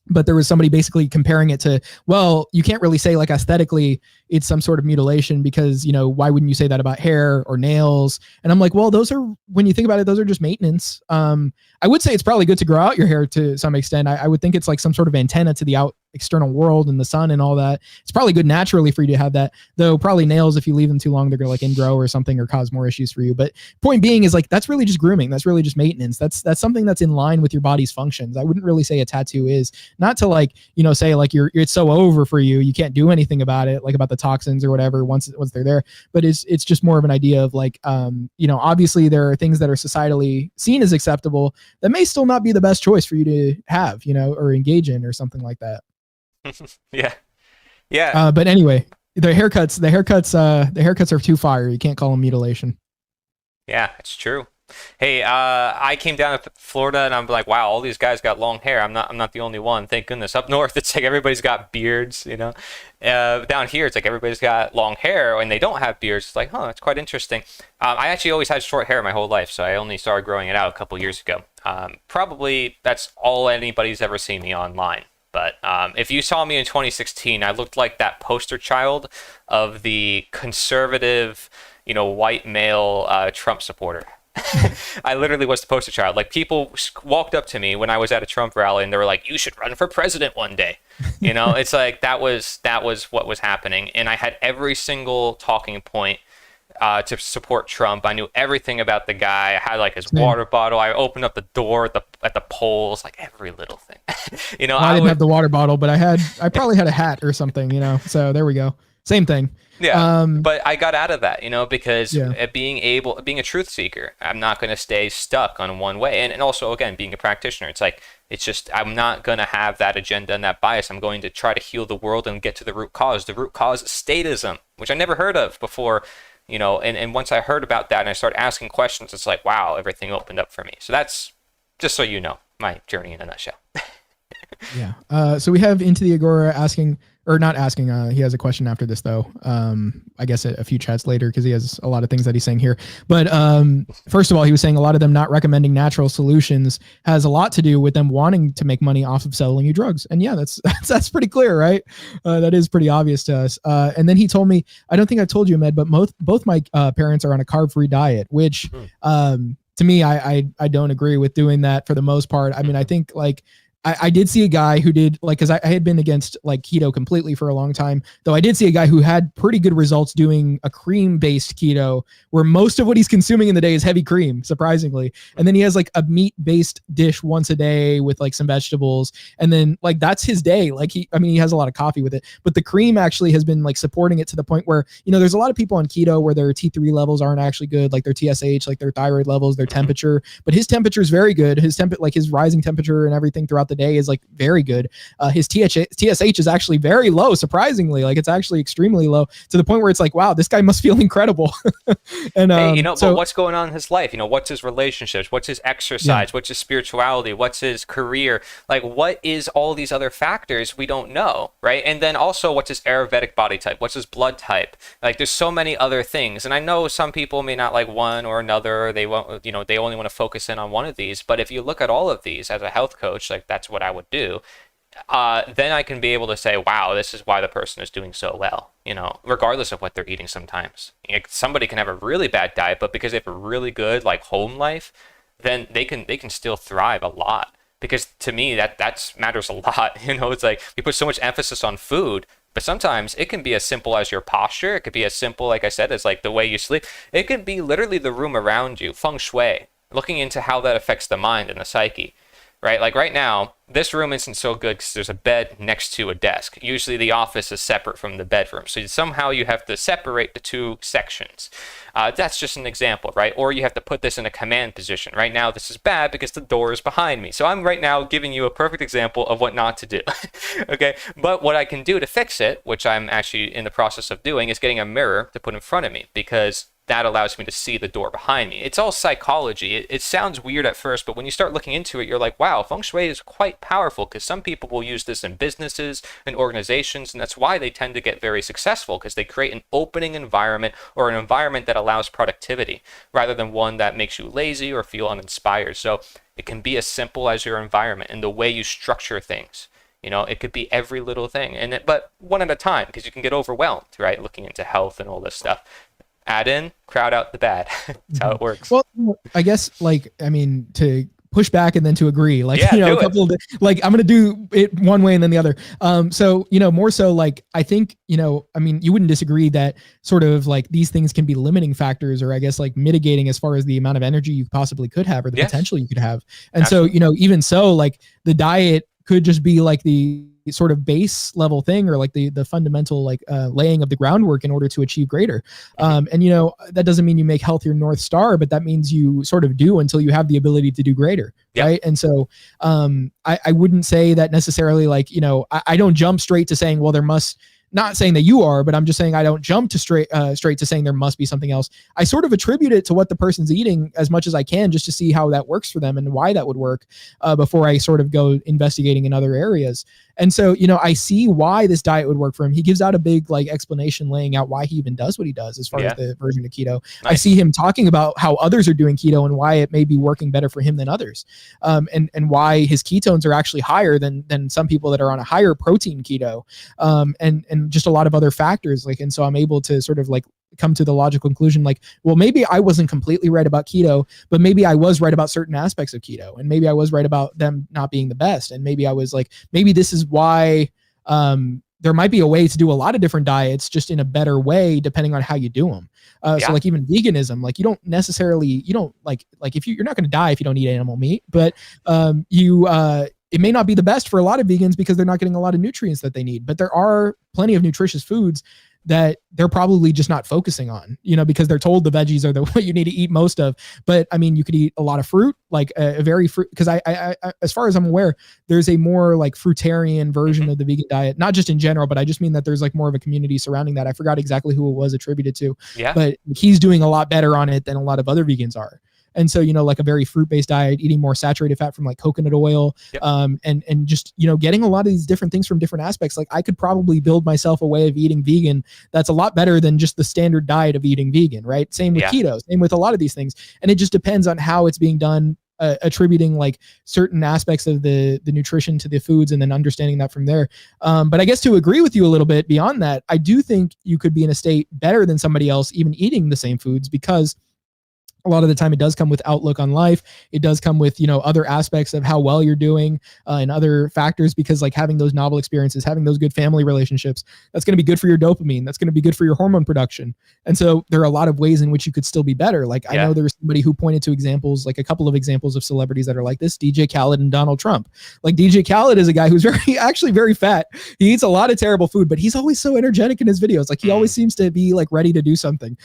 But there was somebody basically comparing it to, well, you can't really say like aesthetically it's some sort of mutilation because, why wouldn't you say that about hair or nails? And I'm like, well, those are, when you think about it, those are just maintenance. I would say it's probably good to grow out your hair to some extent. I would think it's like some sort of antenna to the external world and the sun and all that. It's probably good naturally for you to have that, though probably nails, if you leave them too long, they're gonna like ingrow or something or cause more issues for you. But point being is like, that's really just grooming. That's really just maintenance. That's something that's in line with your body's functions. I wouldn't really say a tattoo is, not to like, say like it's so over for you, you can't do anything about it, like about the toxins or whatever once they're there. But it's just more of an idea of like, obviously there are things that are societally seen as acceptable that may still not be the best choice for you to have, or engage in or something like that. Yeah. But anyway, the haircuts are too fire. You can't call them mutilation. Yeah, it's true. Hey, I came down to Florida and I'm like, wow, all these guys got long hair. I'm not the only one. Thank goodness. Up north, it's like everybody's got beards, Down here, it's like everybody's got long hair and they don't have beards. It's like, huh, that's quite interesting. I actually always had short hair my whole life, so I only started growing it out a couple years ago. Probably that's all anybody's ever seen me online. But if you saw me in 2016, I looked like that poster child of the conservative, white male Trump supporter. I literally was the poster child. Like people walked up to me when I was at a Trump rally and they were like, you should run for president one day. It's like that was what was happening. And I had every single talking point to support Trump. I knew everything about the guy. I had like his Same. water bottle. I opened up the door at the polls, like every little thing. Well, I didn't have the water bottle, but I probably had a hat or something, so there we go. Same thing. Yeah, but I got out of that, because Yeah. being a truth seeker, I'm not going to stay stuck on one way. And also, again, being a practitioner, it's just, I'm not going to have that agenda and that bias. I'm going to try to heal the world and get to the root cause. The root cause is statism, which I never heard of before, and once I heard about that and I started asking questions, it's like, wow, everything opened up for me. So that's, just so you know, my journey in a nutshell. Yeah. So we have Into the Agora asking, or not asking, he has a question after this though. I guess a few chats later, because he has a lot of things that he's saying here. But first of all, he was saying a lot of them not recommending natural solutions has a lot to do with them wanting to make money off of selling you drugs. And yeah, that's pretty clear, right? That is pretty obvious to us. And then he told me, I don't think I told you, Ahmed, but both my parents are on a carb-free diet, which to me, I don't agree with doing that for the most part. I mean, I think like I did see a guy who did because I had been against like keto completely for a long time, though I did see a guy who had pretty good results doing a cream based keto where most of what he's consuming in the day is heavy cream, surprisingly. And then he has like a meat based dish once a day with like some vegetables. And then like, that's his day. Like he has a lot of coffee with it, but the cream actually has been like supporting it to the point where, there's a lot of people on keto where their T3 levels aren't actually good, like their TSH, like their thyroid levels, their temperature, but his temperature is very good. His like his rising temperature and everything throughout the day is like very good. His TSH is actually very low, surprisingly. Like it's actually extremely low to the point where it's like, wow, this guy must feel incredible. And hey, but what's going on in his life? What's his relationships? What's his exercise? What's his spirituality? What's his career? Like, what is all these other factors we don't know, right? And then also, what's his Ayurvedic body type? What's his blood type? Like, there's so many other things. And I know some people may not like one or another. Or they won't, they only want to focus in on one of these. But if you look at all of these as a health coach, like that's what I would do. Then I can be able to say, wow, this is why the person is doing so well, regardless of what they're eating sometimes. Somebody can have a really bad diet, but because they have a really good like home life, then they can still thrive a lot. Because to me, that matters a lot. It's like we put so much emphasis on food, but sometimes it can be as simple as your posture. It could be as simple, like I said, as like the way you sleep. It could be literally the room around you, feng shui, looking into how that affects the mind and the psyche. Right? Like right now, this room isn't so good because there's a bed next to a desk. Usually the office is separate from the bedroom. So somehow you have to separate the two sections. That's just an example, right? Or you have to put this in a command position. Right now, this is bad because the door is behind me. So I'm right now giving you a perfect example of what not to do. Okay? But what I can do to fix it, which I'm actually in the process of doing, is getting a mirror to put in front of me, because that allows me to see the door behind me. It's all psychology. It sounds weird at first, but when you start looking into it, you're like, wow, feng shui is quite powerful, because some people will use this in businesses and organizations, and that's why they tend to get very successful, because they create an opening environment, or an environment that allows productivity rather than one that makes you lazy or feel uninspired. So it can be as simple as your environment and the way you structure things. It could be every little thing, but one at a time, because you can get overwhelmed, right? Looking into health and all this stuff. Add in, crowd out the bad. That's how it works. Well, I guess to push back and then to agree, like, a couple of, like, I'm going to do it one way and then the other. So, more so like, I think, you wouldn't disagree that sort of like these things can be limiting factors, or I guess like mitigating as far as the amount of energy you possibly could have, or the potential you could have. And Absolutely. So, even so, like the diet could just be like the sort of base level thing, or like the fundamental like laying of the groundwork in order to achieve greater. And that doesn't mean you make health your North Star, but that means you sort of do until you have the ability to do greater. Yep. Right. And so I wouldn't say that necessarily like, I don't jump straight to saying, well, there must, not saying that you are, but I'm just saying I don't jump to straight to saying there must be something else. I sort of attribute it to what the person's eating as much as I can, just to see how that works for them and why that would work before I sort of go investigating in other areas. And so, I see why this diet would work for him. He gives out a big like explanation laying out why he even does what he does as far as the version of keto. Nice. I see him talking about how others are doing keto and why it may be working better for him than others. And why his ketones are actually higher than some people that are on a higher protein keto. And just a lot of other factors. Like, and so I'm able to sort of like come to the logical conclusion, like, well, maybe I wasn't completely right about keto, but maybe I was right about certain aspects of keto. And maybe I was right about them not being the best. And maybe I was like, maybe this is why there might be a way to do a lot of different diets just in a better way depending on how you do them. So like even veganism, like you don't like if you're not going to die if you don't eat animal meat, but it may not be the best for a lot of vegans because they're not getting a lot of nutrients that they need, but there are plenty of nutritious foods that they're probably just not focusing on, because they're told the veggies are what you need to eat most of. But I mean, you could eat a lot of fruit, like a very fruit, because I as far as I'm aware, there's a more like fruitarian version of the vegan diet, not just in general, but I just mean that there's like more of a community surrounding that. I forgot exactly who it was attributed to, but he's doing a lot better on it than a lot of other vegans are. And so, like a very fruit-based diet, eating more saturated fat from like coconut oil, and just, getting a lot of these different things from different aspects. Like I could probably build myself a way of eating vegan that's a lot better than just the standard diet of eating vegan, right? Same with keto, same with a lot of these things. And it just depends on how it's being done, attributing like certain aspects of the nutrition to the foods and then understanding that from there. But I guess to agree with you a little bit beyond that, I do think you could be in a state better than somebody else even eating the same foods, because a lot of the time it does come with outlook on life. It does come with, other aspects of how well you're doing, and other factors, because like having those novel experiences, having those good family relationships, that's going to be good for your dopamine. That's going to be good for your hormone production. And so there are a lot of ways in which you could still be better. Like I know there was somebody who pointed to examples, like a couple of examples of celebrities that are like this, DJ Khaled and Donald Trump. Like DJ Khaled is a guy who's actually very fat. He eats a lot of terrible food, but he's always so energetic in his videos. Like he always seems to be like ready to do something.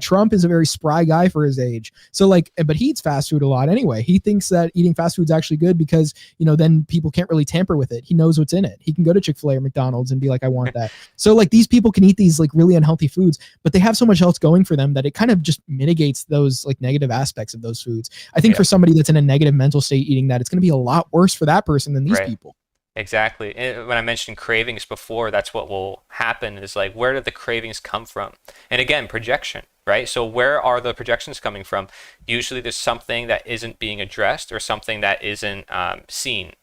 Trump is a very spry guy for his age. So like, but he eats fast food a lot anyway. He thinks that eating fast food is actually good because, then people can't really tamper with it. He knows what's in it. He can go to Chick-fil-A or McDonald's and be like, I want that. So like these people can eat these like really unhealthy foods, but they have so much else going for them that it kind of just mitigates those like negative aspects of those foods. I think for somebody that's in a negative mental state eating that, it's going to be a lot worse for that person than these people. Exactly. When I mentioned cravings before, that's what will happen is like, where did the cravings come from? And again, projection, right? So where are the projections coming from? Usually there's something that isn't being addressed or something that isn't seen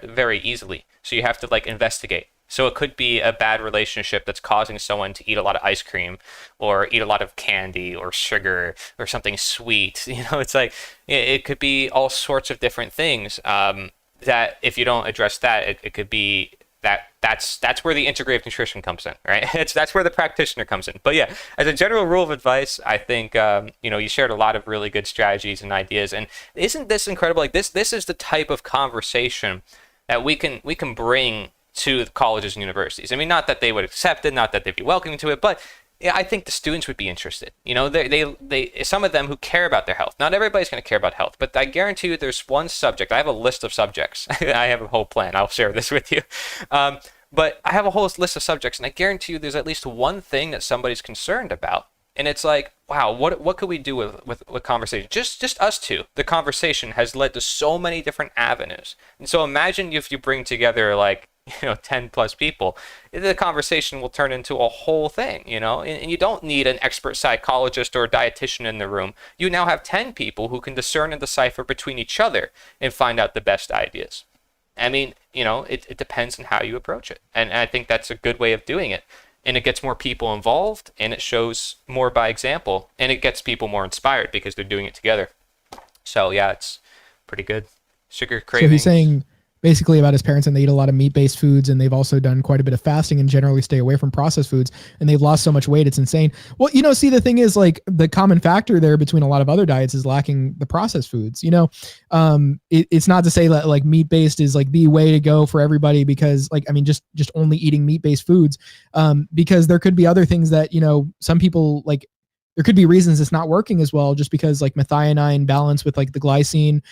very easily. So you have to like investigate. So it could be a bad relationship that's causing someone to eat a lot of ice cream or eat a lot of candy or sugar or something sweet. It's like, it could be all sorts of different things. That if you don't address that, it could be that's where the integrative nutrition comes in, right? That's where the practitioner comes in. But yeah, as a general rule of advice, I think you shared a lot of really good strategies and ideas. And isn't this incredible? Like this is the type of conversation that we can bring to the colleges and universities. I mean, not that they would accept it, not that they'd be welcoming to it, but yeah, I think the students would be interested. They some of them who care about their health. Not everybody's going to care about health, but I guarantee you there's one subject. I have a list of subjects. I have a whole plan. I'll share this with you. But I have a whole list of subjects, and I guarantee you there's at least one thing that somebody's concerned about. And it's like, wow, what could we do with conversation? Just us two. The conversation has led to so many different avenues. And so imagine if you bring together like 10 plus people, the conversation will turn into a whole thing, and you don't need an expert psychologist or a dietitian in the room. You now have 10 people who can discern and decipher between each other and find out the best ideas. I mean, it depends on how you approach it. And I think that's a good way of doing it. And it gets more people involved, and it shows more by example, and it gets people more inspired because they're doing it together. So yeah, it's pretty good. Sugar cravings. So he's saying basically about his parents, and they eat a lot of meat-based foods, and they've also done quite a bit of fasting and generally stay away from processed foods, and they've lost so much weight, it's insane. Well, see, the thing is, like, the common factor there between a lot of other diets is lacking the processed foods. It's not to say that like meat-based is like the way to go for everybody, because like, I mean, just only eating meat-based foods, because there could be other things that, some people like, there could be reasons it's not working as well, just because like methionine balance with like the glycine,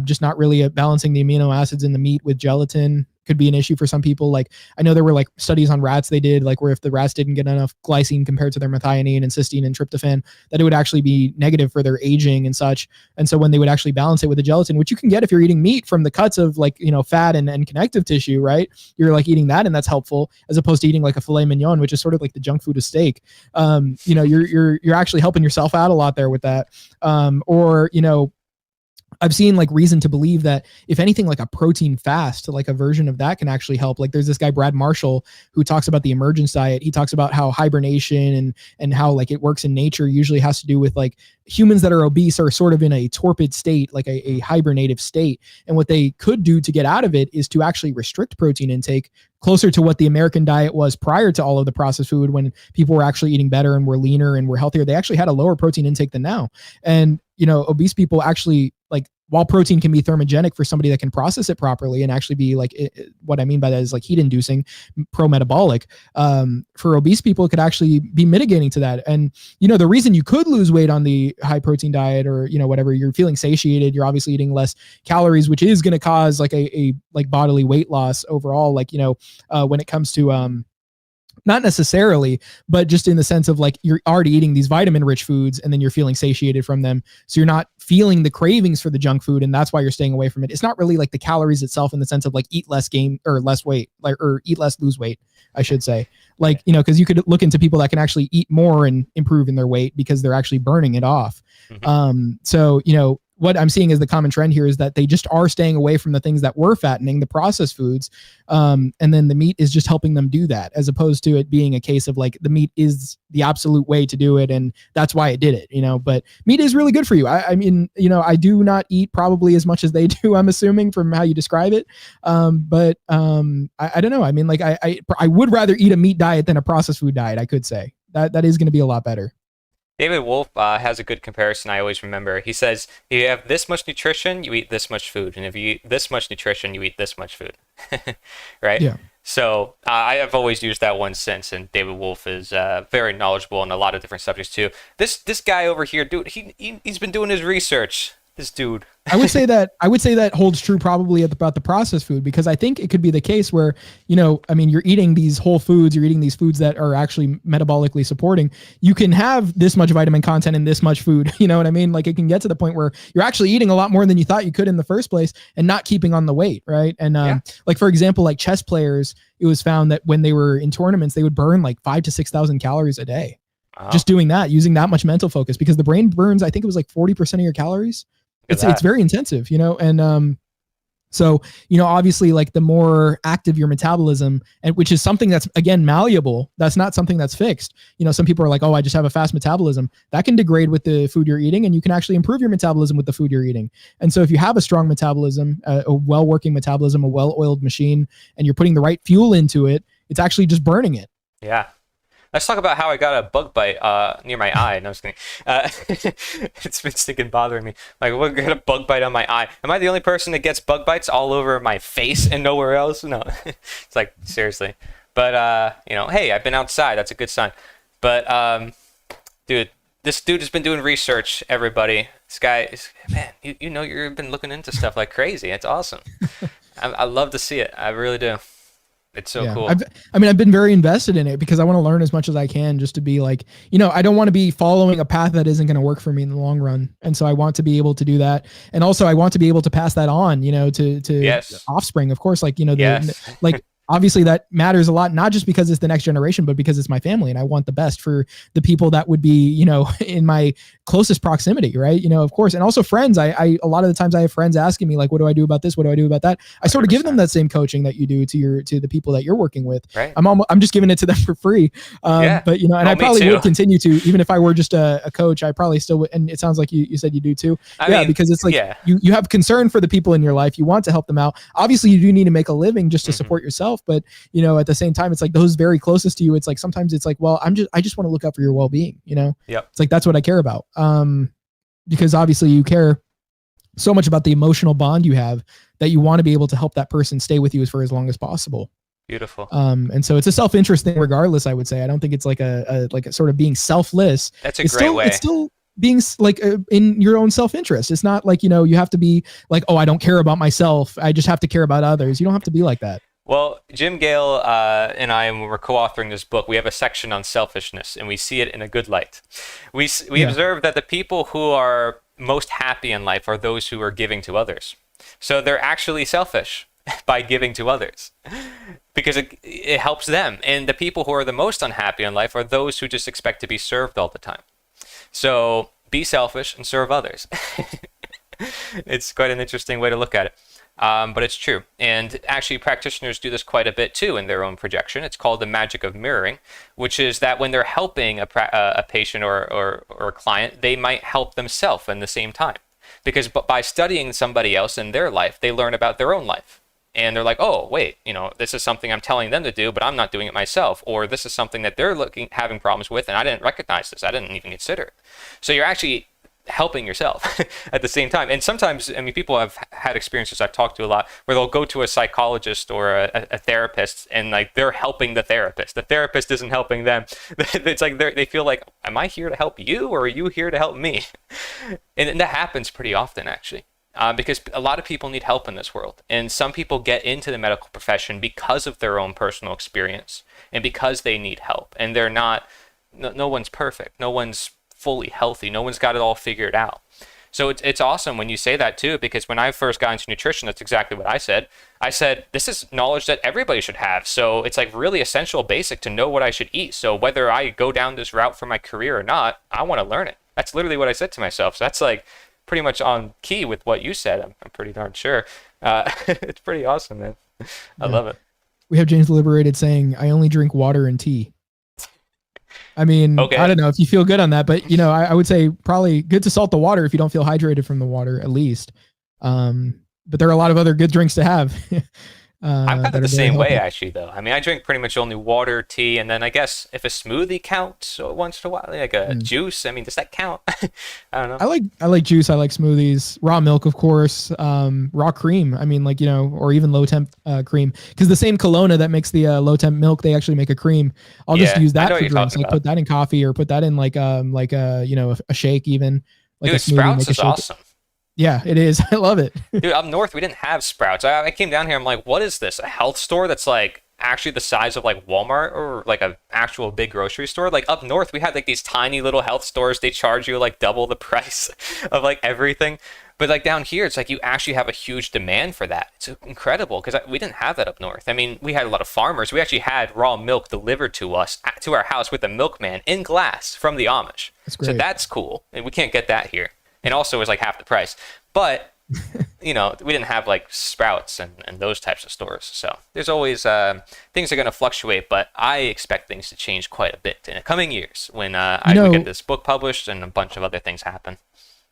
just not really balancing the amino acids in the meat with gelatin could be an issue for some people. Like I know there were like studies on rats they did, like where if the rats didn't get enough glycine compared to their methionine and cysteine and tryptophan, that it would actually be negative for their aging and such. And so when they would actually balance it with the gelatin, which you can get if you're eating meat from the cuts of like, fat and connective tissue, right? You're like eating that, and that's helpful, as opposed to eating like a filet mignon, which is sort of like the junk food of steak. You're actually helping yourself out a lot there with that. I've seen like reason to believe that if anything, like a protein fast, like a version of that can actually help. Like there's this guy, Brad Marshall, who talks about the emergence diet. He talks about how hibernation and how like it works in nature usually has to do with like humans that are obese are sort of in a torpid state, like a hibernative state. And what they could do to get out of it is to actually restrict protein intake closer to what the American diet was prior to all of the processed food, when people were actually eating better and were leaner and were healthier. They actually had a lower protein intake than now. And, you know, obese people actually, like, while protein can be thermogenic for somebody that can process it properly and actually be like, what I mean by that is like heat inducing, pro-metabolic, for obese people, it could actually be mitigating to that. And, you know, the reason you could lose weight on the high protein diet, or, you know, whatever, you're feeling satiated, you're obviously eating less calories, which is going to cause like a like bodily weight loss overall. Like, you know, when it comes to, not necessarily, but just in the sense of like you're already eating these vitamin rich foods and then you're feeling satiated from them. So you're not feeling the cravings for the junk food, and that's why you're staying away from it. It's not really like the calories itself in the sense of like eat less, gain or less weight, like, or eat less, lose weight, I should say. Like, you know, because you could look into people that can actually eat more and improve in their weight because they're actually burning it off. So, you know, what I'm seeing as the common trend here is that they just are staying away from the things that were fattening, the processed foods. And then the meat is just helping them do that, as opposed to it being a case of like the meat is the absolute way to do it. And that's why it did it, you know, but meat is really good for you. I mean, you know, I do not eat probably as much as they do, I'm assuming from how you describe it. But I don't know. I mean, like I would rather eat a meat diet than a processed food diet. I could say that is going to be a lot better. David Wolf has a good comparison I always remember. He says, if you have this much nutrition, you eat this much food. And if you eat this much nutrition, you eat this much food. Right? Yeah. So I have always used that one since, and David Wolf is very knowledgeable on a lot of different subjects too. This guy over here, dude, he's been doing his research. This dude. I would say that holds true probably about the processed food, because I think it could be the case where, you know, I mean, you're eating these whole foods, you're eating these foods that are actually metabolically supporting. You can have this much vitamin content in this much food. You know what I mean? Like it can get to the point where you're actually eating a lot more than you thought you could in the first place and not keeping on the weight. Right. And like, for example, like chess players, it was found that when they were in tournaments, they would burn like 5,000 to 6,000 calories a day. Wow. Just doing that, using that much mental focus, because the brain burns, I think it was like 40% of your calories. It's very intensive, you know, and so, you know, obviously, like the more active your metabolism, and which is something that's, again, malleable, that's not something that's fixed. You know, some people are like, oh, I just have a fast metabolism. That can degrade with the food you're eating, and you can actually improve your metabolism with the food you're eating. And so if you have a strong metabolism, a well-working metabolism, a well-oiled machine, and you're putting the right fuel into it, it's actually just burning it. Yeah. Let's talk about how I got a bug bite near my eye. No, I'm just kidding. It's been sticking bothering me. Like, what got a bug bite on my eye? Am I the only person that gets bug bites all over my face and nowhere else? No. It's like, seriously. But, you know, hey, I've been outside. That's a good sign. But, dude, this dude has been doing research, everybody. This guy is, man, you know, you've been looking into stuff like crazy. It's awesome. I love to see it. I really do. It's so cool. I've been very invested in it because I want to learn as much as I can, just to be like, you know, I don't want to be following a path that isn't going to work for me in the long run. And so I want to be able to do that. And also I want to be able to pass that on, you know, to offspring, of course, like, you know, like, obviously that matters a lot, not just because it's the next generation, but because it's my family and I want the best for the people that would be, you know, in my closest proximity. Right. You know, of course. And also friends. I a lot of the times I have friends asking me like, what do I do about this? What do I do about that? I sort of give them that same coaching that you do to the people that you're working with. Right. I'm just giving it to them for free. But you know, and I probably would continue to, even if I were just a coach, I probably still would. And it sounds like you said you do too. I mean, because it's like, you have concern for the people in your life. You want to help them out. Obviously you do need to make a living just to support yourself. But, you know, at the same time, it's like those very closest to you. It's like, sometimes it's like, well, I just want to look out for your well-being, you know? Yep. It's like, that's what I care about. Because obviously you care so much about the emotional bond you have that you want to be able to help that person stay with you for as long as possible. Beautiful. And so it's a self-interest thing regardless, I would say. I don't think it's like a sort of being selfless. That's a great way. It's still being like in your own self-interest. It's not like, you know, you have to be like, oh, I don't care about myself, I just have to care about others. You don't have to be like that. Well, Jim Gale and I, when we're co-authoring this book, we have a section on selfishness, and we see it in a good light. We observe that the people who are most happy in life are those who are giving to others. So they're actually selfish by giving to others because it helps them. And the people who are the most unhappy in life are those who just expect to be served all the time. So be selfish and serve others. It's quite an interesting way to look at it. But it's true. And actually, practitioners do this quite a bit too in their own projection. It's called the magic of mirroring, which is that when they're helping a patient or a client, they might help themselves in the same time. Because by studying somebody else in their life, they learn about their own life. And they're like, oh, wait, this is something I'm telling them to do, but I'm not doing it myself. Or this is something that they're having problems with, and I didn't recognize this. I didn't even consider it. So you're actually helping yourself at the same time. And sometimes, I mean, people have had experiences I've talked to a lot where they'll go to a psychologist or a therapist, and like they're helping the therapist. The therapist isn't helping them. It's like they feel like, am I here to help you, or are you here to help me? And that happens pretty often, actually. Because a lot of people need help in this world. And some people get into the medical profession because of their own personal experience and because they need help. And they're not, no one's perfect. No one's fully healthy. No one's got it all figured out. So it's awesome when you say that too, because when I first got into nutrition, that's exactly what I said. I said, this is knowledge that everybody should have. So it's like really essential, basic to know what I should eat. So whether I go down this route for my career or not, I want to learn it. That's literally what I said to myself. So that's like pretty much on key with what you said. I'm pretty darn sure. It's pretty awesome, man. I love it. We have James Liberated saying, I only drink water and tea. I mean, okay. I don't know if you feel good on that, but I would say probably good to salt the water if you don't feel hydrated from the water, at least. But there are a lot of other good drinks to have. I'm kind of the same way, actually, though. I mean, I drink pretty much only water, tea, and then I guess if a smoothie counts once in a while, like a juice, I mean, does that count? I don't know. I like juice. I like smoothies. Raw milk, of course. Raw cream. I mean, like, or even low temp cream. Because the same Kelowna that makes the low temp milk, they actually make a cream. I'll just use that for drinks. Like put that in coffee or put that in like a shake even. Like Dude, a smoothie, Sprouts is awesome. Yeah, it is. I love it. Dude, up north, we didn't have Sprouts. I came down here, I'm like, what is this? A health store that's like actually the size of like Walmart or like an actual big grocery store? Like up north, we had like these tiny little health stores. They charge you like double the price of like everything. But like down here, it's like you actually have a huge demand for that. It's incredible because we didn't have that up north. I mean, we had a lot of farmers. We actually had raw milk delivered to us, to our house with a milkman in glass from the Amish. That's great. So that's cool. And we can't get that here. And also it was like half the price. But, we didn't have like Sprouts and those types of stores. So there's always things are going to fluctuate, but I expect things to change quite a bit in the coming years when I get this book published and a bunch of other things happen.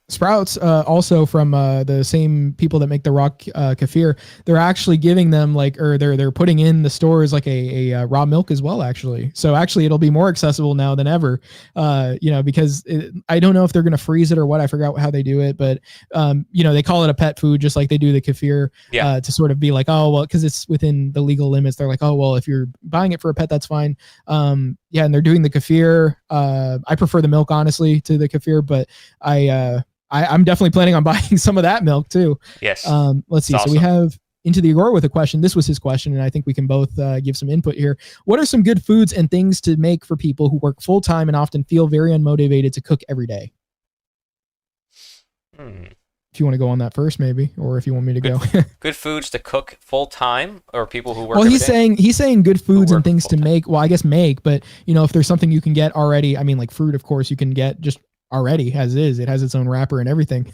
Sprouts, also from the same people that make the raw kefir, they're actually giving them they're putting in the stores like a raw milk as well, actually. So actually it'll be more accessible now than ever, because I don't know if they're going to freeze it or what. I forgot how they do it, but they call it a pet food, just like they do the kefir, to sort of be like, oh, well, because it's within the legal limits. They're like, oh, well, if you're buying it for a pet, that's fine. And they're doing the kefir. I prefer the milk, honestly, to the kefir, but I'm definitely planning on buying some of that milk too. Yes. Let's see. Awesome. So we have Into the Agora with a question. This was his question, and I think we can both give some input here. What are some good foods and things to make for people who work full time and often feel very unmotivated to cook every day? If you want to go on that first, maybe, or if you want me to go. Good foods to cook full time, or people who work. Well, he's saying good foods and things to make. Well, I guess make, but if there's something you can get already, I mean, like fruit, of course, you can get just already as is. It has its own wrapper and everything.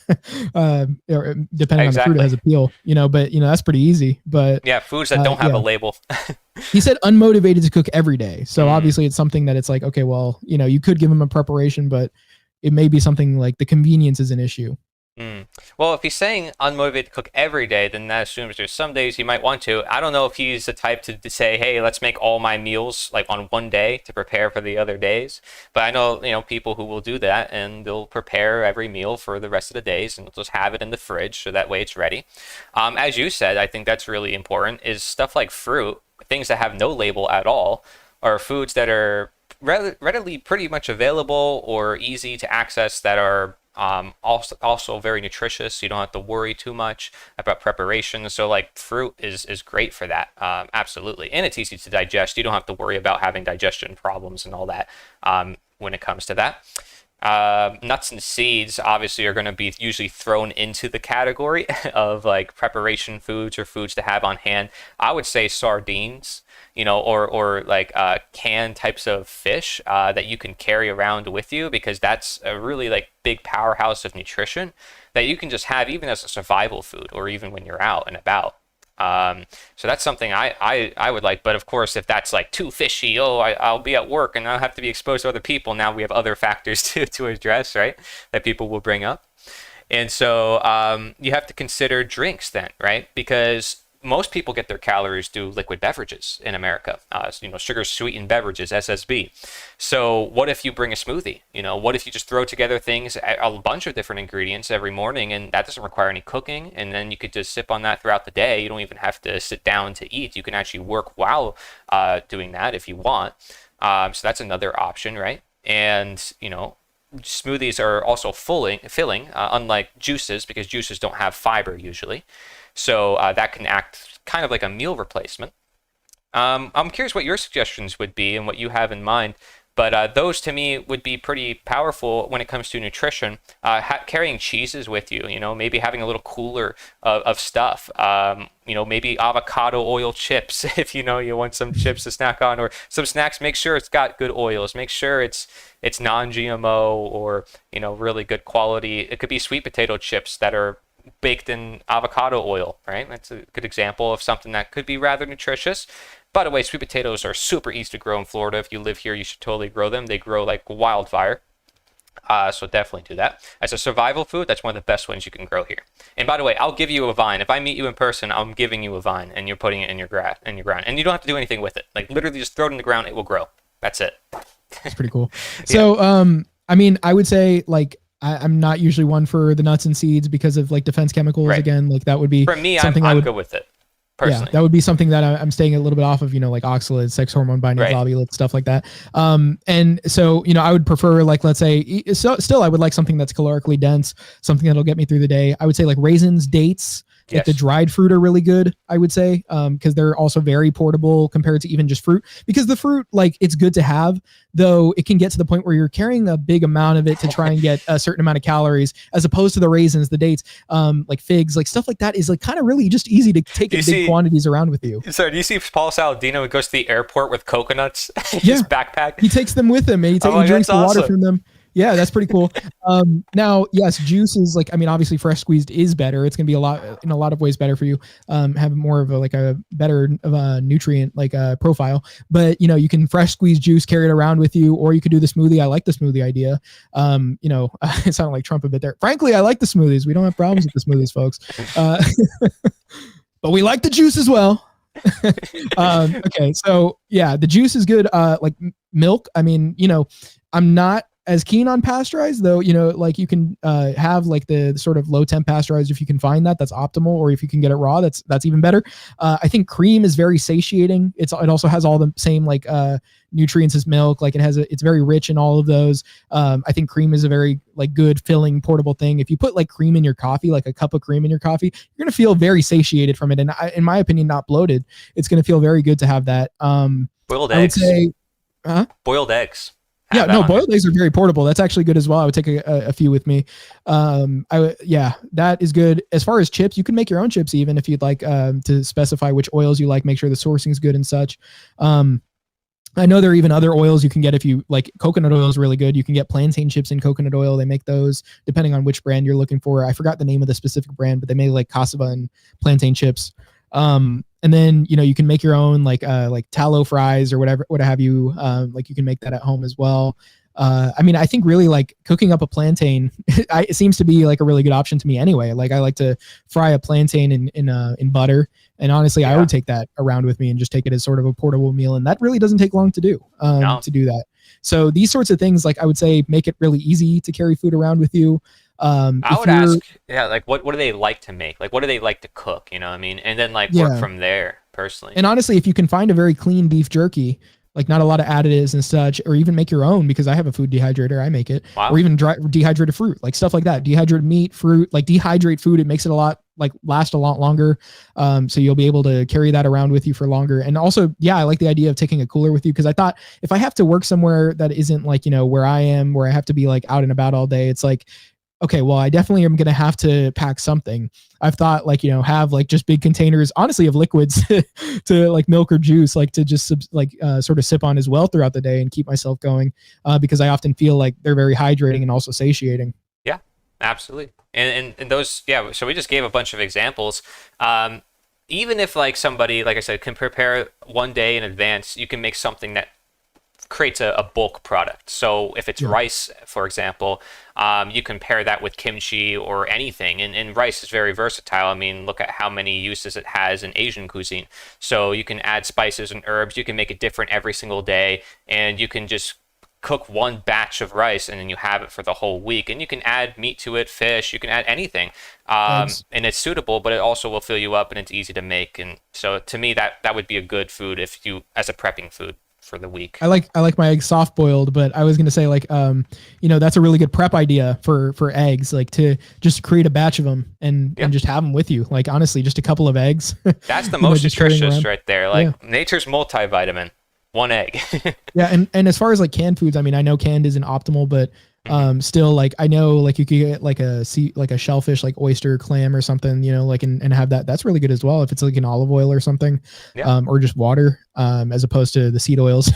Depending on the fruit, it has a peel. But that's pretty easy. But yeah, foods that don't have a label. He said unmotivated to cook every day. So obviously, it's something that it's like, okay, well, you could give him a preparation, but it may be something like the convenience is an issue. Well, if he's saying unmotivated to cook every day, then that assumes there's some days he might want to. I don't know if he's the type to say, hey, let's make all my meals like on one day to prepare for the other days. But I know, people who will do that, and they'll prepare every meal for the rest of the days and just have it in the fridge so that way it's ready. As you said, I think that's really important, is stuff like fruit, things that have no label at all, or foods that are readily pretty much available or easy to access, that are also very nutritious. You don't have to worry too much about preparation. So like fruit is great for that. Absolutely. And it's easy to digest. You don't have to worry about having digestion problems and all that when it comes to that. Nuts and seeds obviously are going to be usually thrown into the category of like preparation foods or foods to have on hand. I would say sardines, or like canned types of fish that you can carry around with you, because that's a really like big powerhouse of nutrition that you can just have even as a survival food or even when you're out and about. So that's something I would like. But of course, if that's like too fishy, I'll be at work and I'll have to be exposed to other people. Now we have other factors to address, right? That people will bring up. And so you have to consider drinks then, right? Because most people get their calories through liquid beverages in America, sugar sweetened beverages, SSB. So what if you bring a smoothie? What if you just throw together things, a bunch of different ingredients every morning, and that doesn't require any cooking, and then you could just sip on that throughout the day. You don't even have to sit down to eat. You can actually work while doing that if you want. So that's another option, right? And, smoothies are also filling, unlike juices, because juices don't have fiber usually. So that can act kind of like a meal replacement. I'm curious what your suggestions would be and what you have in mind, but those to me would be pretty powerful when it comes to nutrition. Carrying cheeses with you, maybe having a little cooler of stuff. Maybe avocado oil chips if you want some chips to snack on, or some snacks. Make sure it's got good oils. Make sure it's non-GMO or really good quality. It could be sweet potato chips that are baked in avocado oil, right? That's a good example of something that could be rather nutritious. By the way, sweet potatoes are super easy to grow in Florida. If you live here, you should totally grow them. They grow like wildfire. So definitely do that. As a survival food, that's one of the best ones you can grow here. And by the way, I'll give you a vine. If I meet you in person, I'm giving you a vine, and you're putting it in your ground. And you don't have to do anything with it. Like literally just throw it in the ground, it will grow. That's it. That's pretty cool. So, I would say like, I'm not usually one for the nuts and seeds because of like defense chemicals. Right. Again, like that would be for me. I'm good with it personally. Yeah, that would be something that I'm staying a little bit off of. Like oxalates, sex hormone binding globulates, stuff like that. And so I would prefer like, let's say, still I would like something that's calorically dense, something that'll get me through the day. I would say like raisins, dates. Yes. Like the dried fruit are really good, I would say, because they're also very portable compared to even just fruit. Because the fruit, like, it's good to have, though it can get to the point where you're carrying a big amount of it to try and get a certain amount of calories, as opposed to the raisins, the dates, like figs, like stuff like that is like kind of really just easy to take in big quantities around with you. So do you see Paul Saladino who goes to the airport with coconuts in his backpack? He takes them with him and he drinks the water from them. Yeah, that's pretty cool. Now, yes, juice is like, obviously fresh squeezed is better. It's going to be in a lot of ways better for you, have more of a better nutrient profile, but you can fresh squeeze juice, carry it around with you, or you could do the smoothie. I like the smoothie idea. It sounded like Trump a bit there. Frankly, I like the smoothies. We don't have problems with the smoothies, folks. But we like the juice as well. Okay. So yeah, the juice is good. Like milk. I'm not as keen on pasteurized though, like you can have like the sort of low temp pasteurized if you can find that's optimal, or if you can get it raw, that's even better. I think cream is very satiating. It also has all the same like nutrients as milk. Like it's very rich in all of those. I think cream is a very like good filling portable thing. If you put like cream in your coffee, like a cup of cream in your coffee, you're gonna feel very satiated from it, and in my opinion, not bloated. It's gonna feel very good to have that. Boiled eggs. I would say, boiled eggs. Yeah, no, boiled eggs are very portable. That's actually good as well. I would take a few with me. That is good. As far as chips, you can make your own chips even if you'd like to specify which oils you like, make sure the sourcing is good and such. I know there are even other oils you can get if you like. Coconut oil is really good. You can get plantain chips in coconut oil. They make those depending on which brand you're looking for. I forgot the name of the specific brand, but they make like cassava and plantain chips. And then, you can make your own like tallow fries or whatever, what have you. Like you can make that at home as well. I think really like cooking up a plantain, it seems to be like a really good option to me anyway. Like I like to fry a plantain in butter. And honestly, I would take that around with me and just take it as sort of a portable meal. And that really doesn't take long to do, to do that. So these sorts of things, like I would say, make it really easy to carry food around with you. I would ask, like what do they like to make? Like what do they like to cook? And then like work from there personally. And honestly, if you can find a very clean beef jerky, like not a lot of additives and such, or even make your own, because I have a food dehydrator, I make it. Wow. Or even dehydrated fruit, like stuff like that. Dehydrated meat, fruit, like dehydrate food. It makes it a lot like last a lot longer. So you'll be able to carry that around with you for longer. And also, yeah, I like the idea of taking a cooler with you, because I thought if I have to work somewhere that isn't like, where I am, where I have to be like out and about all day, it's like, okay, well, I definitely am going to have to pack something. I've thought like, have like just big containers, honestly, of liquids to like milk or juice, like to just sort of sip on as well throughout the day and keep myself going, because I often feel like they're very hydrating and also satiating. Yeah, absolutely. And those, yeah, so we just gave a bunch of examples. Even if like somebody, like I said, can prepare one day in advance, you can make something that creates a bulk product. So if it's rice, for example, you can pair that with kimchi or anything. And rice is very versatile. I mean, look at how many uses it has in Asian cuisine. So you can add spices and herbs. You can make it different every single day. And you can just cook one batch of rice and then you have it for the whole week. And you can add meat to it, fish, you can add anything. And it's suitable, but it also will fill you up and it's easy to make. And so to me, that would be a good food if you, as a prepping food for the week. I like my eggs soft boiled, but I was gonna say like that's a really good prep idea for eggs, like to just create a batch of them and just have them with you. Like honestly, just a couple of eggs. That's the most nutritious right there. Like nature's multivitamin, one egg. Yeah, and as far as like canned foods, I mean, I know canned isn't optimal, but still, like I know like you could get like a shellfish, like oyster, clam or something, like and have that. That's really good as well if it's like an olive oil or something, or just water, as opposed to the seed oils.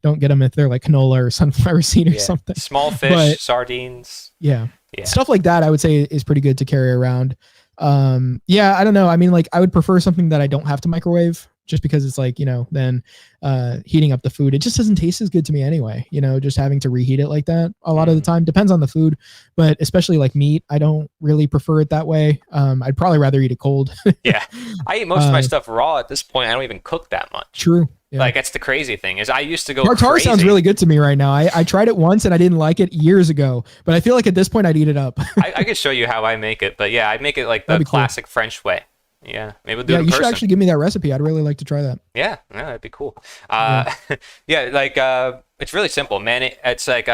Don't get them if they're like canola or sunflower seed or something. Small fish, sardines. Yeah, stuff like that I would say is pretty good to carry around. I don't know. I mean, like I would prefer something that I don't have to microwave, just because it's like, then heating up the food, it just doesn't taste as good to me anyway, just having to reheat it like that a lot of the time. Depends on the food, but especially like meat, I don't really prefer it that way. I'd probably rather eat it cold. Yeah, I eat most of my stuff raw at this point. I don't even cook that much. True. Yeah. Like that's the crazy thing is I used to go tartare crazy. Sounds really good to me right now. I tried it once and I didn't like it years ago, but I feel like at this point I'd eat it up. I could show you how I make it, but yeah, I make it like the classic French way. Yeah, maybe we'll do it in you person. should actually give me that recipe. I'd really like to try that. Yeah, that'd be cool. It's really simple, man. It's like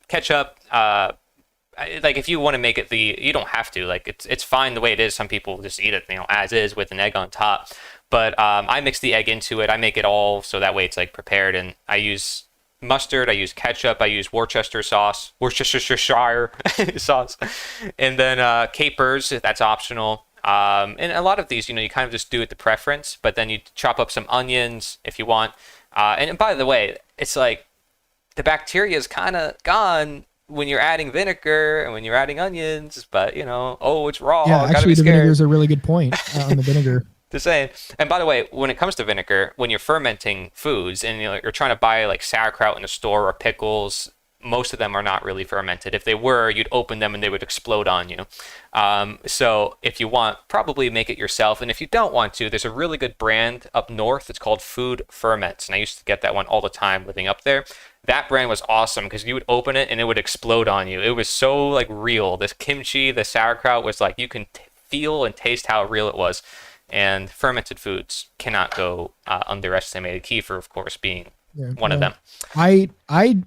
ketchup. Like if you want to make it you don't have to. Like it's fine the way it is. Some people just eat it, as is with an egg on top. But I mix the egg into it. I make it all so that way it's like prepared. And I use mustard. I use ketchup. I use Worcestershire sauce, and then capers. That's optional. And a lot of these, you kind of just do it to preference, but then you chop up some onions if you want. And by the way, it's like the bacteria is kind of gone when you're adding vinegar and when you're adding onions, but it's raw. Yeah, actually the vinegar is a really good point on the vinegar. Just saying. And by the way, when it comes to vinegar, when you're fermenting foods and you're trying to buy like sauerkraut in a store or pickles, most of them are not really fermented. If they were, you'd open them and they would explode on you. So if you want, probably make it yourself. And if you don't want to, there's a really good brand up north. It's called Food Ferments. And I used to get that one all the time living up there. That brand was awesome because you would open it and it would explode on you. It was so like real. This kimchi, the sauerkraut was like, you can feel and taste how real it was. And fermented foods cannot go underestimated. Kefir, of course, being one of them. I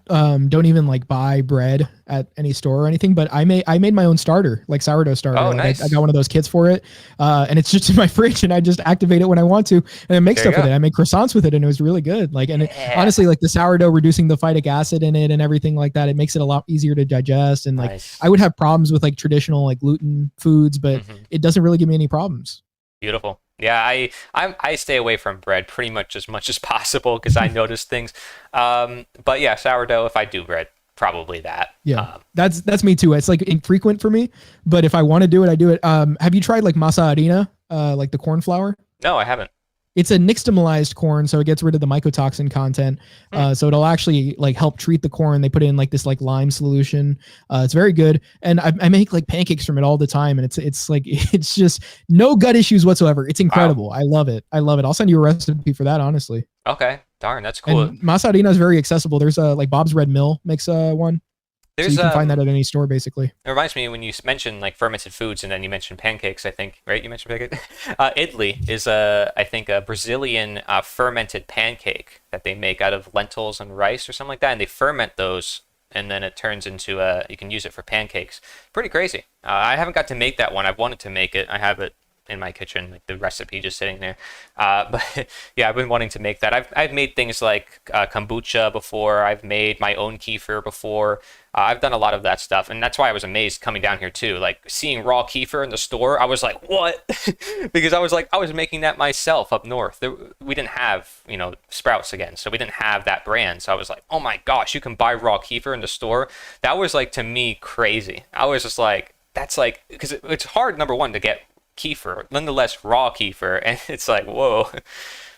don't even like buy bread at any store or anything, but I made my own starter, like sourdough starter. Oh, like nice. I got one of those kits for it, and it's just in my fridge, and I just activate it when I want to, and I make stuff with it. I make croissants with it, and it was really good. Like, and honestly, like the sourdough reducing the phytic acid in it and everything like that, it makes it a lot easier to digest. And like I would have problems with like traditional like gluten foods, but it doesn't really give me any problems. Beautiful. Yeah, I stay away from bread pretty much as possible because I notice things. But yeah, sourdough, if I do bread, probably that. Yeah, that's me too. It's like infrequent for me, but if I want to do it, I do it. Have you tried like masa harina, like the corn flour? No, I haven't. It's a nixtamalized corn, so it gets rid of the mycotoxin content. So it'll actually like help treat the corn. They put in like this like lime solution. It's very good, and I make like pancakes from it all the time, and it's like it's just no gut issues whatsoever. It's incredible. Wow. I love it. I'll send you a recipe for that, honestly. Okay, darn, that's cool. And masa harina is very accessible. There's like Bob's Red Mill makes one. So you can find that at any store, basically. It reminds me when you mentioned like fermented foods, and then you mentioned pancakes. I think, right? You mentioned pancakes. Idli is I think a Brazilian fermented pancake that they make out of lentils and rice or something like that, and they ferment those and then it turns into you can use it for pancakes. Pretty crazy. I haven't got to make that one. I've wanted to make it. I have it in my kitchen, like the recipe just sitting there. But yeah, I've been wanting to make that. I've made things like kombucha before. I've made my own kefir before. I've done a lot of that stuff, and that's why I was amazed coming down here too. Like seeing raw kefir in the store, I was like, "What?" Because I was making that myself up north. We didn't have, Sprouts again, so we didn't have that brand. So I was like, "Oh my gosh, you can buy raw kefir in the store." That was like to me crazy. I was just like, "That's like," because it's hard, number one, to get kefir, nonetheless raw kefir, and it's like, whoa.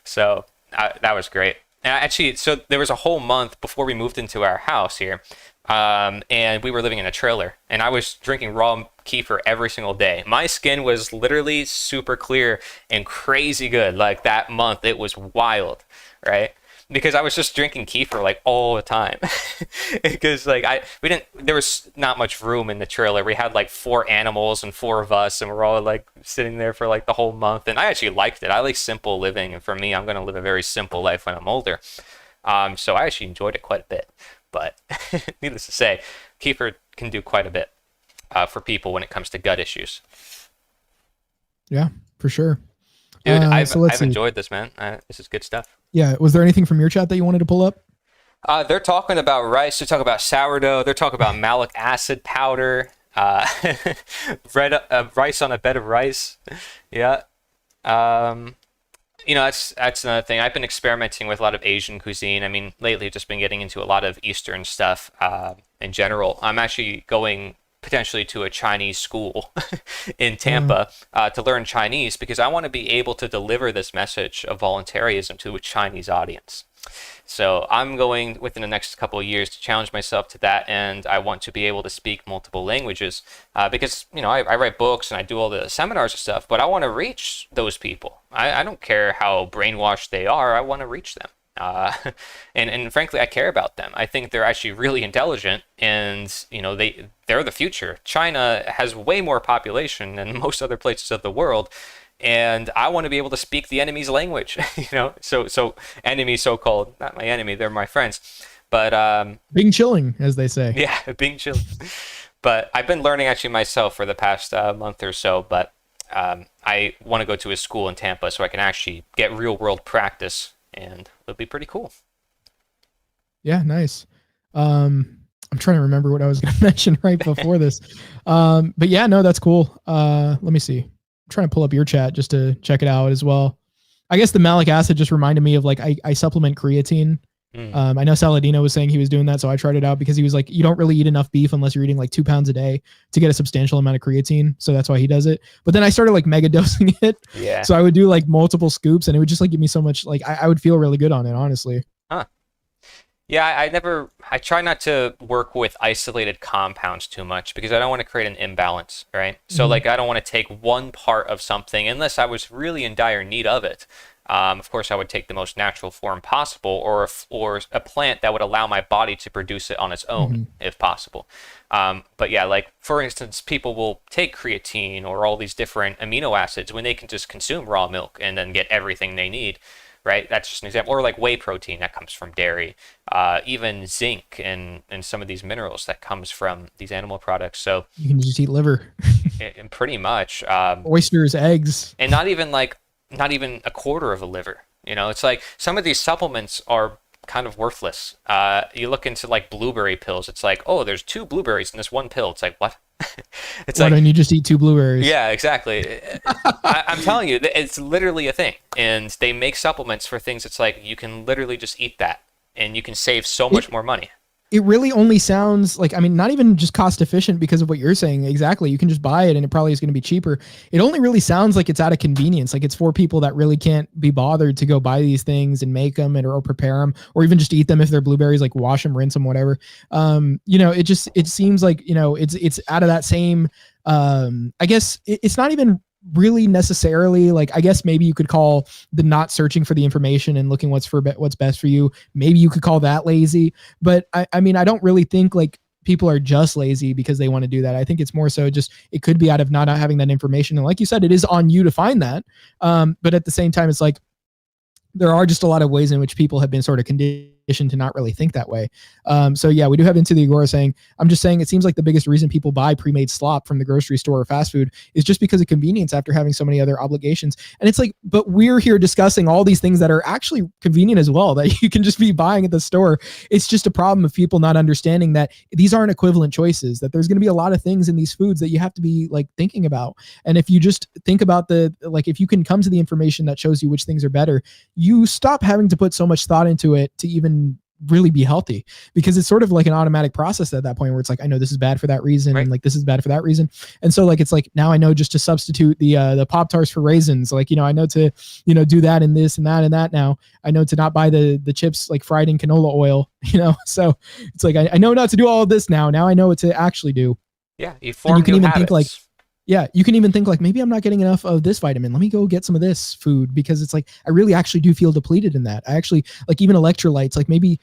So that was great. And actually, so there was a whole month before we moved into our house here, and we were living in a trailer, and I was drinking raw kefir every single day. My skin was literally super clear and crazy good. Like that month, it was wild, right? Because I was just drinking kefir like all the time. Because there was not much room in the trailer. We had like 4 animals and 4 of us, and we're all like sitting there for like the whole month. And I actually liked it. I like simple living, and for me, I'm gonna live a very simple life when I'm older. So I actually enjoyed it quite a bit. But needless to say, kefir can do quite a bit for people when it comes to gut issues. Yeah, for sure. Dude, I've enjoyed this, man. This is good stuff. Yeah. Was there anything from your chat that you wanted to pull up? They're talking about rice. They're talking about sourdough. They're talking about malic acid powder. Rice on a bed of rice. Yeah. That's another thing. I've been experimenting with a lot of Asian cuisine. I mean, lately I've just been getting into a lot of Eastern stuff in general. I'm actually going potentially to a Chinese school in Tampa to learn Chinese, because I want to be able to deliver this message of voluntarism to a Chinese audience. So I'm going within the next couple of years to challenge myself to that, and I want to be able to speak multiple languages because, I write books and I do all the seminars and stuff, but I want to reach those people. I don't care how brainwashed they are. I want to reach them. And frankly, I care about them. I think they're actually really intelligent, and they're the future. China has way more population than most other places of the world, and I want to be able to speak the enemy's language. So enemy, so-called, not my enemy, they're my friends. But Bing chilling, as they say. Yeah, Bing chilling. But I've been learning actually myself for the past month or so. But I want to go to a school in Tampa so I can actually get real world practice, and it'll be pretty cool. Yeah, nice. I'm trying to remember what I was going to mention right before this. But yeah, no, that's cool. Let me see. I'm trying to pull up your chat just to check it out as well. I guess the malic acid just reminded me of like, I supplement creatine. I know Saladino was saying he was doing that, so I tried it out because he was like, you don't really eat enough beef unless you're eating like 2 pounds a day to get a substantial amount of creatine. So that's why he does it. But then I started like mega dosing it. Yeah. So I would do like multiple scoops, and it would just like give me so much, like I would feel really good on it, honestly. Huh. Yeah, I try not to work with isolated compounds too much because I don't want to create an imbalance, right? So like, I don't want to take one part of something unless I was really in dire need of it. Of course, I would take the most natural form possible, or a plant that would allow my body to produce it on its own, if possible. But yeah, like for instance, people will take creatine or all these different amino acids when they can just consume raw milk and then get everything they need, right? That's just an example. Or like whey protein that comes from dairy, even zinc and some of these minerals that comes from these animal products. So you can just eat liver. And pretty much. Oysters, eggs. And not even a quarter of a liver. It's like some of these supplements are kind of worthless. You look into like blueberry pills. It's like, oh, there's 2 blueberries in this one pill. It's like, what? Why don't you just eat 2 blueberries? Yeah, exactly. I'm telling you, it's literally a thing. And they make supplements for things. It's like you can literally just eat that, and you can save so much more money. It really only sounds like, I mean, not even just cost efficient because of what you're saying. Exactly. You can just buy it and it probably is going to be cheaper. It only really sounds like it's out of convenience. Like it's for people that really can't be bothered to go buy these things and make them or prepare them, or even just eat them if they're blueberries, like wash them, rinse them, whatever. It seems like, it's out of that same, I guess it's not even really necessarily, like, I guess maybe you could call the not searching for the information and looking what's best for you. Maybe you could call that lazy, but I mean, I don't really think like people are just lazy because they want to do that. I think it's more so just, it could be out of not having that information. And like you said, it is on you to find that. But at the same time, it's like, there are just a lot of ways in which people have been sort of conditioned to not really think that way. So yeah, we do have Into the Agora saying, I'm just saying it seems like the biggest reason people buy pre-made slop from the grocery store or fast food is just because of convenience after having so many other obligations. And it's like, but we're here discussing all these things that are actually convenient as well, that you can just be buying at the store. It's just a problem of people not understanding that these aren't equivalent choices, that there's going to be a lot of things in these foods that you have to be like thinking about. And if you just think about if you can come to the information that shows you which things are better, you stop having to put so much thought into it to even really be healthy, because it's sort of like an automatic process at that point where it's like, I know this is bad for that reason, right, and like this is bad for that reason. And so like, it's like, now I know just to substitute the Pop-Tarts for raisins. Like, I know to, do that and this and that and that. Now I know to not buy the chips like fried in canola oil, so it's like, I know not to do all of this now I know what to actually do. Yeah, you form you can even habits. Think like, yeah, you can even think like, maybe I'm not getting enough of this vitamin. Let me go get some of this food, because it's like, I really actually do feel depleted in that. I actually like even electrolytes, like maybe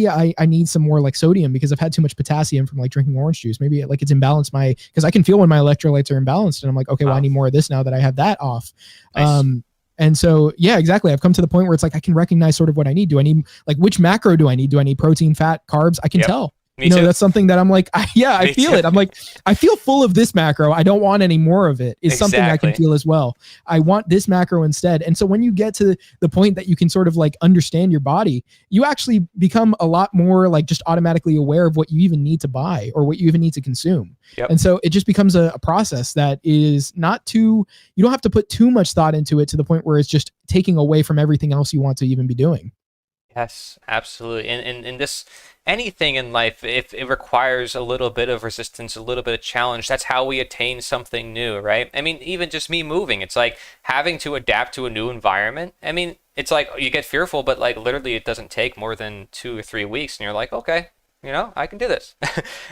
I need some more like sodium because I've had too much potassium from like drinking orange juice. Maybe like it's imbalanced because I can feel when my electrolytes are imbalanced, and I'm like, okay, well, I need more of this now that I have that off. Nice. And so, yeah, exactly. I've come to the point where it's like, I can recognize sort of what I need. Do I need like, which macro do I need? Do I need protein, fat, carbs? I can tell. Me too. That's something that I'm like, I feel it. I'm like, I feel full of this macro. I don't want any more of it. It's something I can feel as well. I want this macro instead. And so when you get to the point that you can sort of like understand your body, you actually become a lot more like just automatically aware of what you even need to buy or what you even need to consume. Yep. And so it just becomes a process that is you don't have to put too much thought into it to the point where it's just taking away from everything else you want to even be doing. Yes, absolutely. And this, anything in life, if it requires a little bit of resistance, a little bit of challenge, that's how we attain something new, right? I mean, even just me moving, it's like having to adapt to a new environment. I mean, it's like you get fearful, but like literally it doesn't take more than 2 or 3 weeks, and you're like, okay, I can do this.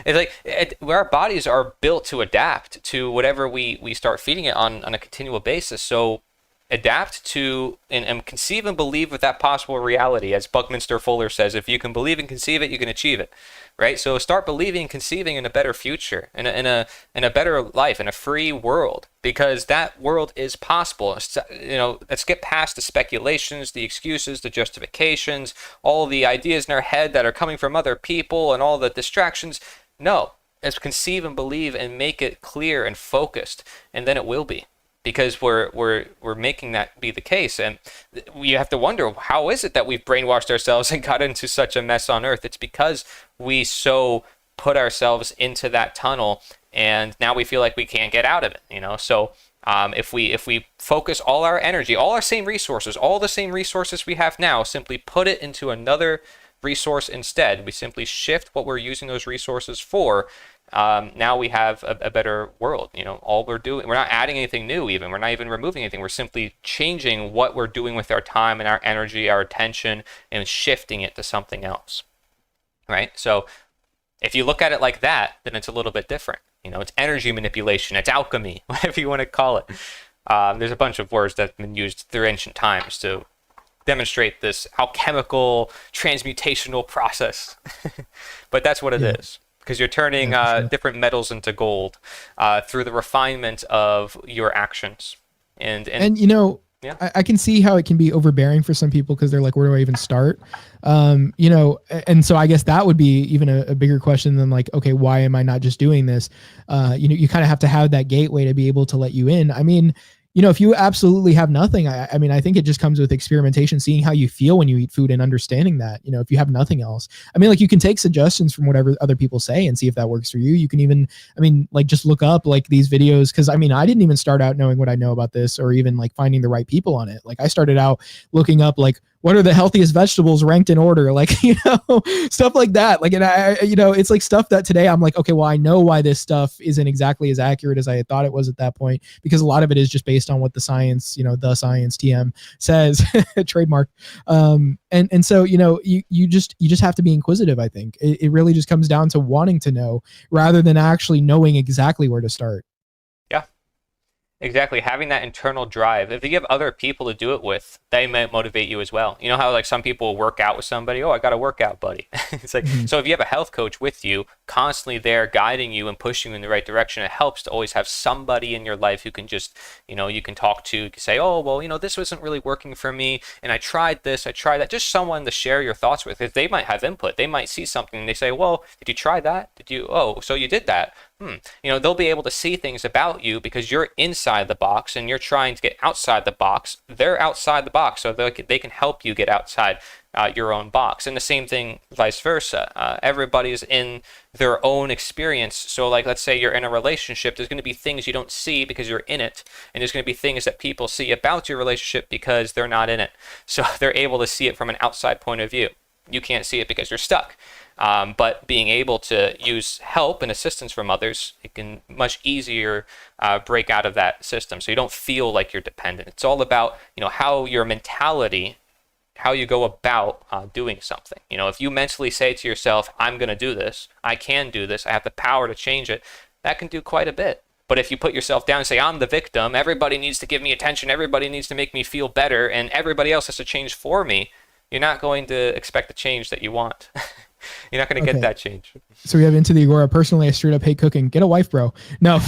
It's like our bodies are built to adapt to whatever we start feeding it on a continual basis. So adapt to and conceive and believe with that possible reality. As Buckminster Fuller says, if you can believe and conceive it, you can achieve it, right? So start believing and conceiving in a better future, in a better life, in a free world, because that world is possible. Let's get past the speculations, the excuses, the justifications, all the ideas in our head that are coming from other people and all the distractions. No, let's conceive and believe and make it clear and focused, and then it will be. Because we're making that be the case. And you have to wonder, how is it that we've brainwashed ourselves and got into such a mess on Earth? It's because we so put ourselves into that tunnel, and now we feel like we can't get out of it. So if we focus all our energy, all our same resources, all the same resources we have now, simply put it into another resource instead, we simply shift what we're using those resources for, now we have a better world. All we're doing, we're not adding anything new, even we're not even removing anything. We're simply changing what we're doing with our time and our energy, our attention, and shifting it to something else, right? So if you look at it like that, then it's a little bit different. It's energy manipulation, it's alchemy, whatever you want to call it. There's a bunch of words that have been used through ancient times to demonstrate this alchemical transmutational process. But that's what it is. Because you're turning different metals into gold through the refinement of your actions. And I can see how it can be overbearing for some people, because they're like, where do I even start? And so I guess that would be even a bigger question than like, okay, why am I not just doing this? You kind of have to have that gateway to be able to let you in. I mean, if you absolutely have nothing, I think it just comes with experimentation, seeing how you feel when you eat food and understanding that, if you have nothing else. Like you can take suggestions from whatever other people say and see if that works for you. You can even, like just look up like these videos. Cause I didn't even start out knowing what I know about this, or even like finding the right people on it. Like I started out looking up like, what are the healthiest vegetables ranked in order? Like, stuff like that. Like, and it's like stuff that today I'm like, okay, well, I know why this stuff isn't exactly as accurate as I had thought it was at that point, because a lot of it is just based on what the science, the science TM says, trademark. And so, you just have to be inquisitive. I think it really just comes down to wanting to know rather than actually knowing exactly where to start. Exactly. Having that internal drive. If you have other people to do it with, they might motivate you as well. You know how like some people work out with somebody? Oh, I got to work out, buddy. It's like, Mhm. so if you have a health coach with you, constantly there guiding you and pushing you in the right direction, it helps to always have somebody in your life who can just, you can talk to, you can say, oh, well, this wasn't really working for me. And I tried this, I tried that. Just someone to share your thoughts with. If they might have input, they might see something and they say, well, did you try that? Oh, so you did that. They'll be able to see things about you because you're inside the box and you're trying to get outside the box. They're outside the box, so they can help you get outside your own box. And the same thing, vice versa. Everybody's in their own experience. So, like, let's say you're in a relationship, there's going to be things you don't see because you're in it, and there's going to be things that people see about your relationship because they're not in it. So they're able to see it from an outside point of view. You can't see it because you're stuck. But being able to use help and assistance from others, it can much easier break out of that system. So you don't feel like you're dependent. It's all about, how your mentality, how you go about doing something. If you mentally say to yourself, I'm going to do this, I can do this, I have the power to change it, that can do quite a bit. But if you put yourself down and say, I'm the victim, everybody needs to give me attention, everybody needs to make me feel better, and everybody else has to change for me, you're not going to expect the change that you want. You're not going to get that change. So we have Into the Agora. Personally, I straight up hate cooking. Get a wife, bro. No,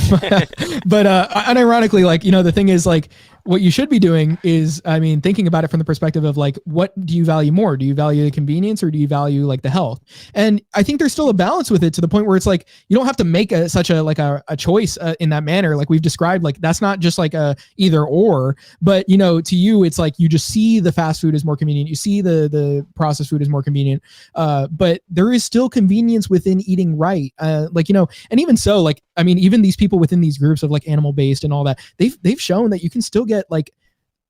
but unironically, like, the thing is, like, what you should be doing is, I mean, thinking about it from the perspective of like, what do you value more? Do you value the convenience or do you value like the health? And I think there's still a balance with it to the point where it's like, you don't have to make such a choice in that manner. Like we've described, like, that's not just like a either or, but to you, it's like, you just see the fast food as more convenient. You see the processed food as more convenient. But there is still convenience within eating right. And even so, like, I mean, even these people within these groups of like animal based and all that, they've shown that you can still get like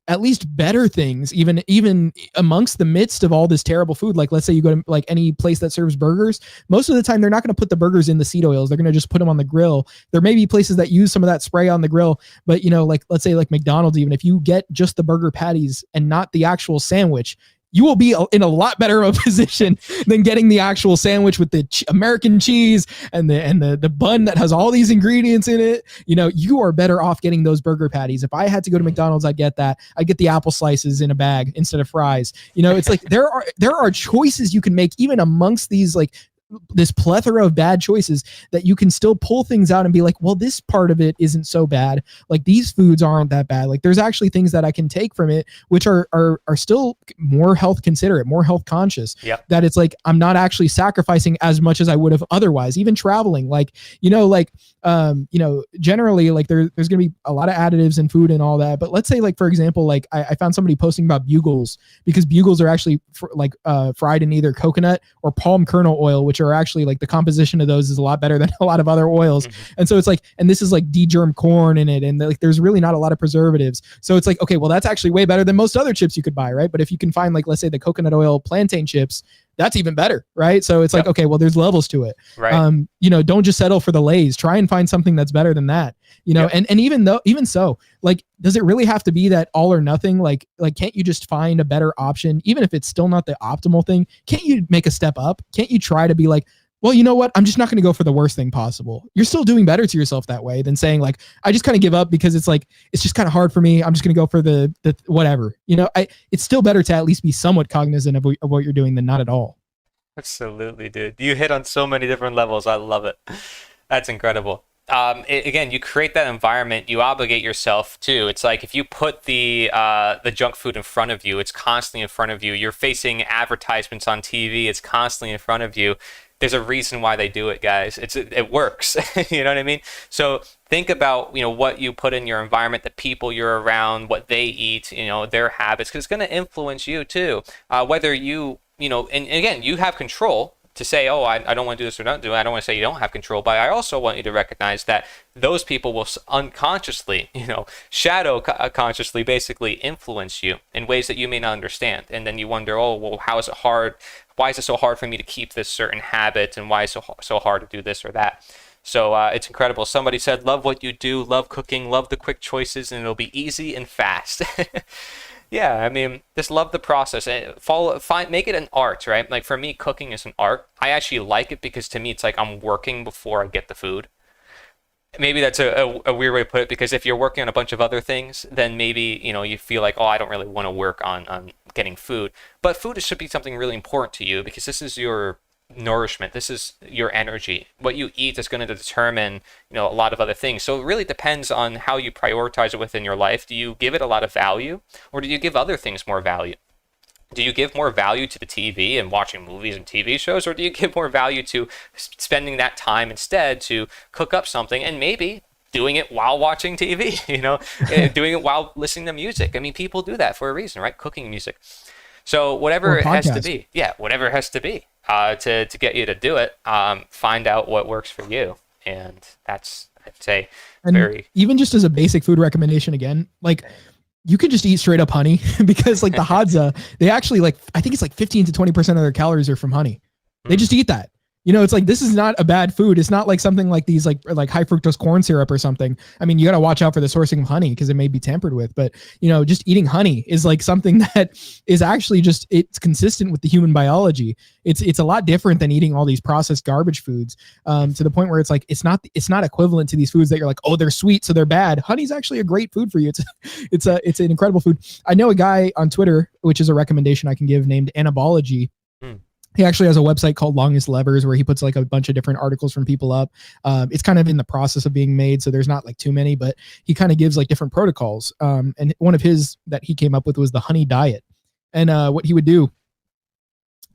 at least better things, even amongst the midst of all this terrible food. Like, let's say you go to like any place that serves burgers, most of the time they're not going to put the burgers in the seed oils. They're going to just put them on the grill. There may be places that use some of that spray on the grill, but like, let's say like McDonald's, even if you get just the burger patties and not the actual sandwich, you will be in a lot better of a position than getting the actual sandwich with the American cheese and the bun that has all these ingredients in it. You are better off getting those burger patties. If I had to go to McDonald's, I'd get that. I'd get the apple slices in a bag instead of fries. It's like there are choices you can make even amongst these like this plethora of bad choices that you can still pull things out and be like, well, this part of it isn't so bad. Like these foods aren't that bad. Like there's actually things that I can take from it, which are still more health considerate, more health conscious. Yep. That it's like, I'm not actually sacrificing as much as I would have otherwise, even traveling. Like, generally like there's going to be a lot of additives in food and all that. But let's say like, for example, like I found somebody posting about bugles because bugles are actually fried in either coconut or palm kernel oil, which are actually like the composition of those is a lot better than a lot of other oils. Mm-hmm. And so it's like, and this is like degermed corn in it. And like, there's really not a lot of preservatives. So it's like, okay, well, that's actually way better than most other chips you could buy. Right. But if you can find like, let's say the coconut oil plantain chips, that's even better. Right. So it's like, okay, well, there's levels to it. Right. Don't just settle for the Lay's, try and find something that's better than that, and even so, like, does it really have to be that all or nothing? Like, can't you just find a better option? Even if it's still not the optimal thing, can't you make a step up? Can't you try to be like, well, you know what? I'm just not going to go for the worst thing possible. You're still doing better to yourself that way than saying like, I just kind of give up because it's like, it's just kind of hard for me. I'm just going to go for the whatever, it's still better to at least be somewhat cognizant of what you're doing than not at all. Absolutely, dude. You hit on so many different levels. I love it. That's incredible. Again, you create that environment, you obligate yourself too. It's like if you put the junk food in front of you, it's constantly in front of you. You're facing advertisements on TV, it's constantly in front of you. There's a reason why they do it, guys. It works. You know what I mean? So think about what you put in your environment, the people you're around, what they eat, their habits, because it's going to influence you too. Whether you and again, you have control to say, oh, I don't want to do this or not do it. I don't want to say you don't have control, but I also want you to recognize that those people will unconsciously, shadow consciously basically influence you in ways that you may not understand. And then you wonder, oh, well, how is it hard? Why is it so hard for me to keep this certain habit? And why is it so hard to do this or that? So it's incredible. Somebody said, love what you do, love cooking, love the quick choices, and it'll be easy and fast. Yeah, I mean, just love the process and make it an art, right? Like for me, cooking is an art. I actually like it because to me, it's like I'm working before I get the food. maybe that's a weird way to put it, because if you're working on a bunch of other things, then maybe, you feel like, oh, I don't really want to work on getting food. But food should be something really important to you, because this is your nourishment. This is your energy. What you eat is going to determine, a lot of other things. So it really depends on how you prioritize it within your life. Do you give it a lot of value, or do you give other things more value? Do you give more value to the TV and watching movies and TV shows, or do you give more value to spending that time instead to cook up something and maybe doing it while watching TV, doing it while listening to music? I mean, people do that for a reason, right? Cooking music. So whatever it has to be, whatever it has to be to get you to do it, find out what works for you. And that's, I'd say, and even just as a basic food recommendation again, like, you could just eat straight up honey because like the Hadza, they actually I think it's like 15 to 20% of their calories are from honey. They just eat that. It's like, this is not a bad food. It's not like something like these, like high fructose corn syrup or something. I mean, you got to watch out for the sourcing of honey because it may be tampered with, but just eating honey is like something that is actually it's consistent with the human biology. It's a lot different than eating all these processed garbage foods, to the point where it's like, it's not equivalent to these foods that you're like, oh, they're sweet, so they're bad. Honey's actually a great food for you. It's an incredible food. I know a guy on Twitter, which is a recommendation I can give, named Anabology. He actually has a website called Longest Levers where he puts like a bunch of different articles from people up. It's kind of in the process of being made, so there's not like too many, but he kind of gives like different protocols. And one of his that he came up with was the honey diet. And what he would do,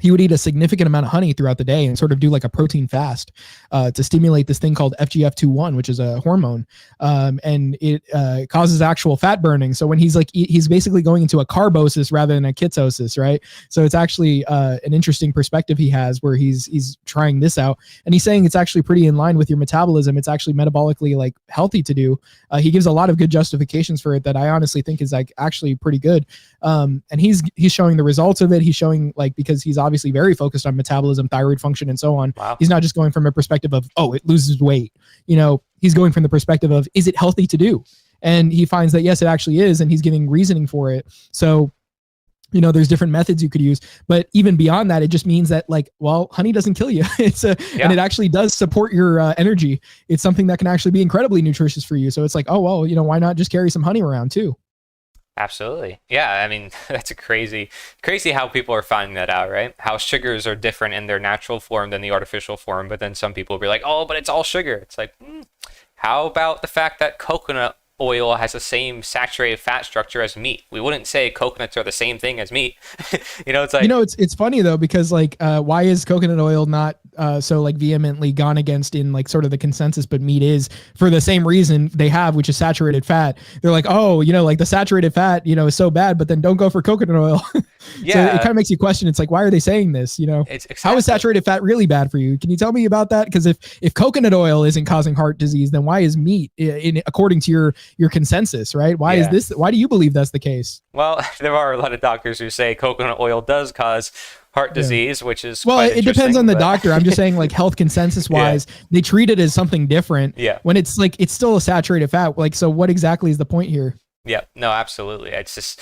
he would eat a significant amount of honey throughout the day and sort of do like a protein fast to stimulate this thing called FGF21, which is a hormone. And it causes actual fat burning. So when he's he's basically going into a carbosis rather than a ketosis, right? So it's actually an interesting perspective he has where he's trying this out. And he's saying it's actually pretty in line with your metabolism. It's actually metabolically like healthy to do. He gives a lot of good justifications for it that I honestly think is like actually pretty good. And he's showing the results of it. He's showing because he's obviously very focused on metabolism, thyroid function, and so on. Wow. He's not just going from a perspective of, oh, it loses weight. He's going from the perspective of, is it healthy to do? And he finds that, yes, it actually is. And he's giving reasoning for it. So, there's different methods you could use, but even beyond that, it just means that honey doesn't kill you. And it actually does support your energy. It's something that can actually be incredibly nutritious for you. So it's like, oh, well, why not just carry some honey around too? Absolutely. Yeah. I mean, that's crazy how people are finding that out, right? How sugars are different in their natural form than the artificial form. But then some people will be like, oh, but it's all sugar. It's like, how about the fact that coconut oil has the same saturated fat structure as meat? We wouldn't say coconuts are the same thing as meat. It's like, it's funny though, because why is coconut oil not so vehemently gone against in sort of the consensus, but meat is, for the same reason they have, which is saturated fat. They're like, oh, the saturated fat, is so bad, but then don't go for coconut oil. Yeah. So it kind of makes you question. It's like, why are they saying this? It's exactly. How is saturated fat really bad for you? Can you tell me about that? Because if coconut oil isn't causing heart disease, then why is meat, according to your consensus, right? Why is this? Why do you believe that's the case? Well, there are a lot of doctors who say coconut oil does cause heart disease, which is it depends on the doctor. I'm just saying, health consensus wise, they treat it as something different. Yeah. When it's still a saturated fat. So what exactly is the point here? Yeah, no, absolutely. It's just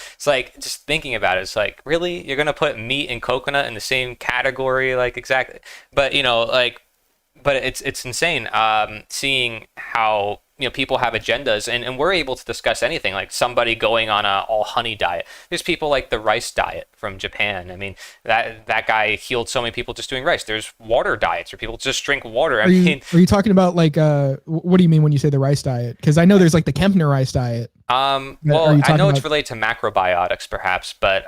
thinking about it. It's like, really, you're gonna put meat and coconut in the same category, exactly? But but it's insane seeing how people have agendas, and we're able to discuss anything, like somebody going on a all honey diet. There's people like the rice diet from Japan. I mean, that guy healed so many people just doing rice. There's water diets where people just drink water. Are you talking about what do you mean when you say the rice diet? Because I know there's the Kempner rice diet. Well, I know it's related to macrobiotics perhaps, but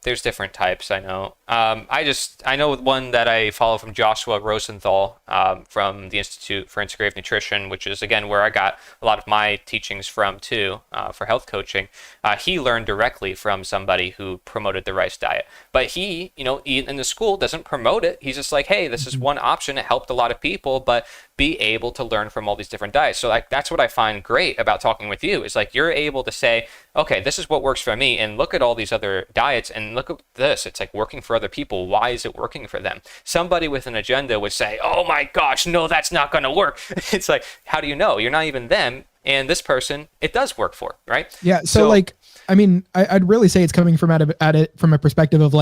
there's different types. I know. I know one that I follow from Joshua Rosenthal from the Institute for Integrative Nutrition, which is again where I got a lot of my teachings from too for health coaching. He learned directly from somebody who promoted the rice diet, but he, in the school doesn't promote it. He's just like, hey, this is one option. It helped a lot of people, but be able to learn from all these different diets. So that's what I find great about talking with you, is you're able to say, okay, this is what works for me, and look at all these other diets and look at this. It's working for other people. Why is it working for them? Somebody with an agenda would say, oh my gosh, no, that's not going to work. It's how do you know? You're not even them, and this person, it does work for, right? Yeah. So I mean, I'd really say it's coming from at it from a perspective of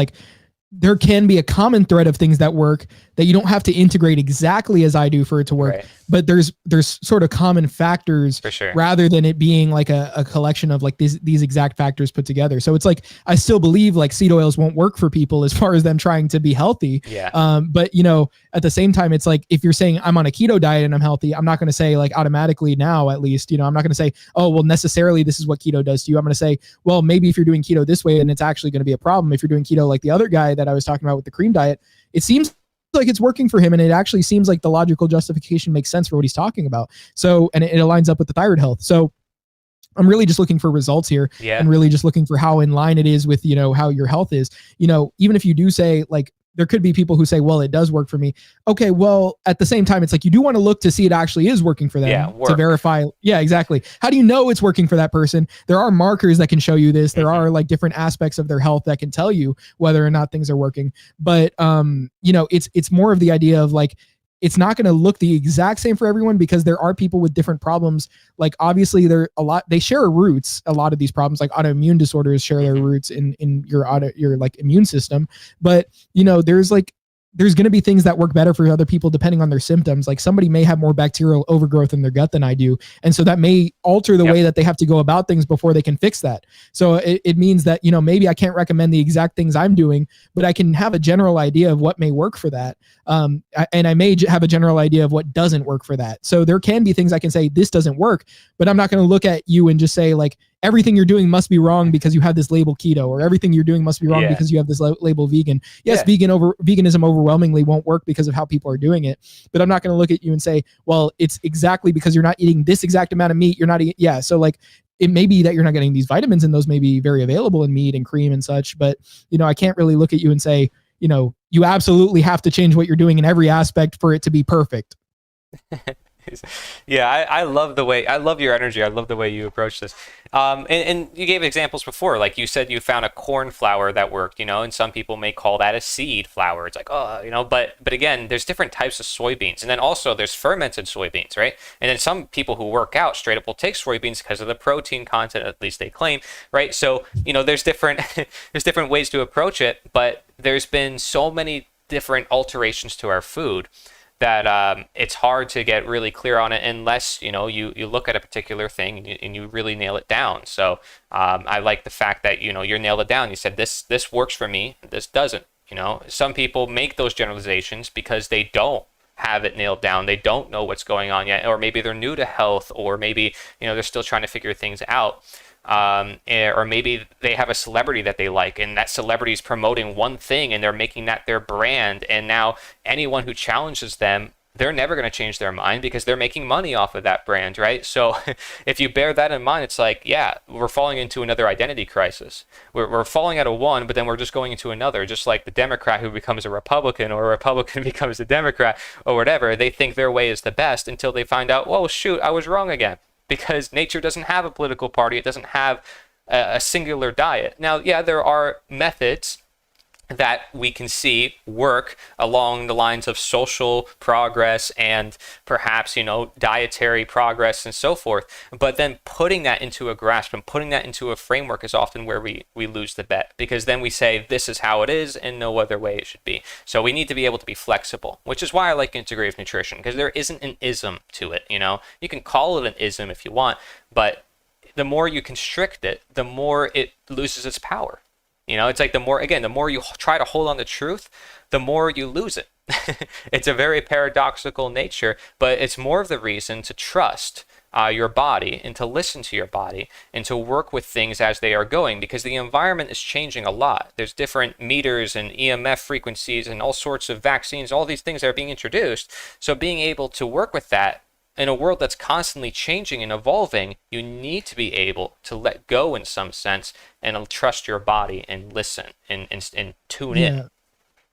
there can be a common thread of things that work that you don't have to integrate exactly as I do for it to work. Right. but there's sort of common factors For sure. rather than it being like a collection of like these exact factors put together. So it's like, I still believe like seed oils won't work for people as far as them trying to be healthy. Yeah. But you know, at the same time, it's like, if you're saying I'm on a keto diet and I'm healthy, I'm not going to say like automatically now, at least, you know, I'm not going to say, oh, well, necessarily this is what keto does to you. I'm going to say, well, maybe if you're doing keto this way, then it's actually going to be a problem. If you're doing keto like the other guy that I was talking about with the cream diet, it seems like it's working for him, and it actually seems like the logical justification makes sense for what he's talking about. So, and it aligns up with the thyroid health. So I'm really just looking for results here, and really just looking for how in line it is with, you know, how your health is. You know, even if you do say like, there could be people who say, well, it does work for me. Okay, well, at the same time, it's like, you do want to look to see it actually is working for them, to verify. Yeah, exactly. How do you know it's working for that person? There are markers that can show you this. There are like different aspects of their health that can tell you whether or not things are working. But, you know, it's more of the idea of like, it's not going to look the exact same for everyone, because there are people with different problems. Like, obviously they share roots. A lot of these problems, like autoimmune disorders, share their roots in your like immune system. But, you know, there's going to be things that work better for other people depending on their symptoms. Like, somebody may have more bacterial overgrowth in their gut than I do. And so that may alter the way that they have to go about things before they can fix that. So it means that, you know, maybe I can't recommend the exact things I'm doing, but I can have a general idea of what may work for that. And I may have a general idea of what doesn't work for that. So there can be things I can say, this doesn't work, but I'm not going to look at you and just say like, everything you're doing must be wrong because you have this label keto, or everything you're doing must be wrong because you have this label vegan. Yes, veganism overwhelmingly won't work because of how people are doing it. But I'm not going to look at you and say, well, it's exactly because you're not eating this exact amount of meat. You're not eating. Yeah. So like, it may be that you're not getting these vitamins, and those may be very available in meat and cream and such. But, you know, I can't really look at you and say, you know, you absolutely have to change what you're doing in every aspect for it to be perfect. Yeah, I love your energy. I love the way you approach this. And you gave examples before, like you said, you found a corn flour that worked, you know, and some people may call that a seed flour. It's like, oh, you know, but again, there's different types of soybeans. And then also there's fermented soybeans, right? And then some people who work out straight up will take soybeans because of the protein content, at least they claim, right? So, you know, there's different ways to approach it, but there's been so many different alterations to our food that it's hard to get really clear on it unless, you know, you look at a particular thing and you really nail it down. So I like the fact that, you know, you nailed it down. You said this works for me, this doesn't. You know, some people make those generalizations because they don't have it nailed down. They don't know what's going on yet, or maybe they're new to health, or maybe, you know, they're still trying to figure things out. Or maybe they have a celebrity that they like, and that celebrity is promoting one thing and they're making that their brand, and now anyone who challenges them, they're never going to change their mind because they're making money off of that brand, right? So if you bear that in mind, it's like, yeah, we're falling into another identity crisis. We're falling out of one, but then we're just going into another, just like the Democrat who becomes a Republican, or a Republican becomes a Democrat, or whatever. They think their way is the best until they find out, whoa, shoot, I was wrong again. Because nature doesn't have a political party. It doesn't have a singular diet. Now, yeah, there are methods that we can see work along the lines of social progress and perhaps, you know, dietary progress and so forth. But then putting that into a grasp and putting that into a framework is often where we lose the bet, because then we say this is how it is and no other way it should be. So we need to be able to be flexible, which is why I like integrative nutrition, because there isn't an ism to it. You know, you can call it an ism if you want, but the more you constrict it, the more it loses its power. You know, it's like the more you try to hold on to truth, the more you lose it. It's a very paradoxical nature, but it's more of the reason to trust your body and to listen to your body and to work with things as they are going, because the environment is changing a lot. There's different meters and EMF frequencies and all sorts of vaccines, all these things that are being introduced. So being able to work with that in a world that's constantly changing and evolving, you need to be able to let go in some sense and trust your body and listen and tune in.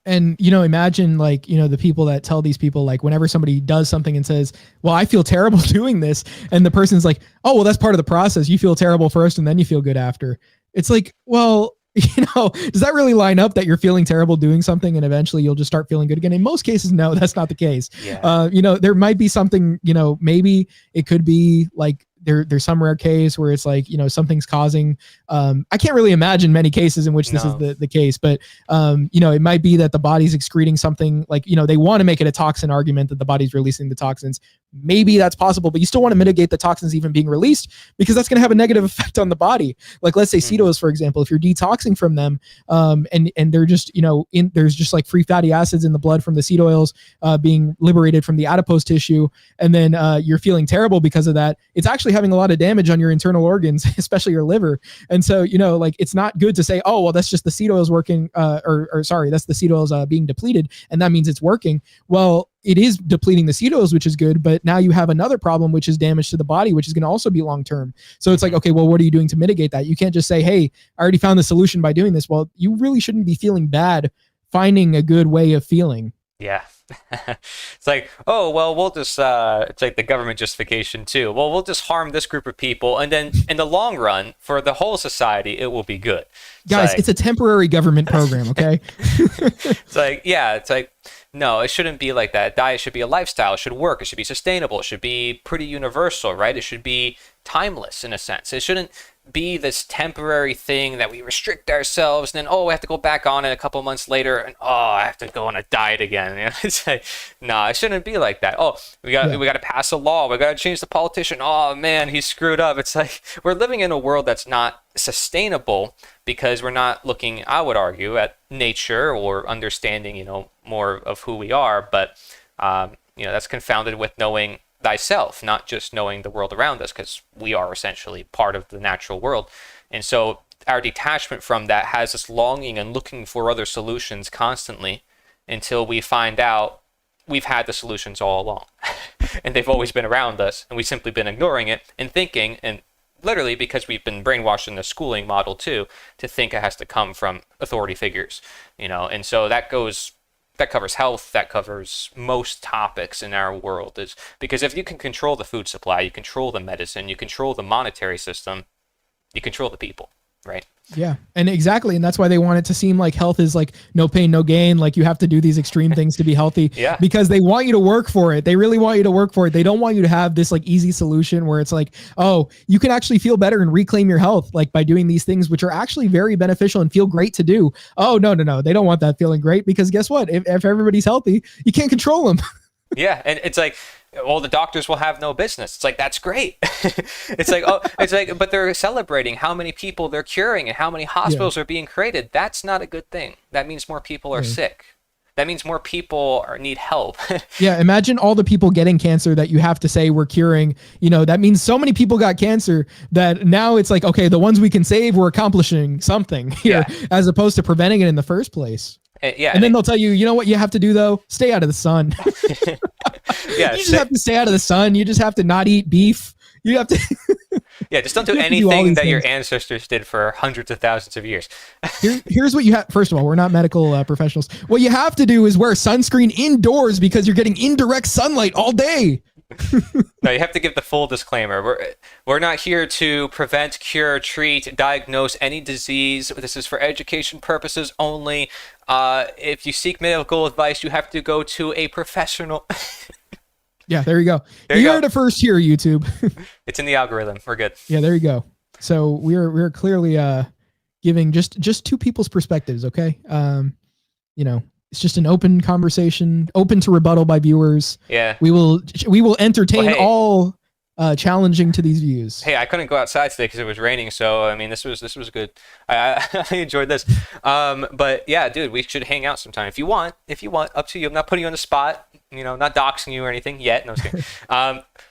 And, you know, imagine like, you know, the people that tell these people, like whenever somebody does something and says, well, I feel terrible doing this. And the person's like, oh, well, that's part of the process. You feel terrible first and then you feel good after. It's like, well, you know, does that really line up that you're feeling terrible doing something and eventually you'll just start feeling good again? In most cases, no, that's not the case. Yeah. You know, there might be something, you know, maybe it could be like there's some rare case where it's like, something's causing, I can't really imagine many cases in which this is the case, but it might be that the body's excreting something, like, they want to make it a toxin argument that the body's releasing the toxins. Maybe that's possible, but you still want to mitigate the toxins even being released, because that's going to have a negative effect on the body. Like, let's say seed oils, for example, if you're detoxing from them, and they're just, there's just like free fatty acids in the blood from the seed oils being liberated from the adipose tissue, and then you're feeling terrible because of that, it's actually having a lot of damage on your internal organs, especially your liver. And so, like, it's not good to say, oh, well, that's just the seed oils working, or sorry, that's the seed oils being depleted, and that means it's working. Well, it is depleting the seed oils, which is good, but now you have another problem, which is damage to the body, which is going to also be long-term. So it's like, okay, well, what are you doing to mitigate that? You can't just say, hey, I already found the solution by doing this. Well, you really shouldn't be feeling bad finding a good way of feeling. Yeah. It's like, oh, well, we'll just, it's like the government justification too. Well, we'll just harm this group of people, and then in the long run, for the whole society, it will be good. Guys, it's a temporary government program, okay? It's like, no, it shouldn't be like that. Diet should be a lifestyle. It should work. It should be sustainable. It should be pretty universal, right? It should be timeless in a sense. It shouldn't be this temporary thing that we restrict ourselves, and then, oh, we have to go back on it a couple months later, and oh, I have to go on a diet again. It's like, no, it shouldn't be like that. Oh, we got to pass a law. We got to change the politician. Oh man, he screwed up. It's like we're living in a world that's not sustainable because we're not looking, I would argue, at nature or understanding, more of who we are. But that's confounded with knowing thyself, not just knowing the world around us, because we are essentially part of the natural world. And so our detachment from that has us longing and looking for other solutions constantly until we find out we've had the solutions all along and they've always been around us, and we've simply been ignoring it and thinking, and literally because we've been brainwashed in the schooling model too, to think it has to come from authority figures, and so that covers health, that covers most topics in our world. Is because if you can control the food supply, you control the medicine, you control the monetary system, you control the people, right? Yeah, and exactly, and that's why they want it to seem like health is like no pain, no gain. Like you have to do these extreme things to be healthy. Yeah. Because they want you to work for it. They really want you to work for it. They don't want you to have this like easy solution where it's like, oh, you can actually feel better and reclaim your health like by doing these things, which are actually very beneficial and feel great to do. Oh, no. They don't want that feeling great, because guess what? If everybody's healthy, you can't control them. Yeah, and it's like, well, the doctors will have no business. It's like, that's great. But they're celebrating how many people they're curing and how many hospitals are being created. That's not a good thing. That means more people are sick. That means more people need help. Yeah, imagine all the people getting cancer that you have to say we're curing. That means so many people got cancer that now it's like, okay, the ones we can save, we're accomplishing something here, as opposed to preventing it in the first place. And then they'll tell you, you know what you have to do though? Stay out of the sun. You just have to stay out of the sun. You just have to not eat beef. You have to. Just don't do anything that your ancestors did for hundreds of thousands of years. Here's what you have. First of all, we're not medical professionals. What you have to do is wear sunscreen indoors, because you're getting indirect sunlight all day. No, you have to give the full disclaimer. We're not here to prevent, cure, treat, diagnose any disease. This is for education purposes only. If you seek medical advice, you have to go to a professional. Yeah, there you go. You heard it first here, YouTube. It's in the algorithm. We're good. Yeah, there you go. So we're clearly giving just two people's perspectives. Okay, it's just an open conversation, open to rebuttal by viewers. Yeah, we will entertain all challenging to these views. Hey, I couldn't go outside today because it was raining, so I mean this was good. I enjoyed this. But yeah, dude, we should hang out sometime if you want. Up to you. I'm not putting you on the spot. Not doxing you or anything yet. No, I was kidding.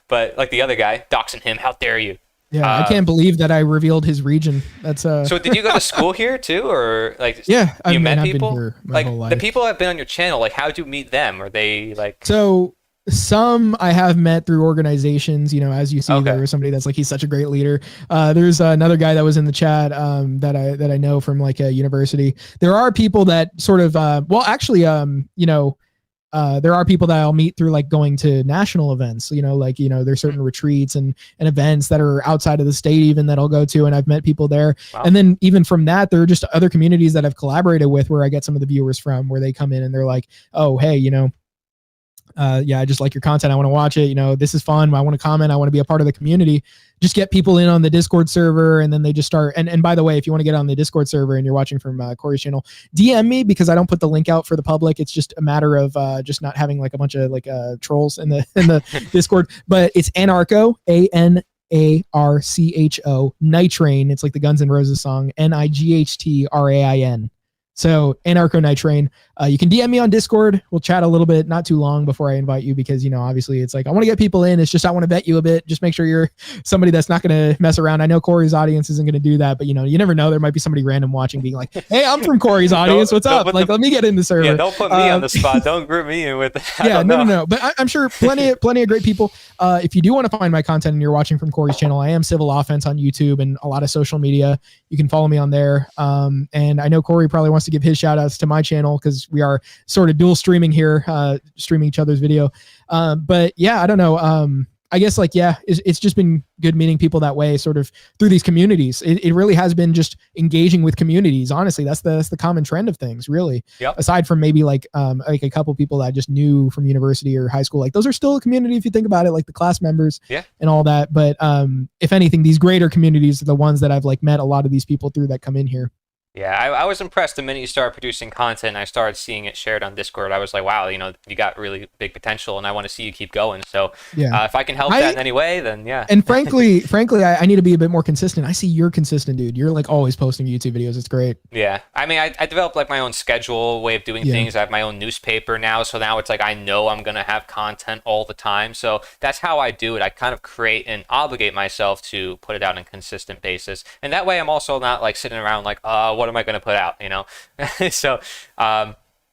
But like the other guy, doxing him. How dare you? Yeah, I can't believe that I revealed his region. That's So did you go to school here too, or like? Yeah, you met people. I've been here my like whole life. The people that have been on your channel. Like, how'd you meet them? Are they like? So some I have met through organizations. As you see, there was somebody that's like, he's such a great leader. There's another guy that was in the chat that I know from like a university. There are people that sort of there are people that I'll meet through like going to national events, there's certain retreats and events that are outside of the state even that I'll go to, and I've met people there. Wow. And then even from that, there are just other communities that I've collaborated with where I get some of the viewers from, where they come in and they're like, oh, hey, yeah, I just like your content. I want to watch it. You know, this is fun. I want to comment. I want to be a part of the community. Just get people in on the Discord server, and then they just start. And by the way, if you want to get on the Discord server and you're watching from Cory's channel, DM me, because I don't put the link out for the public. It's just a matter of just not having like a bunch of like trolls in the Discord. But it's Anarcho, ANARCHO, Nitrain. It's like the Guns N' Roses song, NIGHTRAIN. So Anarcho Nitrain. You can DM me on Discord. We'll chat a little bit, not too long before I invite you, because, you know, obviously it's like, I want to get people in. It's just, I want to vet you a bit. Just make sure you're somebody that's not going to mess around. I know Cory's audience isn't going to do that, but, you know, you never know. There might be somebody random watching being like, hey, I'm from Cory's audience. What's up? Like, let me get in the server. Yeah, don't put me on the spot. Don't group me in with that. Yeah, no. But I'm sure plenty of great people. If you do want to find my content and you're watching from Cory's channel, I am Civil Offense on YouTube and a lot of social media. You can follow me on there. And I know Cory probably wants to give his shout outs to my channel, because we are sort of dual streaming here, streaming each other's video. But yeah, I don't know. I guess like, yeah, it's just been good meeting people that way, sort of through these communities. It really has been just engaging with communities. Honestly, that's the common trend of things, really. Yep. Aside from maybe like a couple people that I just knew from university or high school, like those are still a community if you think about it, like the class members, yeah, and all that. But if anything, these greater communities are the ones that I've like met a lot of these people through that come in here. Yeah, I was impressed the minute you started producing content and I started seeing it shared on Discord. I was like, wow, you know, you got really big potential and I want to see you keep going. So yeah, if I can help that in any way, then yeah. And frankly, I need to be a bit more consistent. I see you're consistent, dude. You're like always posting YouTube videos. It's great. Yeah. I mean, I developed like my own schedule, way of doing things. I have my own newspaper now. So now it's like, I know I'm going to have content all the time. So that's how I do it. I kind of create and obligate myself to put it out on a consistent basis. And that way I'm also not like sitting around like, what am I going to put out, you know? So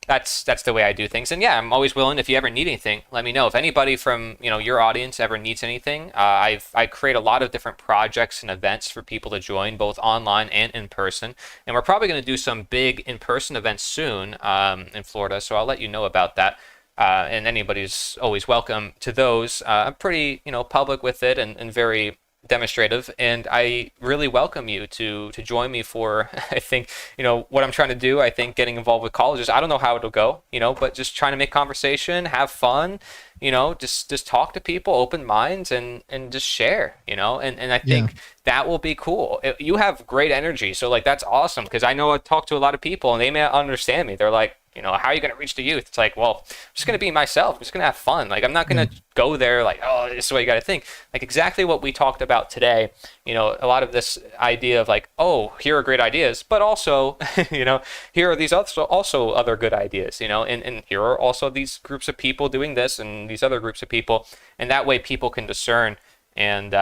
that's the way I do things. And yeah, I'm always willing. If you ever need anything, let me know. If anybody from, you know, your audience ever needs anything, I create a lot of different projects and events for people to join, both online and in person. And we're probably going to do some big in-person events soon in Florida. So I'll let you know about that. And anybody's always welcome to those. I'm pretty, you know, public with it and very demonstrative, and I really welcome you to join me for, I think, you know, what I'm trying to do. I think getting involved with colleges, I don't know how it'll go, you know, but just trying to make conversation, have fun, you know, just talk to people, open minds, and just share, you know, and I think that will be cool. You have great energy, so like that's awesome, because I know I talk to a lot of people and they may not understand me. They're like, you know, how are you going to reach the youth? It's like, well, I'm just going to be myself. I'm just going to have fun. Like, I'm not going to go there like, oh, this is what you got to think. Like exactly what we talked about today, you know, a lot of this idea of like, oh, here are great ideas, but also, you know, here are these also other good ideas, you know, and here are also these groups of people doing this and these other groups of people. And that way people can discern. And,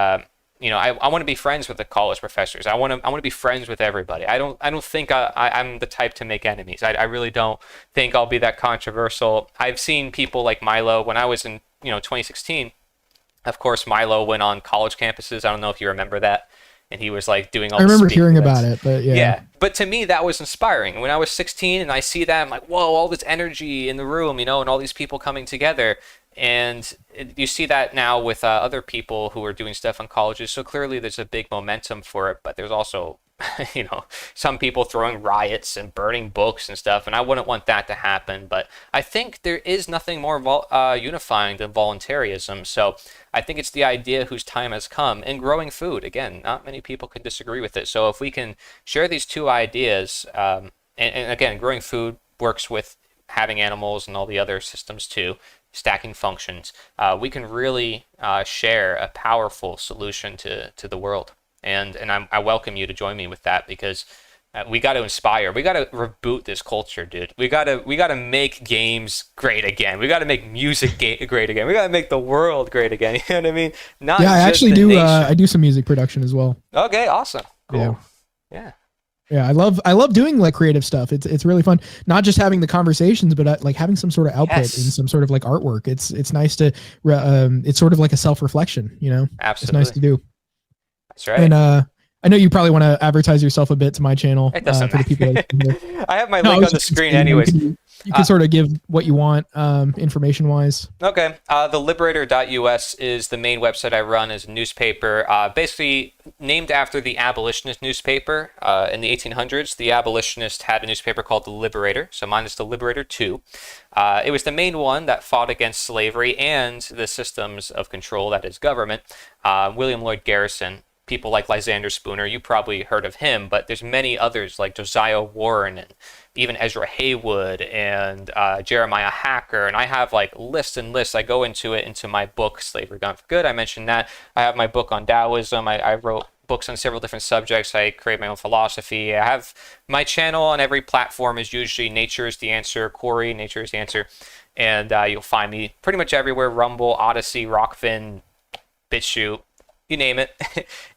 you know, I want to be friends with the college professors. I want to be friends with everybody. I don't think I'm the type to make enemies. I really don't think I'll be that controversial. I've seen people like Milo when I was in, you know, 2016. Of course, Milo went on college campuses. I don't know if you remember that. And he was like doing all. I remember hearing about it, but yeah. Yeah, but to me that was inspiring. When I was 16 and I see that, I'm like, whoa, all this energy in the room, you know, and all these people coming together. And you see that now with other people who are doing stuff on colleges. So clearly there's a big momentum for it, but there's also, you know, some people throwing riots and burning books and stuff. And I wouldn't want that to happen. But I think there is nothing more unifying than voluntarism. So I think it's the idea whose time has come. And growing food, again, not many people can disagree with it. So if we can share these two ideas, and again, growing food works with having animals and all the other systems too, stacking functions, we can really share a powerful solution to the world. And I welcome you to join me with that, because we got to inspire. We got to reboot this culture, dude. We got to make games great again. We got to make music great again. We got to make the world great again. You know what I mean? Not I just actually the do. nation. I do some music production as well. Okay, awesome, cool. Yeah. Yeah, I love doing like creative stuff. It's really fun. Not just having the conversations, but like having some sort of output in some sort of like artwork. It's nice to it's sort of like a self-reflection, you know. Absolutely. It's nice to do. That's right. And I know you probably want to advertise yourself a bit to my channel. It doesn't for the people matter. I have my link on the screen anyways. You can sort of give what you want information wise. Okay. The Liberator.us is the main website I run as a newspaper, basically named after the abolitionist newspaper. In the 1800s, the abolitionists had a newspaper called The Liberator, so mine is The Liberator 2. It was the main one that fought against slavery and the systems of control, that is government. William Lloyd Garrison, people like Lysander Spooner, you probably heard of him, but there's many others like Josiah Warren and even Ezra Haywood and Jeremiah Hacker. And I have like lists and lists. I go into my book, Slavery Gone for Good. I mentioned that. I have my book on Taoism. I wrote books on several different subjects. I create my own philosophy. I have my channel on every platform is usually Nature is the Answer, Cory, Nature is the Answer. And you'll find me pretty much everywhere, Rumble, Odyssey, Rockfin, BitChute, you name it.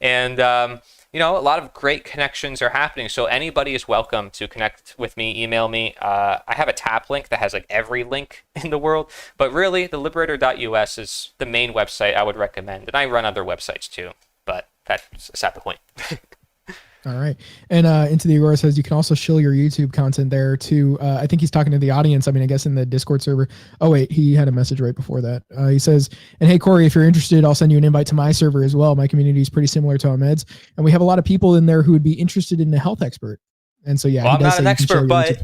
And, a lot of great connections are happening. So anybody is welcome to connect with me, email me. I have a tap link that has like every link in the world. But really, the Liberator.us is the main website I would recommend. And I run other websites too. But that's beside the point. All right. And Into the Agora says you can also shill your YouTube content there too. I think he's talking to the audience. I mean, I guess in the Discord server. Oh, wait, he had a message right before that. He says, and hey, Cory, if you're interested, I'll send you an invite to my server as well. My community is pretty similar to Ahmed's. And we have a lot of people in there who would be interested in a health expert. And so, yeah, well, I'm not an expert, but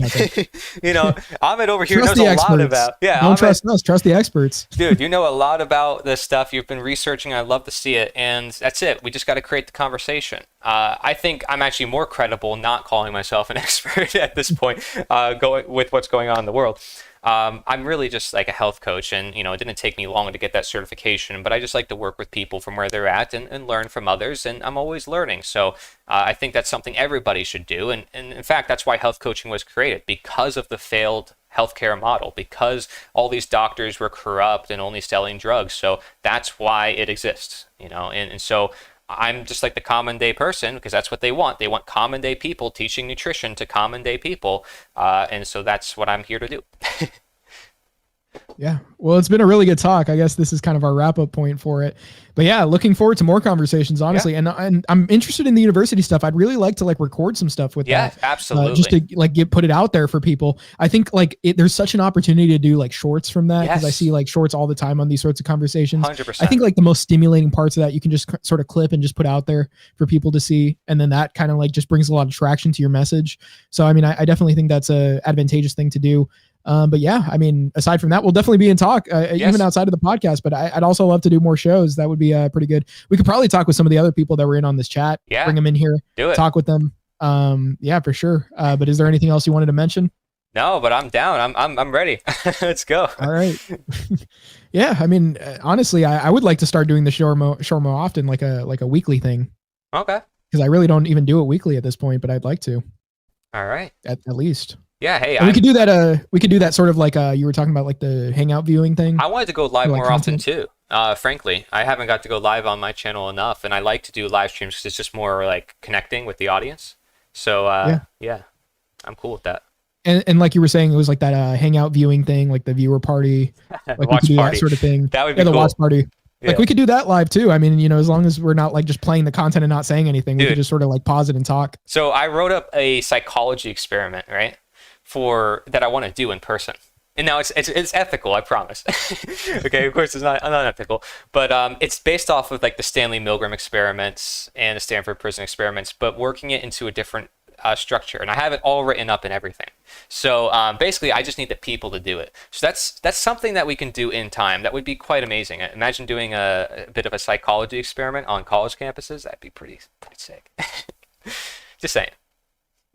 Ahmed over here knows a lot about. Yeah, don't trust us. Trust the experts, dude. You know a lot about this stuff. You've been researching. I love to see it, and that's it. We just got to create the conversation. I think I'm actually more credible not calling myself an expert at this point, going with what's going on in the world. I'm really just like a health coach, and it didn't take me long to get that certification, but I just like to work with people from where they're at and learn from others, and I'm always learning. So I think that's something everybody should do, and in fact, that's why health coaching was created, because of the failed healthcare model, because all these doctors were corrupt and only selling drugs. So that's why it exists, and so I'm just like the common day person, because that's what they want. They want common day people teaching nutrition to common day people. And so that's what I'm here to do. Yeah. Well, it's been a really good talk. I guess this is kind of our wrap up point for it. But yeah, looking forward to more conversations, honestly. Yeah. And I'm interested in the university stuff. I'd really like to like record some stuff with that. Yeah, absolutely. Just to like put it out there for people. I think like there's such an opportunity to do like shorts from that, because I see like shorts all the time on these sorts of conversations. 100%. I think like the most stimulating parts of that you can just sort of clip and just put out there for people to see. And then that kind of like just brings a lot of traction to your message. So, I mean, I definitely think that's a advantageous thing to do. But yeah, I mean, aside from that, we'll definitely be in talk, even outside of the podcast, but I'd also love to do more shows. That would be pretty good. We could probably talk with some of the other people that were in on this chat, bring them in here, talk with them. Yeah, for sure. But is there anything else you wanted to mention? No, but I'm down. I'm ready. Let's go. All right. Yeah. I mean, honestly, I would like to start doing the show more often, like a weekly thing. Okay. Because I really don't even do it weekly at this point, but I'd like to. All right. At least. Yeah, hey, we could do that. We could do that sort of like you were talking about, like the hangout viewing thing. I wanted to go live more often too. Frankly, I haven't got to go live on my channel enough, and I like to do live streams because it's just more like connecting with the audience. So yeah, I'm cool with that. And like you were saying, it was like that hangout viewing thing, like the viewer party, like we could do that sort of thing. That would be cool. The watch party. Yeah. Like we could do that live too. I mean, as long as we're not like just playing the content and not saying anything, we could just sort of like pause it and talk. So I wrote up a psychology experiment, right? That I want to do in person, and now it's ethical, I promise. Okay, of course it's not unethical, but it's based off of like the Stanley Milgram experiments and the Stanford prison experiments, but working it into a different structure, and I have it all written up and everything. So basically, I just need the people to do it. So that's something that we can do in time. That would be quite amazing. Imagine doing a bit of a psychology experiment on college campuses. That'd be pretty sick. Just saying.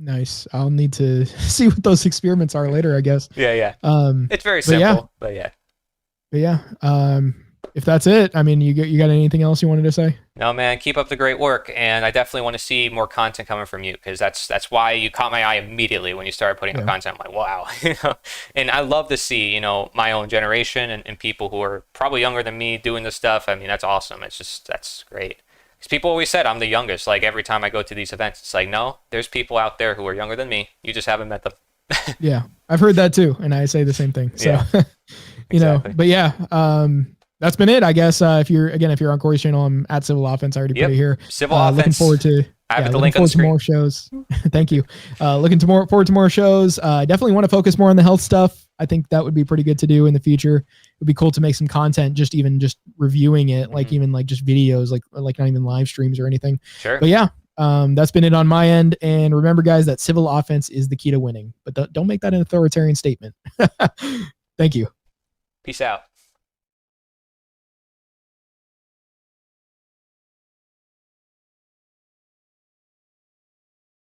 Nice. I'll need to see what those experiments are later, I guess. Yeah. It's very simple, but yeah. If that's it, I mean, you got anything else you wanted to say? No, man, keep up the great work, and I definitely want to see more content coming from you, because that's why you caught my eye immediately when you started putting up content. I'm like, wow, and I love to see my own generation and people who are probably younger than me doing this stuff. I mean, that's awesome. That's great. Because people always said I'm the youngest. Like every time I go to these events, it's like, no, there's people out there who are younger than me. You just haven't met them. Yeah, I've heard that too, and I say the same thing. So, yeah, exactly. But yeah, that's been it, I guess. If you're on Cory's channel, I'm at Civil Offense. I already put it here. Civil Offense. Looking forward to I have Yeah, the looking link on the forward to screen. more shows. Thank you. Forward to more shows. Definitely want to focus more on the health stuff. I think that would be pretty good to do in the future. It would be cool to make some content, just reviewing it, like even like just videos, like not even live streams or anything. Sure. But yeah, that's been it on my end. And remember, guys, that civil offense is the key to winning. But don't make that an authoritarian statement. Thank you. Peace out.